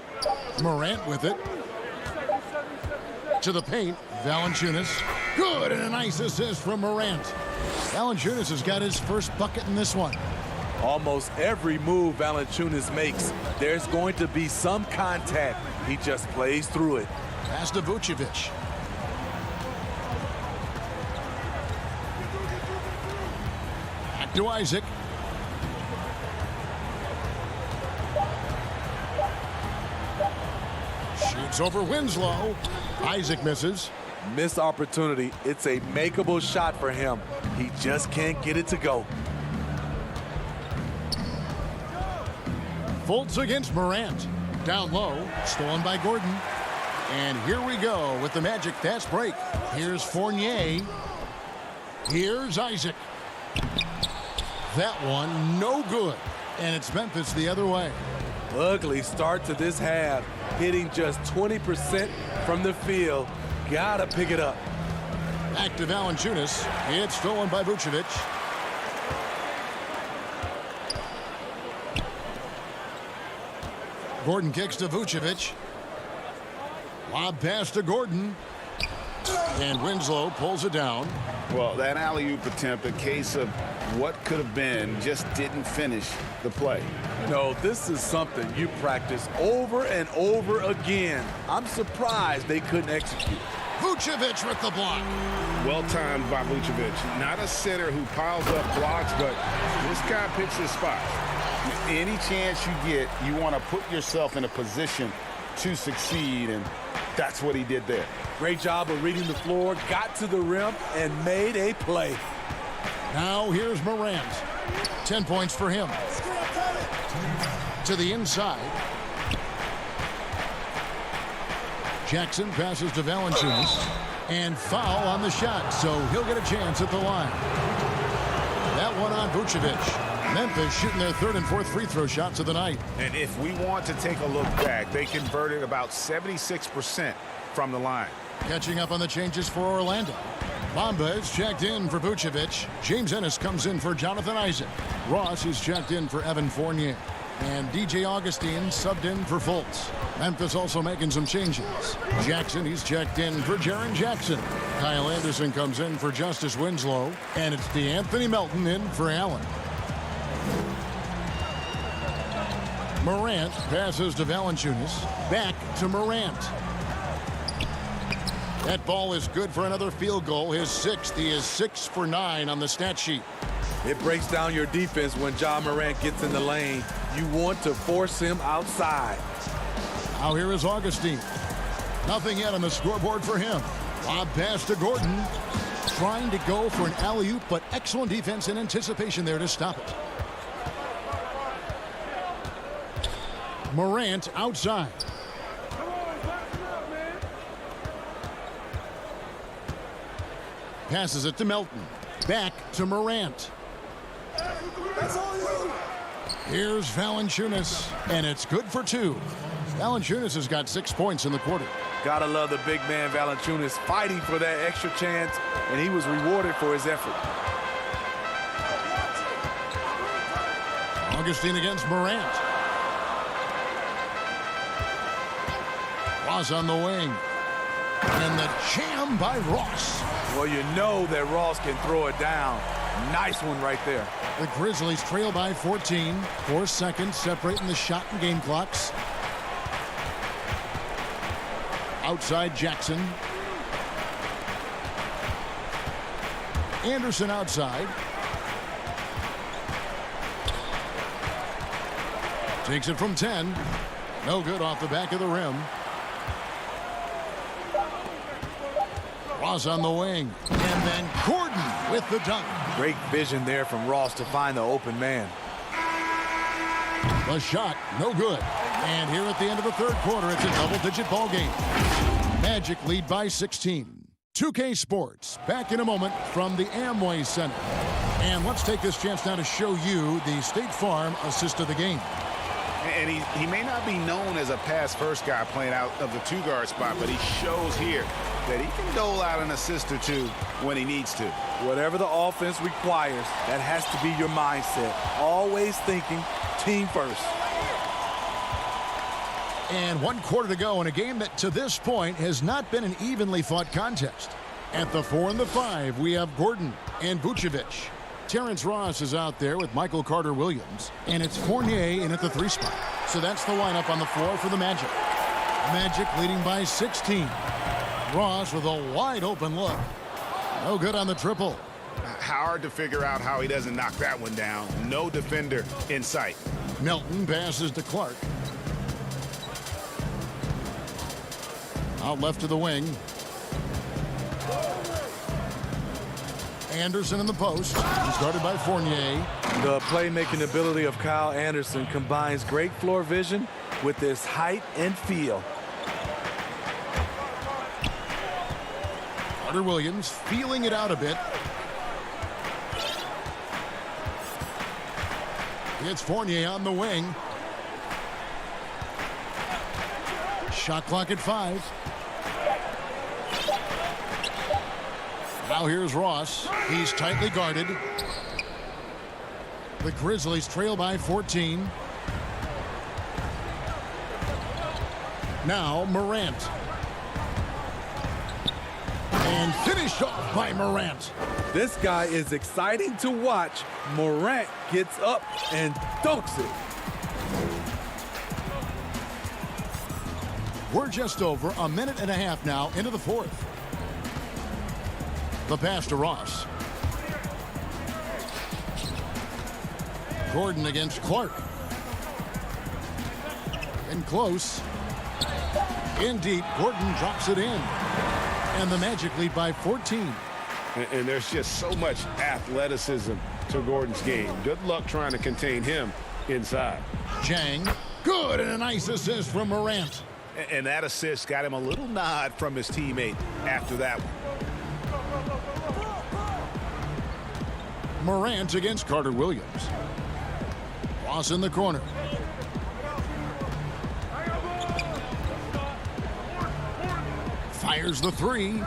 Morant with it. To the paint. Valanciunas. Good, and a nice assist from Morant. Valanciunas has got his first bucket in this one. Almost every move Valanciunas makes, there's going to be some contact. He just plays through it. Pass to Vucevic. Back to Isaac. Shoots over Winslow. Isaac misses. Missed opportunity. It's a makeable shot for him. He just can't get it to go. Fultz against Morant. Down low. Stolen by Gordon. And here we go with the Magic fast break. Here's Fournier. Here's Isaac. That one, no good. And it's Memphis the other way. Ugly start to this half. Hitting just 20% from the field. Gotta pick it up. Back to Valanciunas. It's stolen by Vucevic. Gordon kicks to Vucevic. Lob pass to Gordon. And Winslow pulls it down. Well, that alley-oop attempt, a case of what could have been, just didn't finish the play. You know, this is something you practice over and over again. I'm surprised they couldn't execute. Vucevic with the block. Well timed by Vucevic. Not a sitter who piles up blocks, but this guy picks his spots. Any chance you get, you want to put yourself in a position to succeed, and that's what he did there. Great job of reading the floor, got to the rim, and made a play. Now here's Morant. 10 points for him. To the inside. Jackson passes to Valanciunas. And foul on the shot, so he'll get a chance at the line. That one on Vucevic. Memphis shooting their third and fourth free throw shots of the night. And if we want to take a look back, they converted about 76% from the line. Catching up on the changes for Orlando. Bamba is checked in for Vucevic. James Ennis comes in for Jonathan Isaac. Ross is checked in for Evan Fournier. And DJ Augustine subbed in for Fultz. Memphis also making some changes. Jackson, he's checked in for Jaren Jackson. Kyle Anderson comes in for Justice Winslow. And it's DeAnthony Melton in for Allen. Morant passes to Valanciunas. Back to Morant. That ball is good for another field goal. His sixth. He is 6 for 9 on the stat sheet. It breaks down your defense when Ja Morant gets in the lane. You want to force him outside. Now here is Augustine. Nothing yet on the scoreboard for him. Lob pass to Gordon. Trying to go for an alley-oop, but excellent defense and anticipation there to stop it. Morant outside. Passes it to Melton. Back to Morant. Here's Valanciunas, and it's good for 2. Valanciunas has got 6 points in the quarter. Gotta love the big man Valanciunas fighting for that extra chance, and he was rewarded for his effort. Augustine against Morant. Ross on the wing. And the jam by Ross. Well, you know that Ross can throw it down. Nice one right there. The Grizzlies trail by 14. 4 seconds separating the shot and game clocks. Outside Jackson. Anderson outside. Takes it from 10. No good off the back of the rim. Ross on the wing. And then Gordon with the dunk. Great vision there from Ross to find the open man. The shot, no good. And here at the end of the third quarter, it's a double-digit ball game. Magic lead by 16. 2K Sports, back in a moment from the Amway Center. And let's take this chance now to show you the State Farm assist of the game. And he may not be known as a pass-first guy playing out of the 2-guard spot, but he shows here that he can dole out an assist or 2 when he needs to. Whatever the offense requires, that has to be your mindset. Always thinking team first. And 1 quarter to go in a game that to this point has not been an evenly fought contest. At the 4 and the 5, we have Gordon and Vucevic. Terrence Ross is out there with Michael Carter-Williams, and it's Fournier in at the 3 spot. So that's the lineup on the floor for the Magic. Magic leading by 16. Ross with a wide open look. No good on the triple. Hard to figure out how he doesn't knock that one down. No defender in sight. Melton passes to Clark. Out left to the wing. Anderson in the post. He's guarded by Fournier. The playmaking ability of Kyle Anderson combines great floor vision with his height and feel. Carter-Williams feeling it out a bit. It's Fournier on the wing. Shot clock at 5. Now here's Ross. He's tightly guarded. The Grizzlies trail by 14. Now Morant. And finished off by Morant. This guy is exciting to watch. Morant gets up and dunks it. We're just over a minute and a half now into the fourth. The pass to Ross. Gordon against Clark. In close. In deep. Gordon drops it in. And the Magic lead by 14. And there's just so much athleticism to Gordon's game. Good luck trying to contain him inside. Jang. Good, and a nice assist from Morant. And that assist got him a little nod from his teammate after that one. Morant against Carter Williams. Ross in the corner. Fires the 3.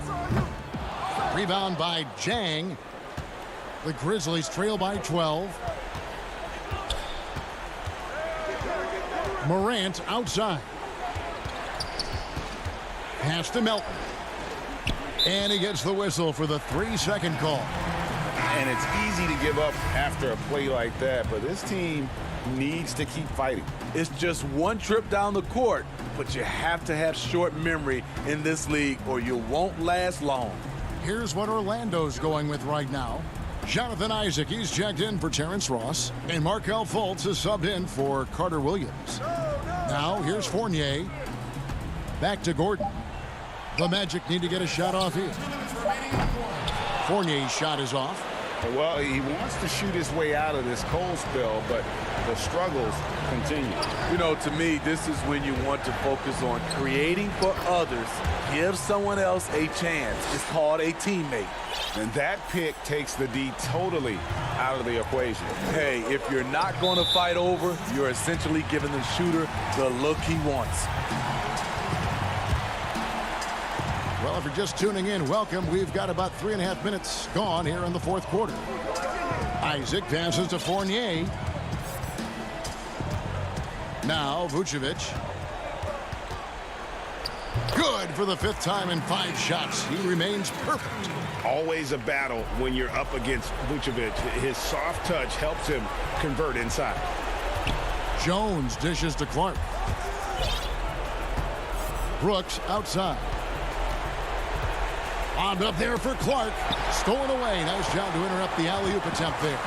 Rebound by Jang. The Grizzlies trail by 12. Morant outside. Pass to Melton. And he gets the whistle for the 3-second call. And it's easy to give up after a play like that, but this team needs to keep fighting. It's just one trip down the court, but you have to have short memory in this league or you won't last long. Here's what Orlando's going with right now. Jonathan Isaac, he's checked in for Terrence Ross, and Markelle Fultz is subbed in for Carter Williams. Now here's Fournier. Back to Gordon. The Magic need to get a shot off here. Fournier's shot is off. Well, he wants to shoot his way out of this cold spell, but the struggles continue. You know, to me, this is when you want to focus on creating for others. Give someone else a chance. It's called a teammate. And that pick takes the D totally out of the equation. Hey, if you're not going to fight over, you're essentially giving the shooter the look he wants. Well, if you're just tuning in, welcome. We've got about 3.5 minutes gone here in the fourth quarter. Isaac passes to Fournier. Now Vucevic. Good for the 5th time in 5 shots. He remains perfect. Always a battle when you're up against Vucevic. His soft touch helps him convert inside. Jones dishes to Clark. Brooks outside. Bombed up there for Clark. Stolen away. Nice job to interrupt the alley-oop attempt there.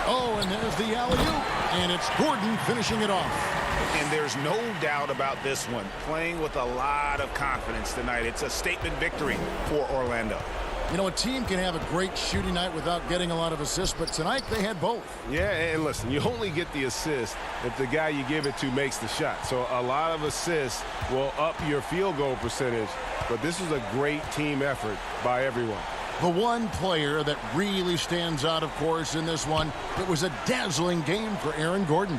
Oh, and there's the alley-oop. And it's Gordon finishing it off. And there's no doubt about this one. Playing with a lot of confidence tonight. It's a statement victory for Orlando. You know, a team can have a great shooting night without getting a lot of assists, but tonight they had both. Yeah, and listen, you only get the assist if the guy you give it to makes the shot. So a lot of assists will up your field goal percentage, but this is a great team effort by everyone. The one player that really stands out, of course, in this one, it was a dazzling game for Aaron Gordon.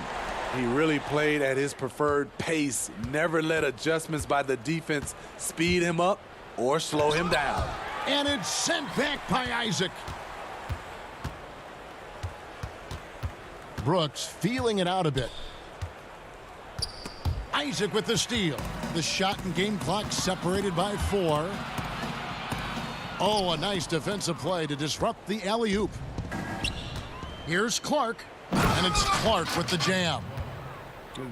He really played at his preferred pace, never let adjustments by the defense speed him up or slow him down. And it's sent back by Isaac. Brooks feeling it out a bit. Isaac with the steal. The shot and game clock separated by 4. Oh, a nice defensive play to disrupt the alley-oop. Here's Clark, and it's Clark with the jam.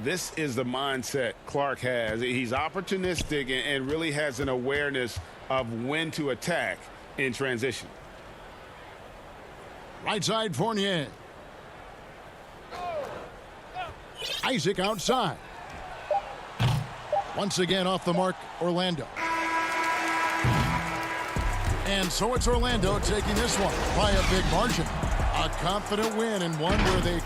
This is the mindset Clark has. He's opportunistic and really has an awareness of when to attack in transition. Right side Fournier. Isaac outside. Once again off the mark, Orlando. And so it's Orlando taking this one by a big margin. A confident win and one where they